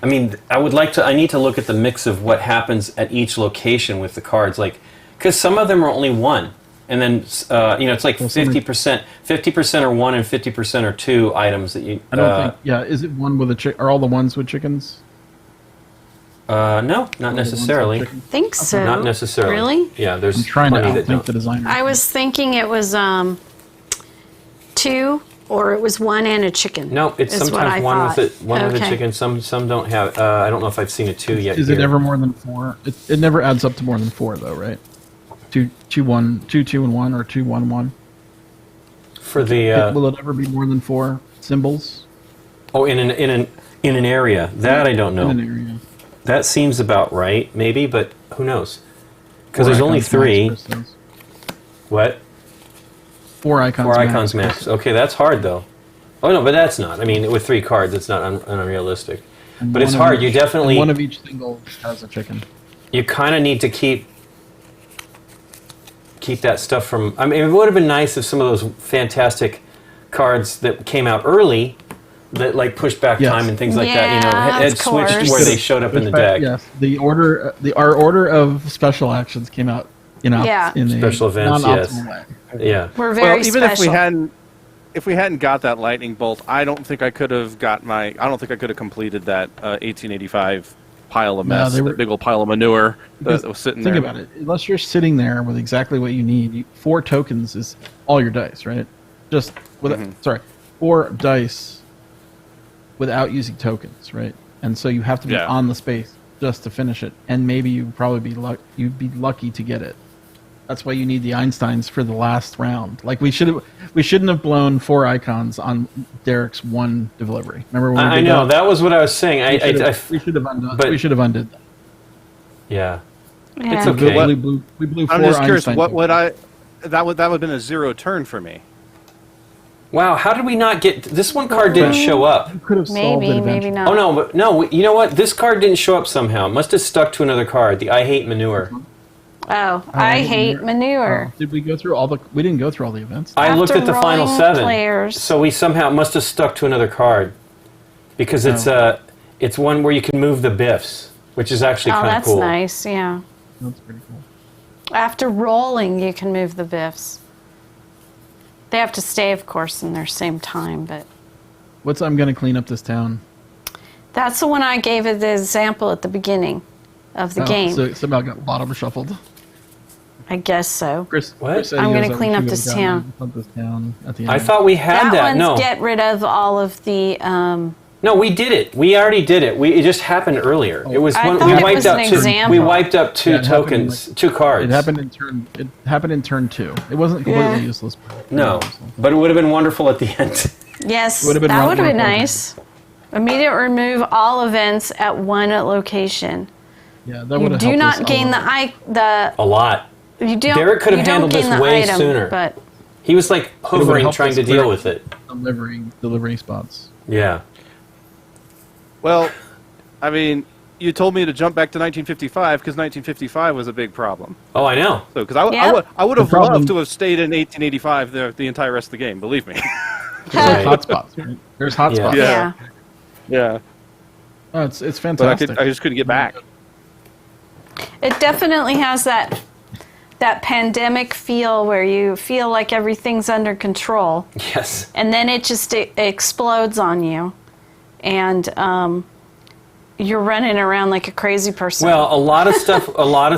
I mean, I need to look at the mix of what happens at each location with the cards, like, because some of them are only 1, and then it's like 50% are 1 and 50% are 2 items that you. I don't think. Yeah, is it 1 with a chick? Are all the ones with chickens? No, not necessarily. I think so. Not necessarily. Really? Yeah, there's. I'm trying to plenty that outthink don't. the designer. I was thinking it was 2, or it was 1 and a chicken. No, it's is what sometimes I 1 thought. with a Okay. chicken. Some don't have. I don't know if I've seen a 2 yet. Is it here. ever more than 4? It never adds up to more than 4, though, right? 2, 2, 1, 2, 2, and 1, or 2, 1, 1. For the Will it ever be more than 4 symbols in an area that I don't know. in an area? That seems about right, maybe, but who knows? Because 4 there's only icons 3. max, Chris says. What? 4 icons. 4 icons max. Okay, that's hard though. Oh no, but that's not. I mean, with 3 cards, it's not unrealistic. And But it's one of hard. You each- definitely. and one of each single has a chicken. You kind of need to keep that stuff from. I mean, it would have been nice if some of those fantastic cards that came out early, that like pushed back Yes. time and things like Yeah, that, had of switched course. where they showed up in the deck. Yes, our order of special actions came out. Yeah. In a Special events, non-optimal yes. way. Yeah. We're very Well, even special. if we hadn't got that lightning bolt, I don't think I could have completed that 1885 pile of No, mess, they were- that big old pile of manure Because that was sitting think there. about it. Unless you're sitting there with exactly what you need, 4 tokens is all your dice, right? Just with Mm-hmm. 4 dice without using tokens, right? And so you have to be Yeah. on the space just to finish it, and maybe you'd probably you'd be lucky to get it. That's why you need the Einsteins for the last round. Like we shouldn't have blown 4 icons on Derek's 1 delivery. Remember when we I did know that? that was what I was saying. We should have undone. but- We should have undid that. Yeah. Yeah. It's okay. We blew 4 I'm just curious, Einstein what would tokens. that would have been a 0 turn for me. Wow, how did we not get this one card didn't show up? You could have solved it Maybe, eventually. maybe not. Oh no, but no, you know what? This card didn't show up somehow. It must have stuck to another card. The I hate manure. Oh, I hate manure. Did we go through all the? We didn't go through all the events. I looked After at the final rolling 7. players. So we somehow must have stuck to another card. Because it's one where you can move the biffs, which is actually Oh, kind of that's cool. nice. Yeah. That's pretty cool. After rolling, you can move the biffs. They have to stay, of course, in their same time, but I'm gonna clean up this town. that's the one I gave it the example at the beginning of the game. So somehow got bottom shuffled. I guess so. Chris, What? Chris said I'm he gonna goes, clean "Oh, up we this should've town." gotten this town at the end. I thought we had That that. one's No. get rid of all of the. No, we did it. We already did it. It just happened earlier. It was I one thought we it wiped was out an 2. example. We wiped up 2 Yeah, it happened in, tokens, 2 cards. It happened in turn 2. It wasn't completely Yeah. useless. No, but it would have been wonderful at the end. Yes, Would have been that one- would have been one point. nice. Immediate remove all events at one location. Yeah, that You would have do helped us not gain a the lot. A lot. you don't. Derek could have you don't handled gain this the way item, sooner. But He was like would've hovering, helped trying us to clear deal with it. delivery spots. Yeah. Well, I mean, you told me to jump back to 1955 because 1955 was a big problem. Oh, I know. So, because Yeah. I would have The problem- loved to have stayed in 1885 the entire rest of the game. Believe me. There's Right. hot spots. Right? There's hot Yeah. spots. Yeah. yeah. yeah, Oh, it's but fantastic. I just couldn't get back. It definitely has that pandemic feel where you feel like everything's under control. Yes. And then it just explodes on you. And you're running around like a crazy person. Well, a lot of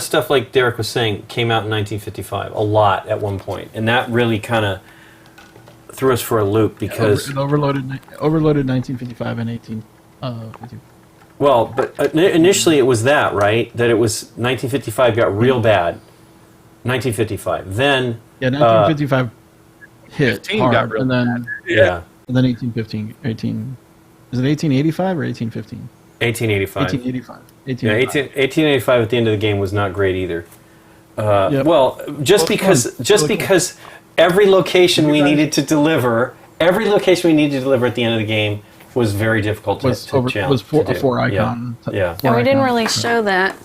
stuff like Derek was saying came out in 1955. A lot at one point, and that really kind of threw us for a loop because it overloaded 1955 and 18. Well, but initially it was that, right? That it was 1955 got real bad. 1955. Then 1955 hit 15 hard, got real and then yeah, and then 1815. Is it 1885 or 1815? 1885. 1885. Yeah, 1885 at the end of the game was not great either. Yep. Well, just because every location we needed to deliver at the end of the game was very difficult to challenge. Was to do. a 4 icon. Yeah. And we didn't really show that.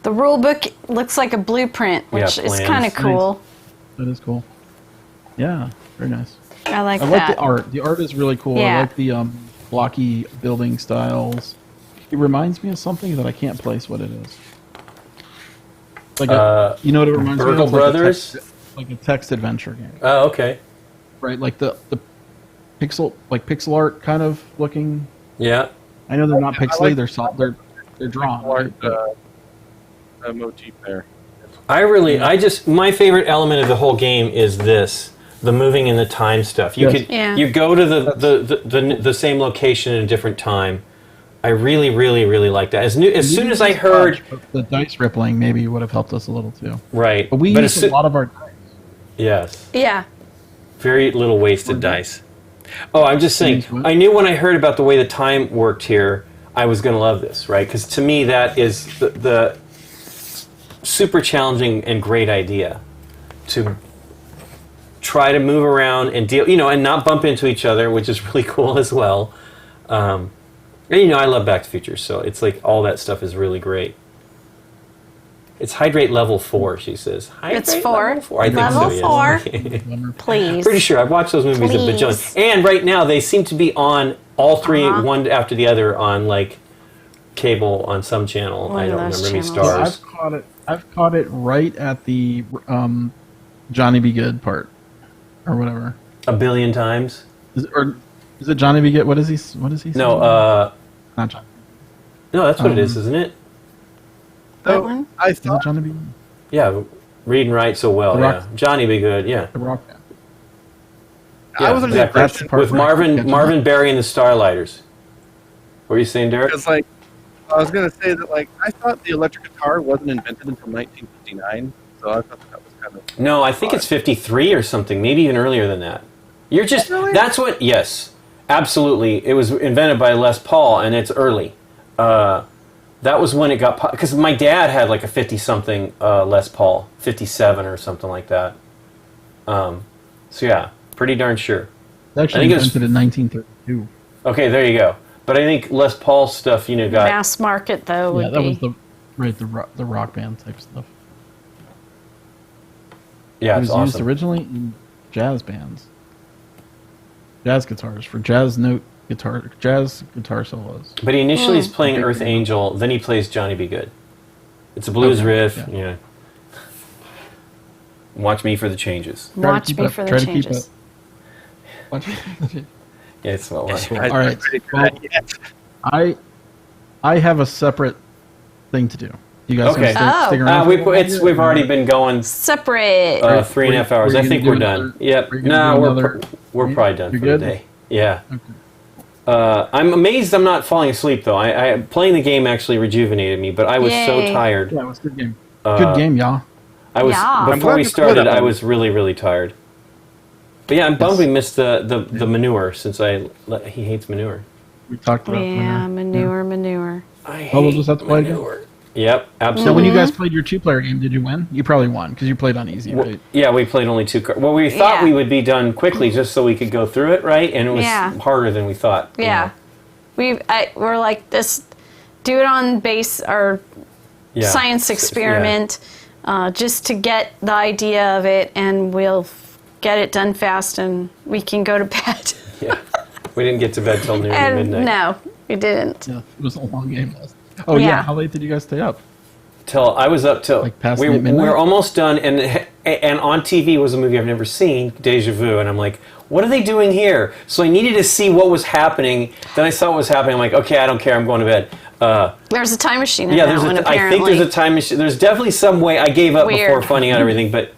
The rule book looks like a blueprint, which is plans. kind of cool. That is cool. Yeah, very nice. I like I that. like the art. The art is really cool. Yeah. I like the blocky building styles. It reminds me of something that I can't place what it is. Like you know what it reminds me Burgle of? Brothers? Like a text adventure game. Oh, okay. Right, like the pixel art kind of looking. Yeah. I know they're not I pixely. like They're drawn. Art, Right? motif there. My favorite element of the whole game is the moving and the time stuff. You Yes. you go to the same location at a different time. I really, really, really like that. As soon as I heard the dice rippling, maybe would have helped us a little too. right, But we used a lot of our dice. yes, Yeah. very little wasted dice. Oh, I'm just saying. I knew when I heard about the way the time worked here, I was going to love this, right? Because to me, that is the super challenging and great idea to try to move around and deal, and not bump into each other, which is really cool as well. And I love Back to the Future, so it's like all that stuff is really great. It's hydrate level 4, she says. It's 4. Level 4. I think Level so, yes. 4. Please. Pretty sure I've watched those movies a Please. bajillion. And right now they seem to be on all three, one after the other, on like cable on some channel. One I of don't those remember any channels. stars. I've caught it right at the Johnny Be Good part, or whatever. A billion times. Is it Johnny Be Good? What is he? No, Not Johnny. no, that's what it is, isn't it? That one? I Is it thought Johnny Be Good? Yeah, read and write so well. The Yeah, Rock- Johnny Be Good. Yeah, The Rock Band. yeah, I was under the exactly. That's the part With where I couldn't Marvin catch Marvin Berry and the Starlighters. What were you saying, Derek? because I was gonna say that I thought the electric guitar wasn't invented until 1959, so I thought that was kind of No, I think it's 53 or something, maybe even earlier than that. You're just, Really? that's what, yes, absolutely. It was invented by Les Paul, and it's early. That was when it got, because my dad had like a 50-something Les Paul, 57 or something like that. So yeah, pretty darn sure. It's actually I think it was- invented in 1932. Okay, there you go. But I think Les Paul stuff, got... Mass market, though, would Yeah, that be. was the rock band type stuff. Yeah, It it's was used awesome. originally in jazz bands, jazz guitars for jazz guitar solos. But he initially is playing Okay. Earth Angel, then he plays Johnny Be Good. It's a blues Okay, riff, yeah. Watch me for the changes. Try to Watch keep me it- for try the to keep changes. it- Yeah, it's well. All I right. pretty good Well, idea. I have a separate thing to do. You guys Okay. Oh. stick around? We've already been going Separate. 3.5 hours. I think we're done. Yep. We're gonna No, do we're another- we're probably done You're for good? the day. Yeah. Okay. I'm amazed I'm not falling asleep though. I playing the game actually rejuvenated me, but I was so Yay. tired. Yeah, it was a good game. Good game, y'all. I was Yeah. I'm before glad we you played started. it. I was really really tired. But yeah, I'm bummed we missed the manure since he hates manure. We talked about Yeah, manure. manure. I hate Oh, we'll just have to play again. manure. Yep, So absolutely. when you guys played your 2-player game, did you win? You probably won because you played on easy, Well, right? yeah, we played only 2 cards. Well, we thought Yeah. we would be done quickly just so we could go through it, right? And it was Yeah. harder than we thought. you Yeah. know. We're like this, do it on base or Yeah. science Yeah. experiment, just to get the idea of it, and we'll get it done fast, and we can go to bed. Yeah. We didn't get to bed till nearly And midnight. no, We didn't. Yeah, it was a long game last. Oh yeah. Yeah. How late did you guys stay up? Till I was up till Like past we midnight? were almost done, and on TV was a movie I've never seen, Deja Vu, and I'm like, what are they doing here? So I needed to see what was happening. Then I saw what was happening. I'm like, okay, I don't care. I'm going to bed. There's a time machine in Yeah, that one, I apparently. think there's a time machine. There's definitely some way. I gave up before Weird. finding out everything, but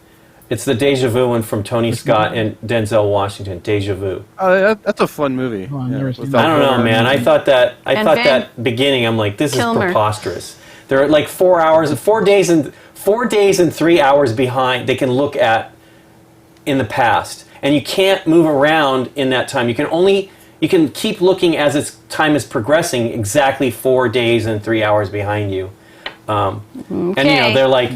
it's the Deja Vu one from Tony Scott and Denzel Washington. Deja Vu. That's a fun movie. Oh, I've never seen with that. I don't know, Velvet man. I Revolver. thought that. And that beginning. I'm like, this Kilmer. is preposterous. They're like 4 hours, 4 days, and 4 days and 3 hours behind. They can look at in the past, and you can't move around in that time. You can keep looking as its time is progressing. Exactly 4 days and 3 hours behind you. And they're like,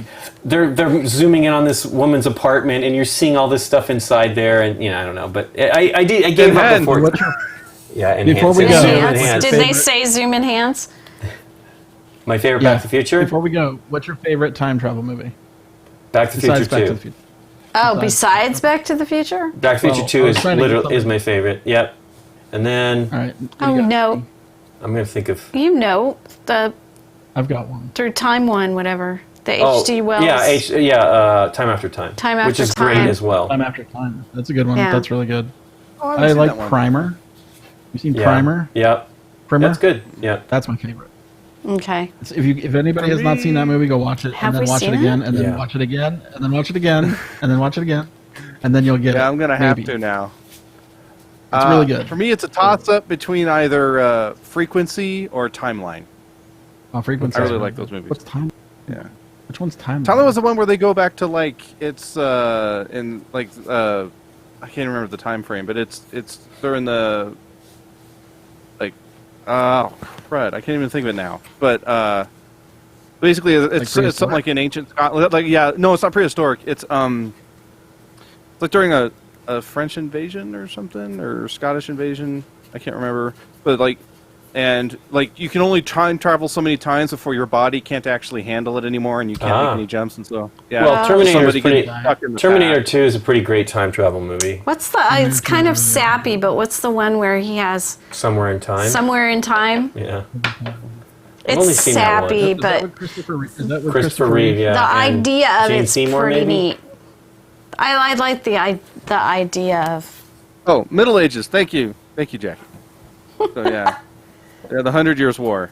they're zooming in on this woman's apartment, and you're seeing all this stuff inside there, and I don't know, but I gave up before. What's your, Yeah, Before we enhance it. go- Zoom Enhance. enhance. Did they say zoom enhance? My favorite Back to the Future? Before we go, what's your favorite time travel movie? Back to the Future Besides Back 2. to the Future. Oh, besides Back to the Future? Back to the Future 2 I was is trying to get literally is something. my favorite. Yep. And then All right. Oh, no. I'm going to think of The I've got one. Through Time One, whatever. The H.G. Wells. Yeah, Time After Time. Time which After is great Time. as well. Time After Time. That's a good one. Yeah. That's really good. Oh, haven't I seen like that one. Primer. You seen Yeah. Primer? Yep. Primer? That's good. Yeah. That's my favorite. Okay. If anybody has not seen that movie, go watch it, Have and then we watch it seen again, it? and then Yeah. watch it again, and then watch it again, and then watch it again, and then you'll get it. Yeah, I'm gonna have Maybe. to now. It's really good. For me, it's a toss-up between either Frequency or Timeline. Oh, Frequency. I really like those movies. What's Time? Yeah. Which one's Time? Timeline was the one where they go back to it's in I can't remember the time frame, but it's during the crud, I can't even think of it now. But basically, it's something like in ancient Scotland. No, it's not prehistoric. It's like during a French invasion or something, or Scottish invasion. I can't remember, but you can only time travel so many times before your body can't actually handle it anymore, and you can't make any jumps, and so yeah. Well, Terminator Terminator 2 is a pretty great time travel movie. What's the? It's kind of sappy, but what's the one where he has Somewhere in Time. Somewhere in Time? Yeah. I've only It's seen that one. sappy, Is that but with Christopher Reeve? Is that with Christopher Reeve, yeah. the and idea of Jane it's Seymour, pretty maybe? neat. I like the idea of. Oh, Middle Ages. Thank you, Jackie. So yeah, the 100 Years War.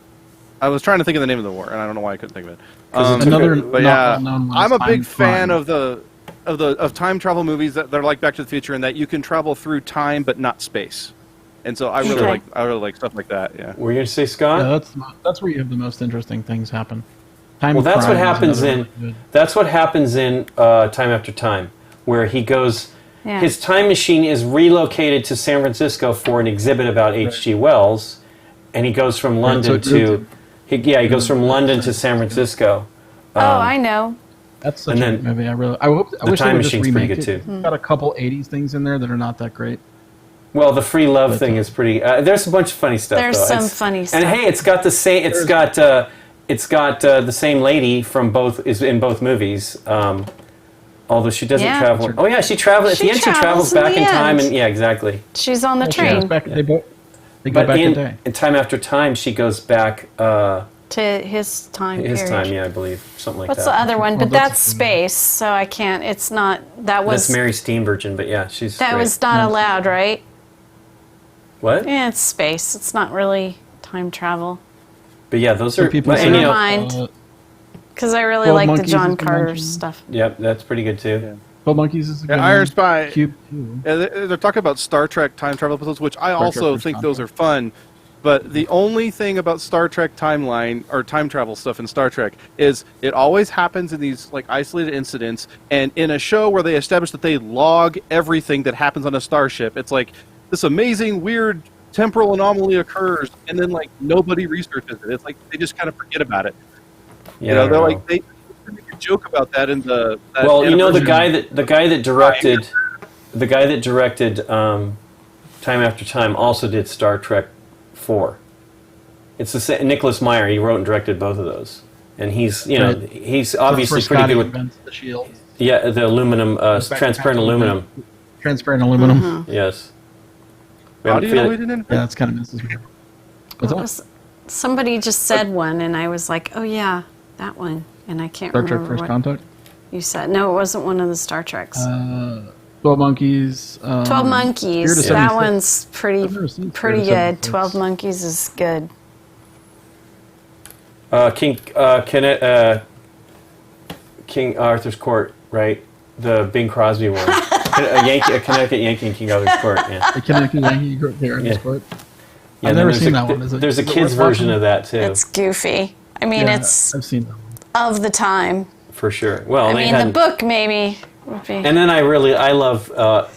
I was trying to think of the name of the war, and I don't know why I couldn't think of it. Another but not yeah, well-known one I'm is a big Time fan Crime. of time travel movies that are like Back to the Future, and that you can travel through time but not space. And so I really Okay. like stuff like that. Yeah. Were you going to say, Scott? Yeah, that's where you have the most interesting things happen. Time Well, that's Crime what is happens another in really good- that's what happens in Time After Time, where he goes. Yeah. His time machine is relocated to San Francisco for an exhibit about H.G. Wells, and he goes from London so he goes from London to San Francisco. I know. That's such And a then good movie. I wish The they Time would just Machine's pretty remake good it. too. It's got a couple '80s things in there that are not that great. Well, the free love thing is pretty. There's a bunch of funny stuff. There's though. some It's- funny stuff. And hey, it's got the same. It's got the same lady from both is in both movies. Although she doesn't Yeah. travel. Oh yeah, she travels. At She the end, she travels travels in back the in time, end. and yeah, exactly. She's on the She goes train back- they go But back in day. in Time After Time, she goes back to his time his period. time. Yeah, I believe something like What's that. the other one? Well, But that's- that's space, so I can't. It's not. That was That's Mary Steenburgen, but yeah, she's that great. was not allowed, right? What? Yeah, it's space. It's not really time travel. But yeah, those So are. people And, say, you Never know, mind. Because I really 12 like the Monkeys John is the Carter mention. stuff. yep, that's pretty good too. 12 Monkeys is a good Yeah, Iron one. Spy. Cube 2. Yeah, they're talking about Star Trek time travel episodes, which I also Trek think Star those Trek. are fun. But the only thing about Star Trek timeline or time travel stuff in Star Trek is it always happens in these isolated incidents, and in a show where they establish that they log everything that happens on a starship, it's like this amazing weird temporal anomaly occurs, and then nobody researches it. It's like they just kind of forget about it. Yeah, I don't they're know. they make a joke about that in the. that Well, you know the anniversary. guy that directed Time After Time also did Star Trek 4. It's the same, Nicholas Meyer. He wrote and directed both of those, and he's Right. he's That's obviously where pretty Scotty good with invents the shield. the aluminum transparent aluminum. Transparent aluminum. Mm-hmm. Yes. How do you know we didn't? Yeah, that's kind of misses me. What's What that? was, somebody just said one, and I was like, oh yeah, that one, and I can't Star Trek remember First what Contact. you said. No, it wasn't one of the Star Treks. 12 Monkeys. 12 Monkeys. Spirit of That 76. one's I've never seen pretty Spirit of good. 76. 12 Monkeys is good. King Arthur's Court, right? The Bing Crosby one. a Connecticut Yankee in King Arthur's Court. Yeah. The Connecticut Yankee Parents Yeah. Court. Yeah, I've then never there's seen a- that one. There's a is it kids' worth version watching? of that too, It's goofy. I mean, Yeah, it's I've seen that one. of the time. for sure. Well, I they mean, had, the book maybe would be. and then I love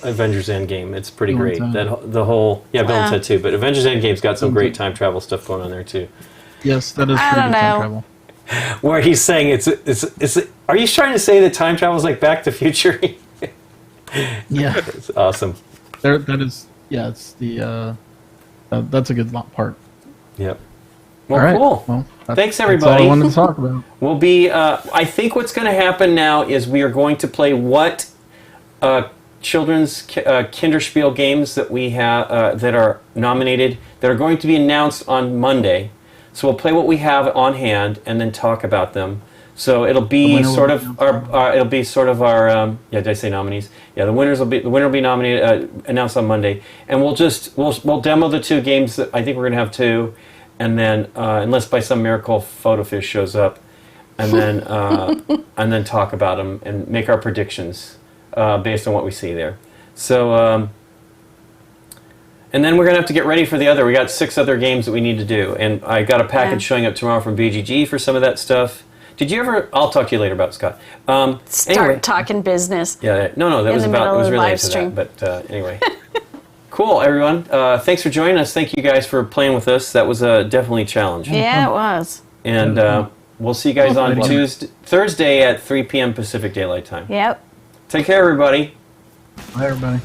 Avengers Endgame. It's pretty Bill great. and Ted. The whole Bill and Ted too. But Avengers Endgame's got some Bill and great Ted. time travel stuff going on there too. Yes, that is I pretty don't good time know. travel. Where he's saying it's. Are you trying to say that time travel is like Back to the Future? Yeah, It's awesome. that is. Yeah, it's the. That's a good part. Yep. Well, All right. cool. Well, Thanks, That's all everybody. I wanted to talk about. We'll be. I think what's going to happen now is we are going to play what children's Kinderspiel games that we have that are nominated that are going to be announced on Monday. So we'll play what we have on hand and then talk about them. So it'll The be winner sort will of be announced our it'll be sort of our yeah, did I say nominees? Yeah, the winner will be nominated announced on Monday, and we'll demo the two games that I think we're going to have two, and then unless by some miracle Photofish shows up, and then talk about them and make our predictions based on what we see there. So. And then we're going to have to get ready for the other. We got 6 other games that we need to do. And I got a package showing up tomorrow from BGG for some of that stuff. Did you ever... I'll talk to you later about it, Scott. Start anyway. talking business. Yeah, no, that In was the about... middle It was of the related live to stream. that. But anyway. Cool, everyone. Thanks for joining us. Thank you guys for playing with us. That was definitely a challenge. Yeah, it was. And we'll see you guys on Well, Thursday at 3 p.m. Pacific Daylight Time. Yep. Take care, everybody. Bye, everybody.